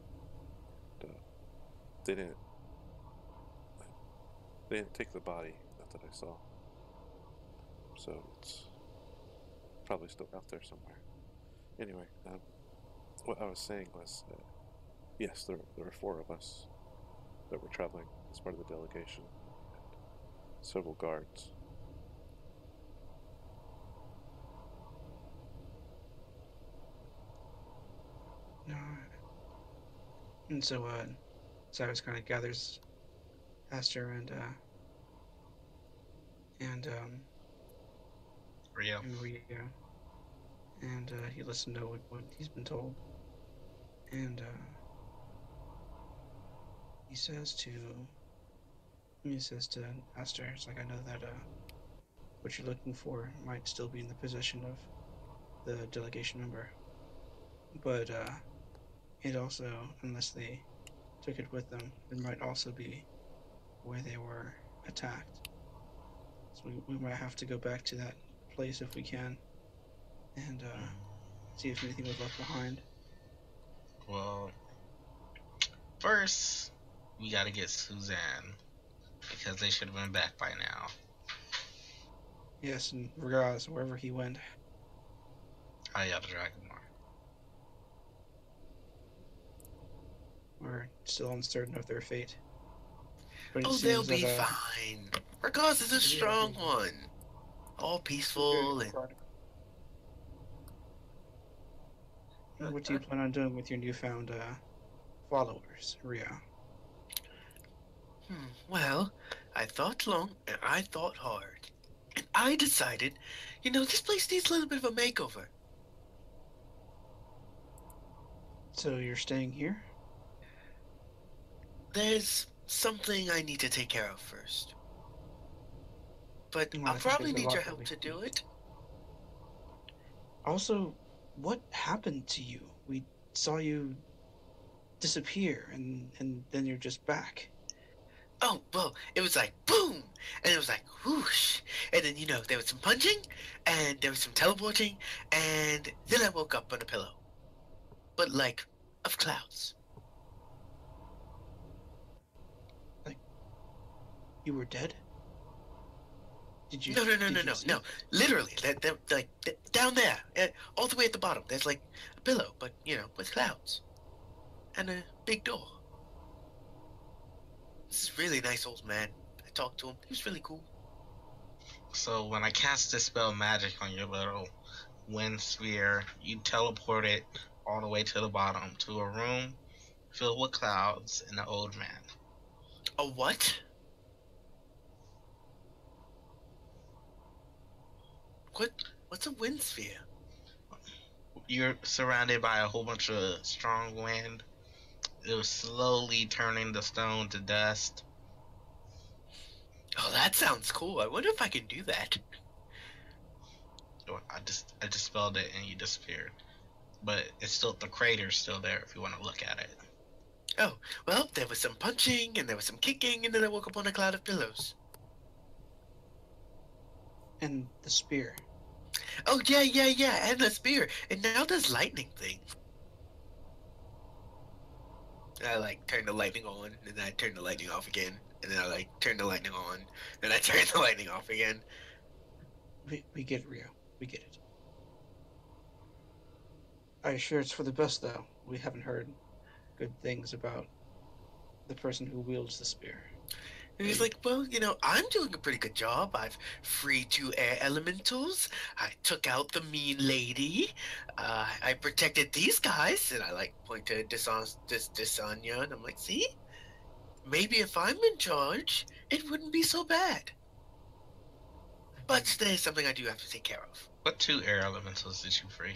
And, they didn't take the body, not that I saw. So it's probably still out there somewhere. Anyway, what I was saying was, yes, there were four of us that were traveling as part of the delegation, and several guards. No, and so Cyrus kind of gathers Aster Rio. and Rio, and he listened to what he's been told, and he says to Aster, it's like, I know that what you're looking for might still be in the possession of the delegation member, but it also, unless they took it with them, it might also be where they were attacked. So we might have to go back to that place if we can, and see if anything was left behind. Well, first, we gotta get Suzanne, because they should have been back by now. Yes, and regardless, wherever he went. Oh yeah, the Dragonmore. We're still uncertain of their fate. But it Oh, they'll seems be that, fine. Regardless is a strong one. All peaceful and what do you plan on doing with your newfound followers, Ria? Well, I thought long and I thought hard. And I decided, this place needs a little bit of a makeover. So you're staying here? There's something I need to take care of first. But Well, I I'll think probably there's a need your lot that help we to can do it. Also, what happened to you? We saw you disappear, and then you're just back. Oh, well, it was like boom, and it was like whoosh, and then there was some punching, and there was some teleporting, and then I woke up on a pillow, but like of clouds. You were dead? Did you? No, Did you see? no. Literally, down there, all the way at the bottom. There's like a pillow, but with clouds, and a big door. This is really nice, old man. I talked to him. He was really cool. So when I cast Dispel Magic on your little wind sphere, you teleport it all the way to the bottom to a room filled with clouds and an old man. A what? What's a wind sphere? You're surrounded by a whole bunch of strong wind. It was slowly turning the stone to dust. Oh, that sounds cool. I wonder if I can do that. I just spelled it and you disappeared. But it's still, the crater's still there if you want to look at it. Oh, well, there was some punching, and there was some kicking, and then I woke up on a cloud of pillows. And the spear. Oh, yeah, and the spear. And now there's lightning thing. And I, like, turn the lightning on, and then I turn the lightning off again. And then I, like, turn the lightning on, and I turn the lightning off again. We get it, Rio. We get it. Are you sure it's for the best, though? We haven't heard good things about the person who wields the spear. And he's like, well, you know, I'm doing a pretty good job. I've freed 2 air elementals. I took out the mean lady. I protected these guys. And I, like, point to Desanya, and I'm like, see? Maybe if I'm in charge, it wouldn't be so bad. But there's something I do have to take care of. What 2 air elementals did you free?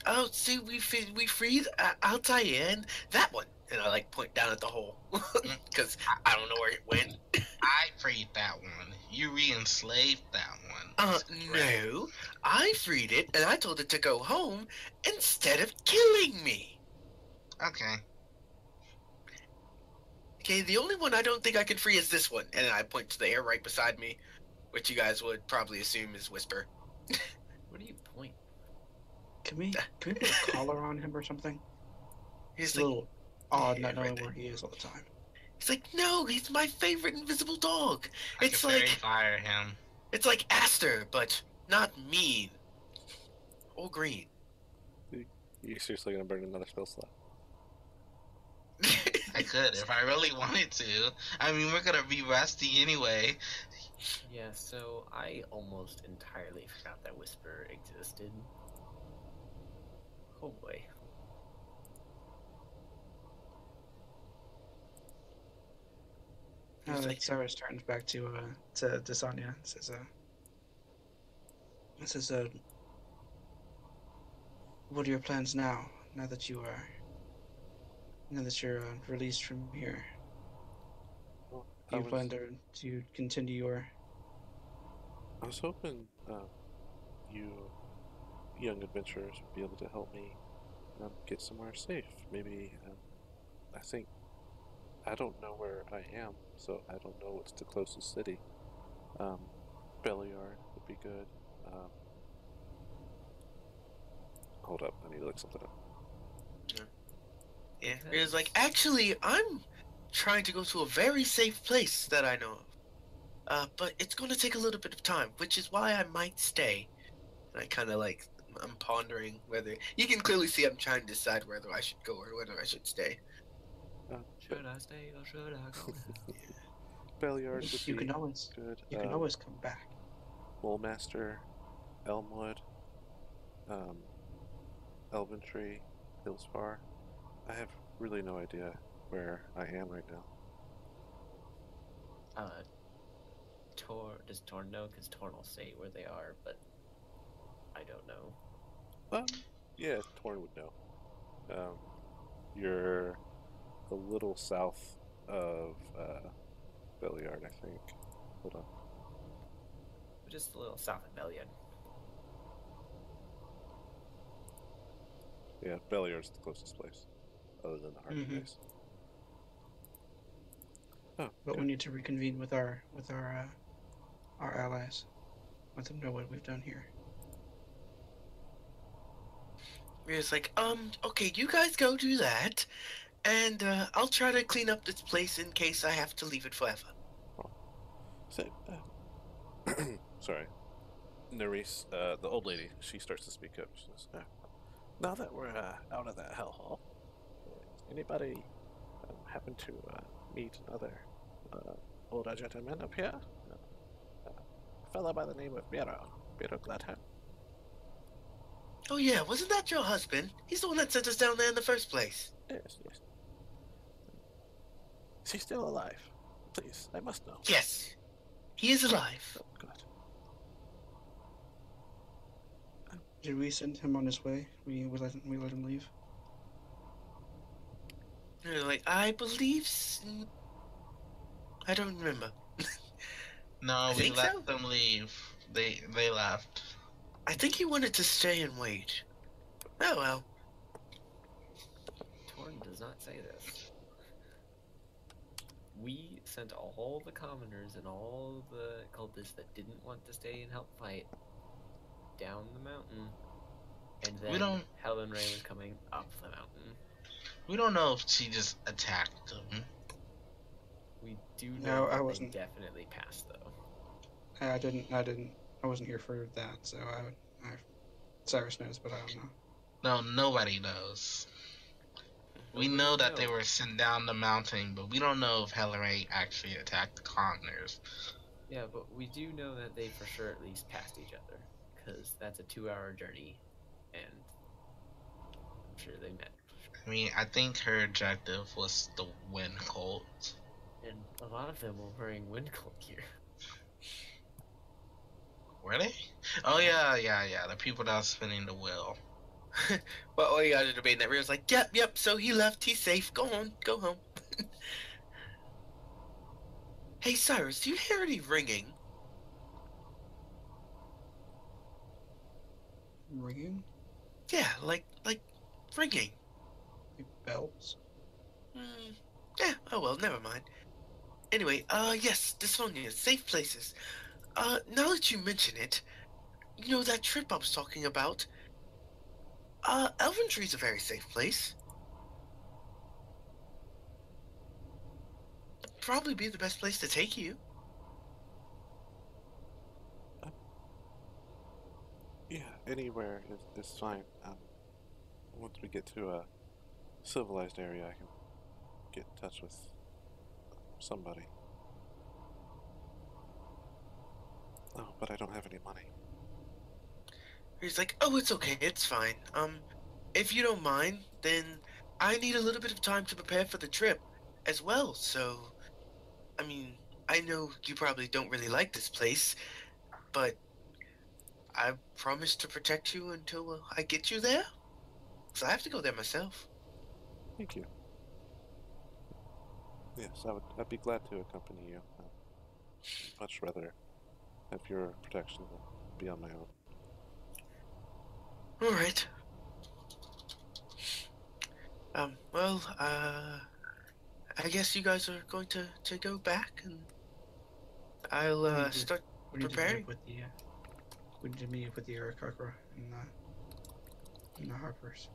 Oh, see, we freed Altair and that one. And I, like, point down at the hole. Because I don't know where it went. I freed that one. You re-enslaved that one. No. I freed it, and I told it to go home instead of killing me. Okay. Okay, the only one I don't think I can free is this one. And then I point to the air right beside me, which you guys would probably assume is Whisper. What do you point? Can we put a collar on him or something? He's It's like, a little odd yeah, not knowing right where he is all the time. he's like, no, he's my favorite invisible dog. I It's can like, fairy fire him. it's like Aster, but not mean. Or green. You seriously gonna burn another spell slot? I could if I really wanted to. I mean, we're gonna be rusty anyway. Yeah, so I almost entirely forgot that Whisper existed. Oh boy. Cyrus turns back to Desanya and says, what are your plans now? Now that you're released from here, Well, do you plan to continue your? I was hoping you young adventurers would be able to help me get somewhere safe. Maybe I don't know where I am, so I don't know what's the closest city. Beliard would be good. Hold up, I need to look something up. Yeah, it was like, actually, I'm trying to go to a very safe place that I know of. But it's going to take a little bit of time, which is why I might stay. And I kind of like, I'm pondering whether, you can clearly see I'm trying to decide whether I should go or whether I should stay. Should I stay or should I go? Beliard would You be can always good. you can always come back. Bullmaster, Elmwood, Elventree, Hillsfar. I have really no idea where I am right now. Does Torn know? Because Torn will say where they are, but I don't know. Yeah, Torn would know. You're a little south of Beliard, I think. Hold on. Just a little south of Beliard. Yeah, Beliard's the closest place, other than the Hardy place. Oh, But good. we need to reconvene with our allies. Let them know what we've done here. It's like, okay, you guys go do that, and I'll try to clean up this place in case I have to leave it forever. So, sorry. Nerys, the old lady, she starts to speak up. She says, now that we're out of that hellhole, anybody happen to meet another older gentleman up here. A fellow by the name of Miro Gladheim. Oh yeah, wasn't that your husband? He's the one that sent us down there in the first place. Yes, yes. Is he still alive? Please, I must know. Yes, he is alive. Oh, God. Did we send him on his way? We let him leave? They're like, I believe... I don't remember. No, I we think let so. them leave. They left. I think he wanted to stay and wait. Oh well. Torn does not say this. We sent all the commoners and all the cultists that didn't want to stay and help fight down the mountain, and then Helen Ray was coming up the mountain. We don't know if she just attacked them. We do No, know I that wasn't. they definitely passed though. I wasn't here for that, so Cyrus knows, but I don't know. No, nobody knows. We know that they were sent down the mountain, but we don't know if Hillary actually attacked the commoners. Yeah, but we do know that they for sure at least passed each other, because that's a 2-hour journey, and I'm sure they met. I mean, I think her objective was the wind cult. And a lot of them were wearing wind cult gear. Were they? Oh yeah. The people that was spinning the wheel. Well, all you guys are debating that. Rio's like, yep. So he left. He's safe. Go on. Go home. Hey, Cyrus, do you hear any ringing? Ringing? Yeah, like ringing. Like bells? Yeah. Oh well, never mind. Anyway, yes, Dysphonia, safe places. Now that you mention it, you know that trip I was talking about? Elventry's a very safe place. Probably be the best place to take you. Yeah, anywhere is fine. Once we get to a civilized area, I can get in touch with somebody. Oh, but I don't have any money. He's like, oh, it's okay, it's fine. If you don't mind, then I need a little bit of time to prepare for the trip as well, so... I mean, I know you probably don't really like this place, but I promise to protect you until I get you there. So I have to go there myself. Thank you. Yes, I'd be glad to accompany you. I'd much rather have your protection than be on my own. Alright. Well, I guess you guys are going to go back, and I'll, start preparing. We need to meet up with the Arakakra and the Harpers.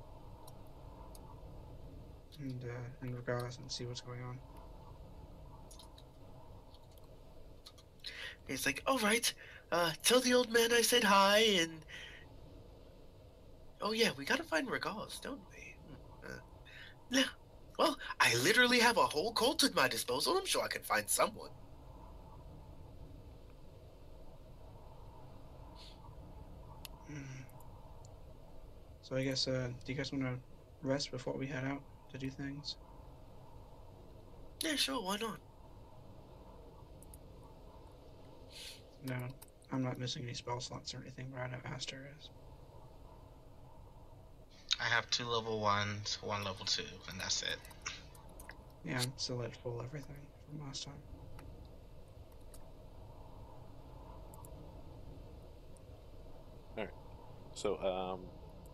And Regalis and see what's going on. He's like, alright, tell the old man I said hi, and... Oh yeah, we gotta find Regalis, don't we? Yeah. Well, I literally have a whole cult at my disposal. I'm sure I can find someone. So I guess, do you guys want to rest before we head out to do things? Yeah, sure, why not? No, I'm not missing any spell slots or anything, but I know Aster is. I have 2 level 1s, 1 level 2, and that's it. Yeah, I'm still at full everything from last time. Alright. So,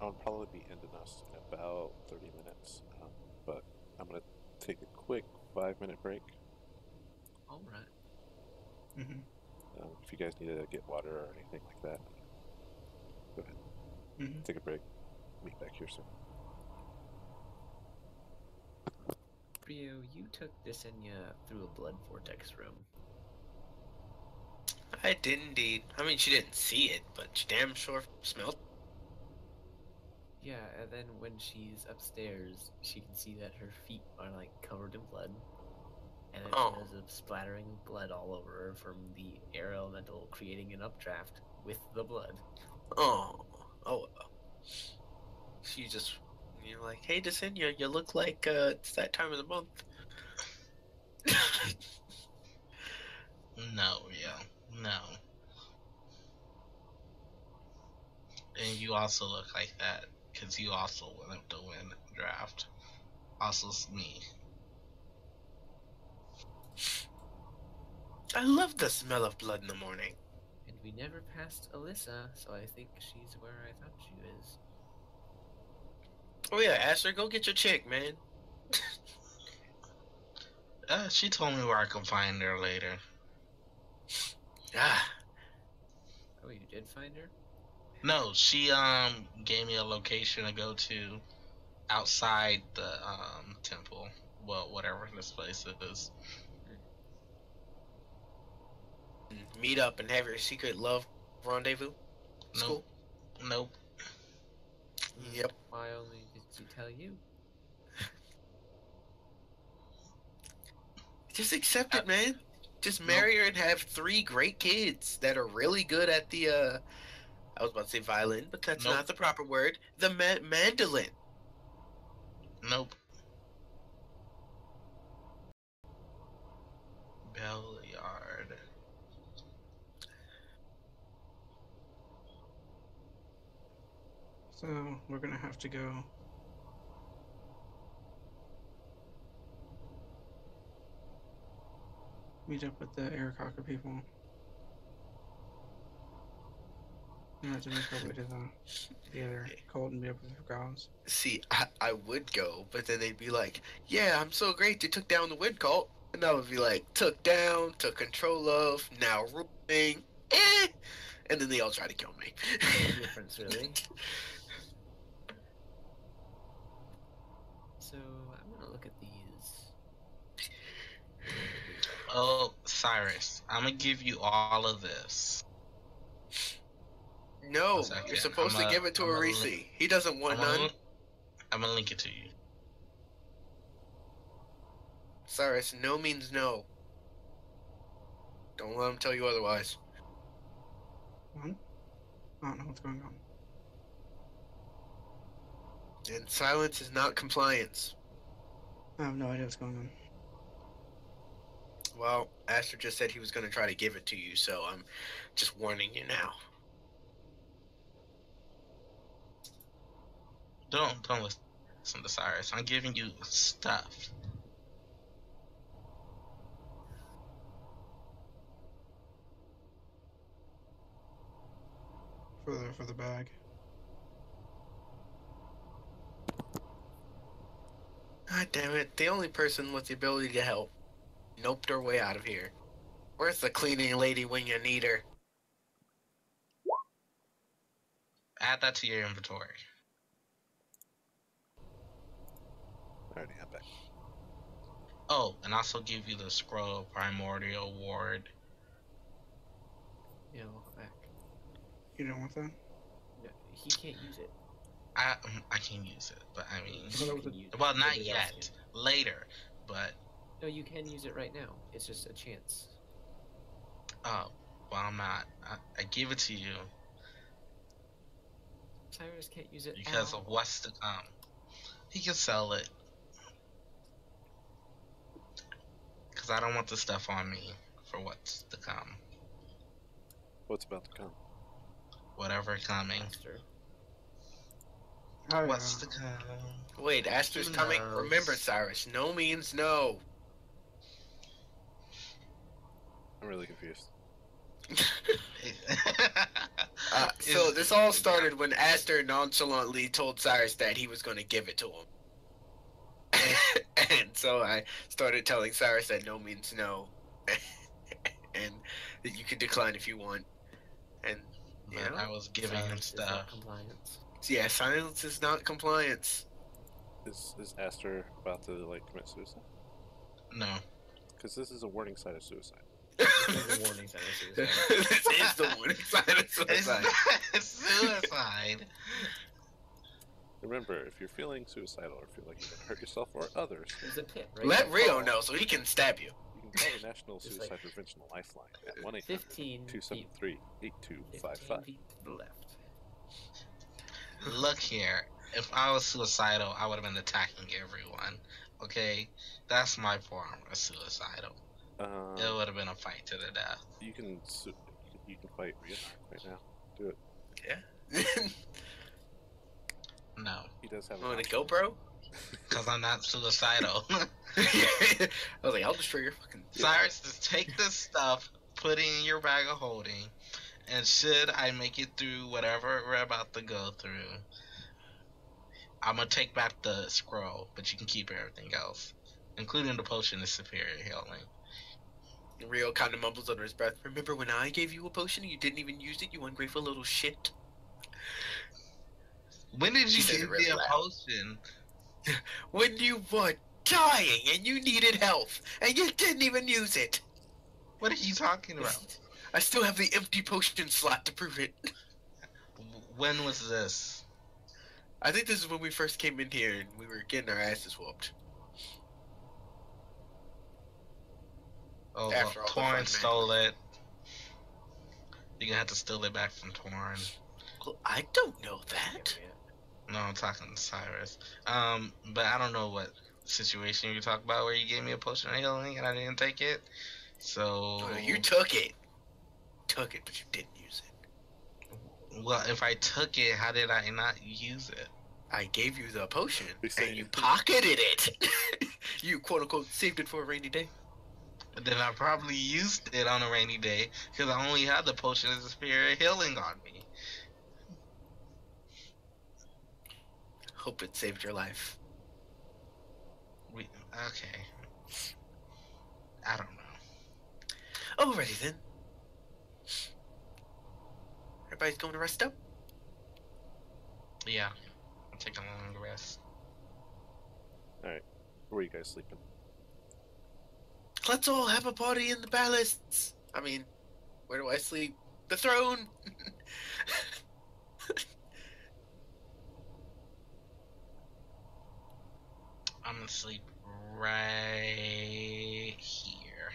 I'll probably be ending us in about 30 minutes. But I'm going to take a quick 5-minute break. Alright. Mm-hmm. If you guys need to get water or anything like that, go ahead. Mm-hmm. Take a break. Meet back here soon. Rio, you took Desenia through a blood vortex room. I did indeed. I mean, she didn't see it, but she damn sure smelled. Yeah, and then when she's upstairs, she can see that her feet are like covered in blood, And then Oh. she ends up splattering blood all over her from the air elemental creating an updraft with the blood. Oh. She just, you're like, hey, Desenia, you look like it's that time of the month. No, no. And you also look like that because you also went up to win draft. Also, me. I love the smell of blood in the morning. And we never passed Alyssa, so I think she's where I thought she is. Oh yeah, Aster, go get your chick, man. She told me where I can find her later. Ah, Oh, you did find her? No, she gave me a location to go to outside the temple. Well, whatever this place is. meet up and have your secret love rendezvous. School. Nope. Yep. Why only did she tell you? Just accept it, man. Just marry her and have 3 great kids that are really good at the I was about to say violin, but that's Nope. not the proper word. The mandolin. Nope. Belliard. So we're gonna have to go meet up with the Aarakocra people. We have to make our way to the other cult and meet up with the gods. See, I would go, but then they'd be like, yeah, I'm so great, they took down the wind cult. And I would be like, took down, took control of, now ruling, and then they all try to kill me. No difference, really. So, I'm gonna look at these. Oh, Cyrus, I'm gonna give you all of this. No, One second. you're supposed to I'm give it to I'm Arisi. He doesn't want none. I'm gonna link it to you. Cyrus, no means no. Don't let him tell you otherwise. What? I don't know what's going on. And silence is not compliance. I have no idea what's going on. Well, Aster just said he was going to try to give it to you, so I'm just warning you now. Don't listen to Cyrus. I'm giving you stuff. For the bag. God damn it, the only person with the ability to help noped her way out of here. Where's the cleaning lady when you need her? Add that to your inventory. Alrighty, I'm back. Oh, and also give you the Scroll of Primordial Ward. Yeah, welcome back. You don't want that? No, he can't use it. I can use it, but I mean, Well, that was You can use it. well, not Nobody else yet. Later, but No, you can use it right now. It's just a chance. oh, well, I'm not. I give it to you Cyrus can't use it because at of all. what's to come. He can sell it because I don't want the stuff on me for what's to come. What's about to come? Whatever coming. Master. Oh, What's yeah. to come? Wait, Aster's Who coming? knows? Remember, Cyrus, no means no. I'm really confused. So this all started when Aster nonchalantly told Cyrus that he was going to give it to him. And so I started telling Cyrus that no means no. And that you can decline if you want. And, But yeah. I was giving him Silence is not stuff. compliance. Yeah, silence is not compliance. Is Aster about to commit suicide? No. Because this is a warning sign of suicide. This is a warning sign of suicide. This is the warning sign of It's suicide. not suicide. Remember, if you're feeling suicidal or feel like you're going to hurt yourself or others, There's a pit, right? Let Rio know so he can stab you. Call the National Just Suicide like Prevention Lifeline at 1 15 feet, 273 15 8255. feet to the left. Look here. If I was suicidal, I would have been attacking everyone. Okay? That's my form of suicidal. It would have been a fight to the death. You can fight Rhea right now. Do it. Yeah. No. He does have. Want to go, bro? Because I'm not suicidal. I was like, I'll destroy your fucking. Cyrus, just take this stuff, put it in your bag of holding, and should I make it through whatever we're about to go through, I'm gonna take back the scroll, but you can keep everything else, including the potion of superior healing. Rio kind of mumbles under his breath. Remember when I gave you a potion and you didn't even use it, you ungrateful little shit? When did you said it give really me a loud. potion? When you were dying and you needed health and you didn't even use it. What are you talking about? I still have the empty potion slot to prove it. When was this? I think this is when we first came in here and we were getting our asses whooped. Oh, After well, all the fun, Torn man. stole it. You're gonna have to steal it back from Torn. Well, I don't know that. No, I'm talking to Cyrus. But I don't know what situation you talk about where you gave me a potion of healing and I didn't take it. So Oh, you took it. Took it, but you didn't use it. well, if I took it, how did I not use it? I gave you the potion They say- and you pocketed it. You quote unquote saved it for a rainy day. But then I probably used it on a rainy day because I only had the potion of superior healing on me. Hope it saved your life. Okay. I don't know. Alrighty then. Everybody's going to rest up? Yeah, I'm taking a long rest. Alright. Where are you guys sleeping? Let's all have a party in the palace. I mean, where do I sleep? The throne. I'm gonna sleep right here.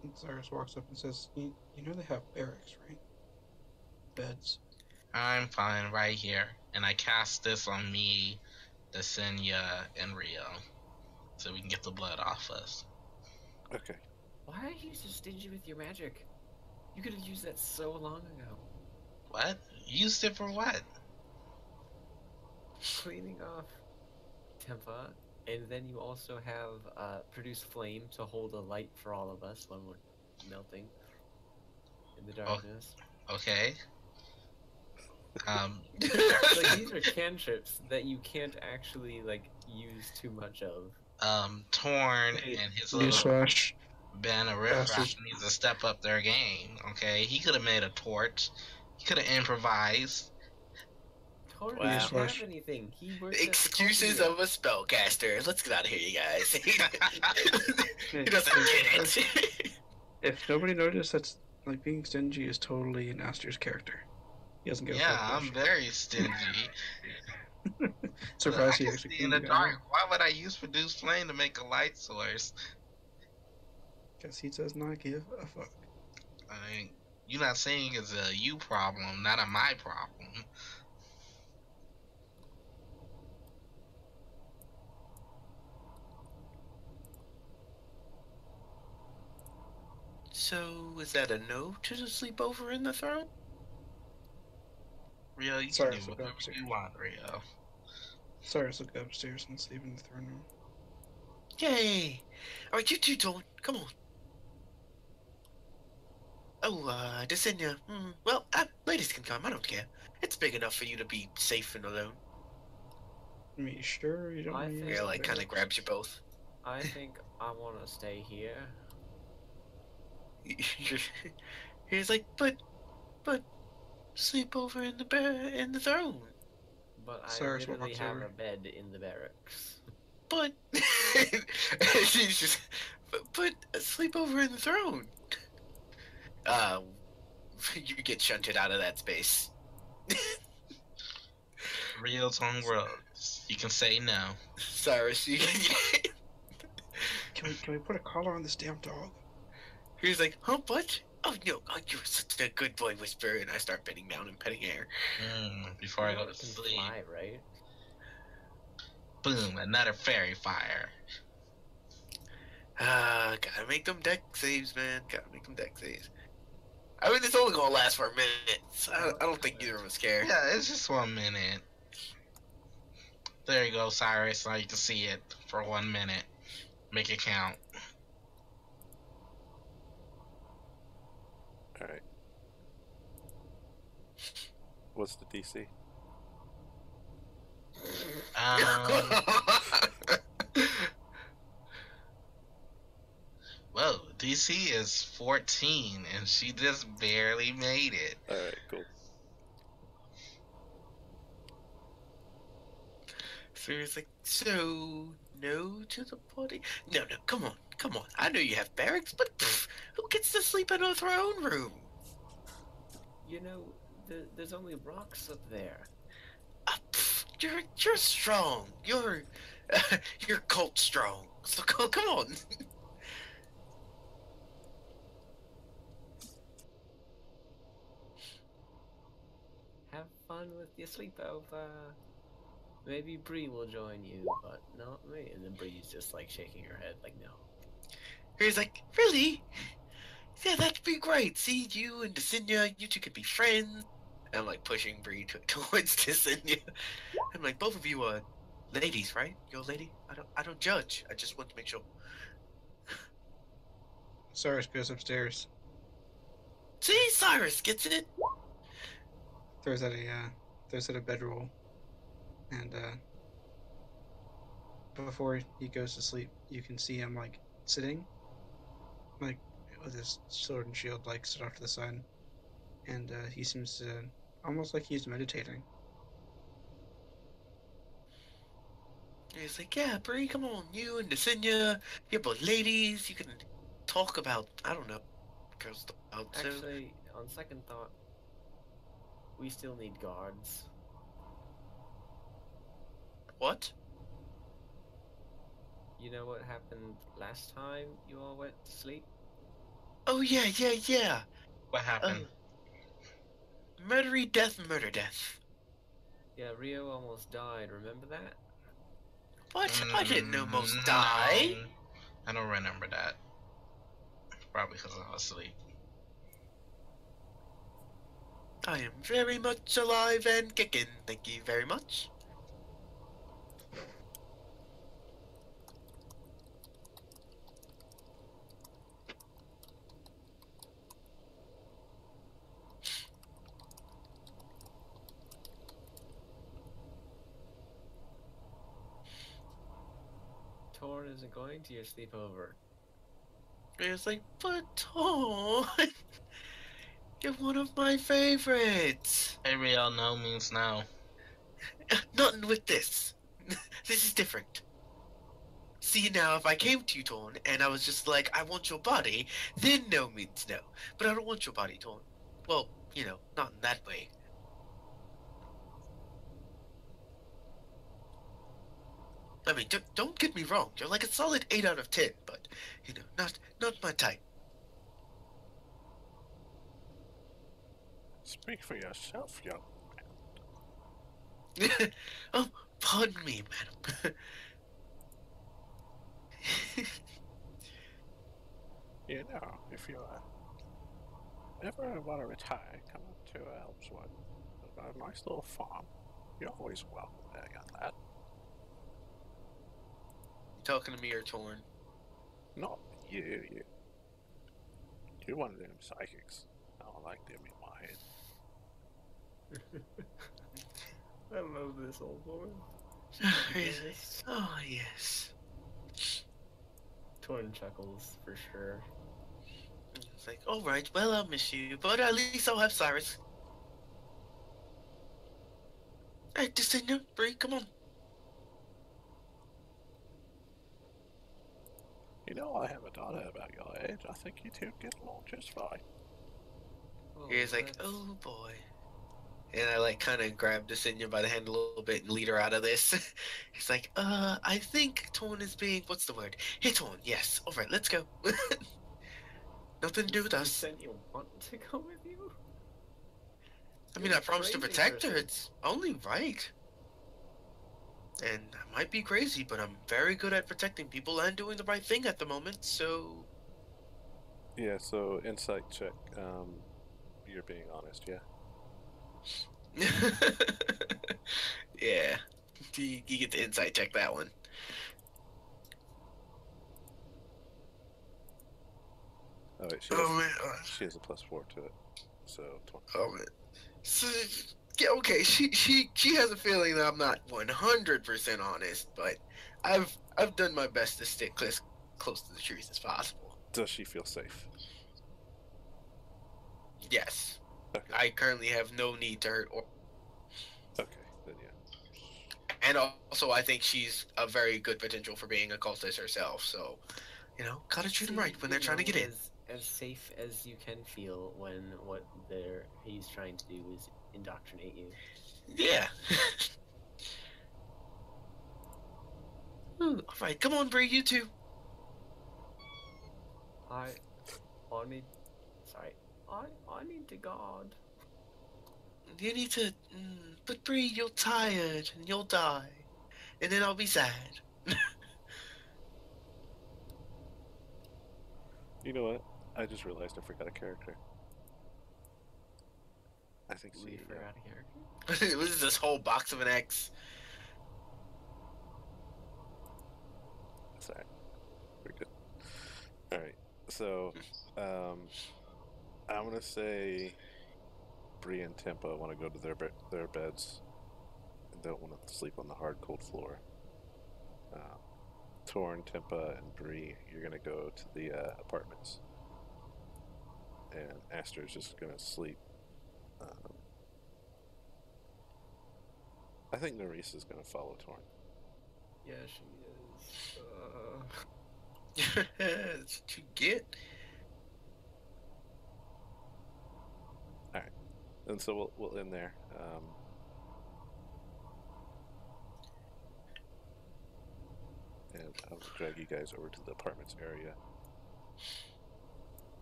And Cyrus walks up and says, you know they have barracks, right? Beds. I'm fine right here. And I cast this on me, Desenia, and Rio. So we can get the blood off us. Okay. Why are you so stingy with your magic? You could have used that so long ago. What? Used it for what? Cleaning off Tempa, and then you also have produce flame to hold a light for all of us when we're melting in the darkness. Okay. Like these are cantrips that you can't actually like use too much of. Torn and his little Newsflash. band of riffraff needs to step up their game. Okay, he could have made a torch. He could have improvised. Torn Wow. doesn't have anything. He works at Excuses Columbia. of a spellcaster. Let's get out of here, you guys. He Hey, doesn't get it. if nobody noticed, that's like being stingy is totally in Aster's character. He doesn't give a Yeah, fuck. I'm very stingy. Surprised he I can actually see in cleaned the you guys dark. up. Why would I use produce flame to make a light source? Guess he does not give a fuck. I mean, you're not saying it's a you problem, not a my problem. So, is that a no to the sleepover in the throne? Rio, you Sorry, can do I whatever forgot. you want, Rio. Cyrus will go upstairs and sleep in the throne room. Yay! Alright, you two don't. Come on. Oh, Desenia. Well, ladies can come. I don't care. It's big enough for you to be safe and alone. I mean, you sure you don't I want to think- use Yeah, the like, kind of barracks? grabs you both. I think I want to stay here. He's like, but, sleep over in the throne. But I Cyrus literally walks have over. a bed in the barracks. But, she's just, but sleep over in the throne. You get shunted out of that space. Reels on roads. You can say no. Cyrus, you Can we put a collar on this damn dog? He's like, huh, what? Oh, no, oh, you're such a good boy, Whisper. And I start bending down and petting air. Before I You know go it to can sleep. fly, right? Boom, another fairy fire. Gotta make them deck saves, man. Gotta make them deck saves. I mean, it's only gonna last for a minute. So I don't think either of us care. Yeah, it's just 1 minute. There you go, Cyrus. Now you can see it for 1 minute. Make it count. All right. What's the DC? Well, DC is 14, and she just barely made it. All right, cool. So he's like, so no to the party? No, come on. I know you have barracks, but who gets to sleep in a throne room? You know, there's only rocks up there. You're strong. You're cult strong. So come on. Have fun with your sleepover. Maybe Bree will join you, but not me. And then Bree's just like shaking her head, like, no. He's like, really? Yeah, that'd be great. See, you and Desinya, you two could be friends. And I'm like pushing Bree towards Desinya. I'm like, both of you are ladies, right? You're a lady. I don't judge. I just want to make sure. Cyrus goes upstairs, See, Cyrus gets it. throws out a bedroll, and before he goes to sleep, you can see him like sitting, like with his sword and shield like set off to the side, and he seems to almost like he's meditating. He's like, yeah, Bree, come on. You and Desinya, you're both ladies. You can talk about, I don't know, girls about so. Actually, on second thought, we still need guards. What? You know what happened last time you all went to sleep? Oh, yeah. What happened? Murder death. Yeah, Rio almost died, remember that? What? I didn't almost die. I don't remember that. Probably because I was asleep. I am very much alive and kicking. Thank you very much. Torn isn't going to your sleepover. It's like, but Torn, you're one of my favorites. Hey, Real, no means no. Nothing with this. This is different. See, now, if I came to you, Torn, and I was just like, I want your body, then no means no. But I don't want your body, Torn. Well, you know, not in that way. I mean, don't get me wrong. You're like a solid 8 out of 10, but, you know, not my type. Speak for yourself, young. Oh, pardon me, madam. You know, if you ever want to retire, come up to Elmswood. We've got a nice little farm. You're always welcome there, young lad. Talking to me or Torn? Not you. You're one of them psychics. I don't like them in my head. I love this old woman. Oh, yes. Torn chuckles, for sure. It's like, alright, well, I'll miss you, but at least I'll have Cyrus. Hey, Desinya, Bree, come on. You know, I have a daughter about your age. I think you two get along just fine. Oh, He's like, that's- oh boy. And I like kind of grab Desenia by the hand a little bit and lead her out of this. He's like, I think Torn is being, what's the word? Hey, Torn, yes. All right, let's go. Nothing to do with us. Then you want to go with you? I mean, You're I a promised to crazy protect her. person. It's only right. And I might be crazy, but I'm very good at protecting people and doing the right thing at the moment, so... Yeah, so insight check. You're being honest, yeah? Yeah. You get the insight check that one. Oh, wait, Oh, man. she has a +4 to it. So, 20. Oh, man. So, yeah, okay, she has a feeling that I'm not 100% honest, but I've done my best to stick close to the truth as possible. Does she feel safe? Yes. Okay. I currently have no need to hurt or... Okay, then yeah. And also, I think she's a very good potential for being a cultist herself, so, gotta treat them right when they're trying to get in. As safe as you can feel when what he's trying to do is indoctrinate you. Yeah. All right, come on, Bree, you two. I need to guard. You need to... but Bree, you're tired, and you'll die. And then I'll be sad. You know what? I just realized I forgot a character. I think We she... forgot a character. It was this whole box of an X. That's alright. We're good. Alright, so, I'm gonna say Bree and Tempa want to go to their beds and don't want to sleep on the hard, cold floor. Torn, Tempa, and Bree, you're gonna go to the apartments. And Aster's just gonna sleep. I think Nerissa is gonna follow Torn. Yeah, she is. That's what you get. And so we'll end there. And I'll drag you guys over to the apartments area,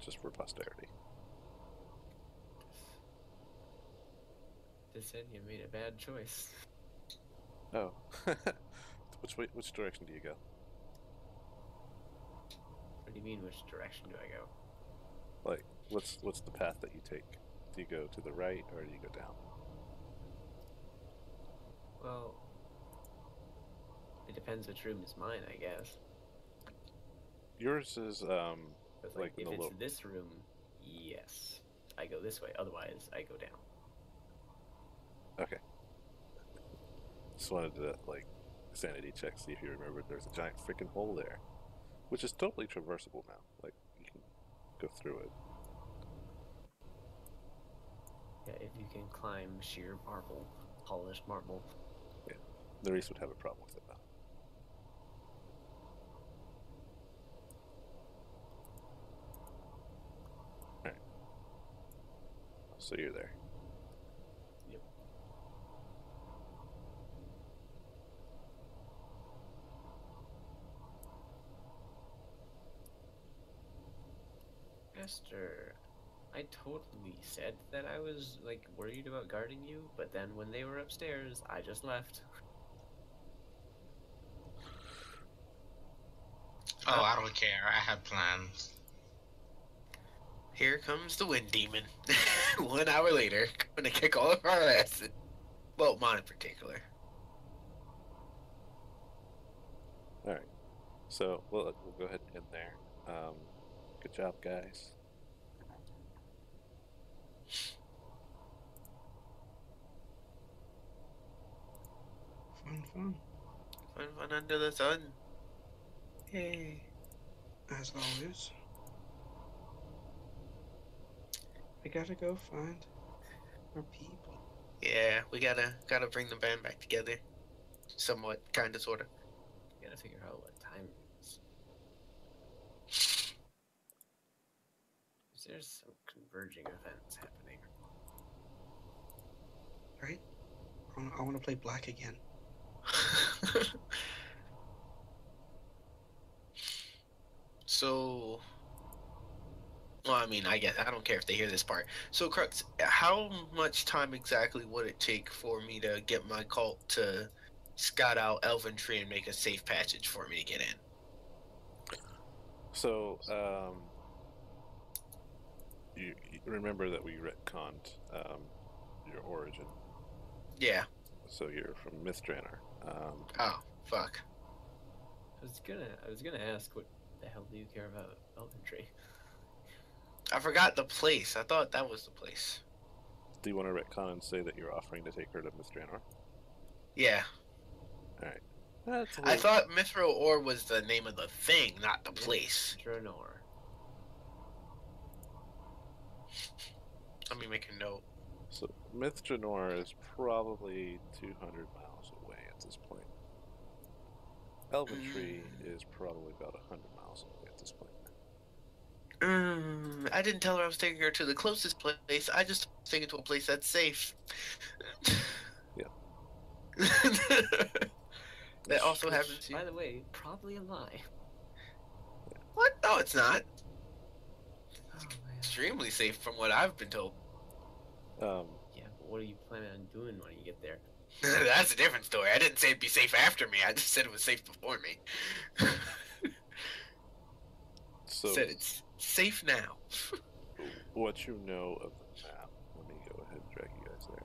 just for posterity. You made a bad choice. Oh, which direction do you go? What do you mean? Which direction do I go? Like, what's the path that you take? Do you go to the right or do you go down? Well, it depends which room is mine, I guess. Yours is But like in if the it's low. this room, yes, I go this way. Otherwise, I go down. Okay. Just wanted to like sanity check, see if you remembered there's a giant freaking hole there, which is totally traversable now. Like you can go through it. Yeah, if you can climb sheer marble, polished marble. Yeah, Nerissa would have a problem with it though. Alright. So you're there. Yep. Esther, I totally said that I was like worried about guarding you, but then when they were upstairs, I just left. Oh, I don't care. I have plans. Here comes the wind demon. 1 hour later, gonna kick all of our asses. Well, mine in particular. Alright. So we'll go ahead and end there. Good job, guys. Fun. Fun under the sun. Yay. As always. We gotta go find our people. Yeah, we gotta bring the band back together. Somewhat, kinda, sorta. You gotta figure out what time it is. There's some converging events happening. right? I want to play black again. So, well, I mean, I guess I don't care if they hear this part. So, Crux, how much time exactly would it take for me to get my cult to scout out Elven Tree and make a safe passage for me to get in? So, you remember that we retconned your origin. Yeah. So you're from Mithranor. Oh, fuck. I was gonna ask, what the hell do you care about Elventree? I forgot the place. I thought that was the place. Do you want to retcon and say that you're offering to take her to Mithranor? Yeah. All right. That's a I little... thought Mithril Ore was the name of the thing, not the place. Dranor. Let me make a note. So Mithranor is probably 200 miles away at this point. Elventree is probably about 100 miles away at this point. I didn't tell her I was taking her to the closest place. I just was taking her to a place that's safe. Yeah. That also happens to By you. the way, probably a lie. What? No, it's not. Oh man. Extremely safe from what I've been told. Yeah, but what are you planning on doing when you get there? That's a different story. I didn't say it'd be safe after me. I just said it was safe before me. So Said it's safe now. what you know of the map, let me go ahead and drag you guys there.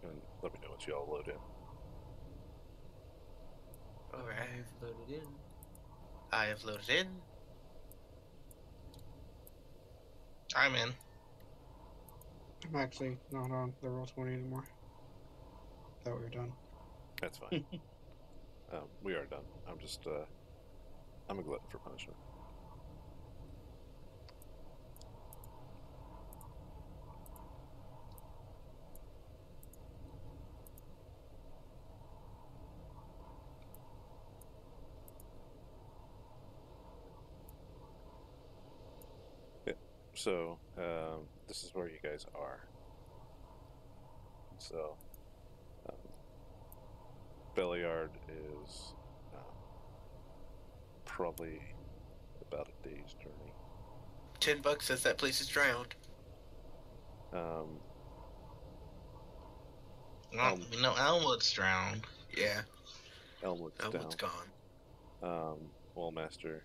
And let me know what y'all load in. Alright. I've loaded in. I have loaded in. I'm in. I'm actually not on the Roll20 anymore. Thought we were done. That's fine. We are done. I'm just, I'm a glutton for punishment. So, this is where you guys are. So, um, Belliard is probably about a day's journey. $10 says that place is drowned. Um, Well, we know Elmwood's drowned. Yeah. Elmwood's down. Elmwood's gone. Wallmaster.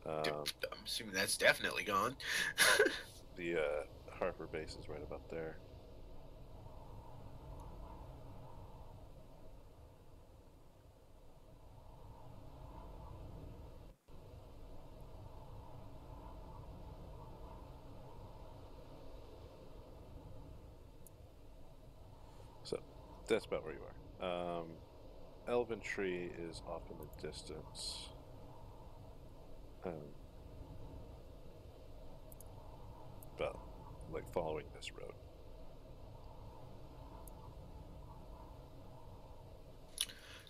I'm assuming that's definitely gone. The Harper base is right about there. So that's about where you are. Elven Tree is off in the distance. But like following this road.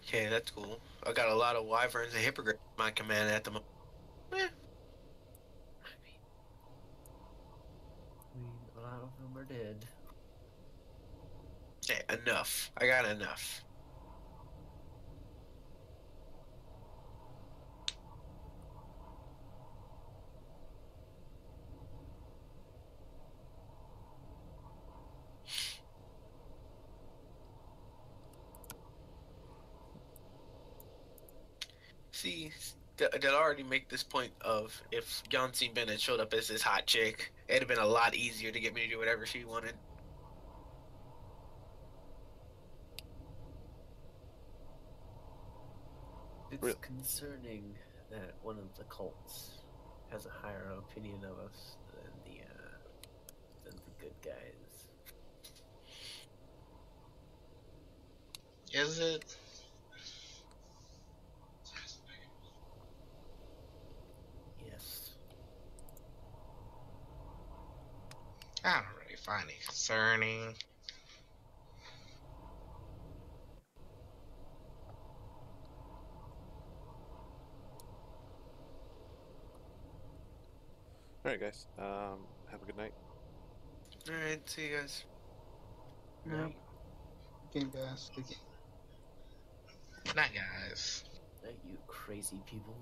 Okay, that's cool. I got a lot of wyverns and hippogriffs at my command at the moment. I mean, a lot of them are dead. Yeah, enough. I got enough. See, they'll already make this point of if Yancy Bennett showed up as this hot chick, it'd have been a lot easier to get me to do whatever she wanted. It's Really? concerning that one of the cults has a higher opinion of us than the good guys. Is it? I don't really find it concerning. All right, guys. Have a good night. Alright, see you guys. No. Game guys. Good game. Night, guys. You crazy people.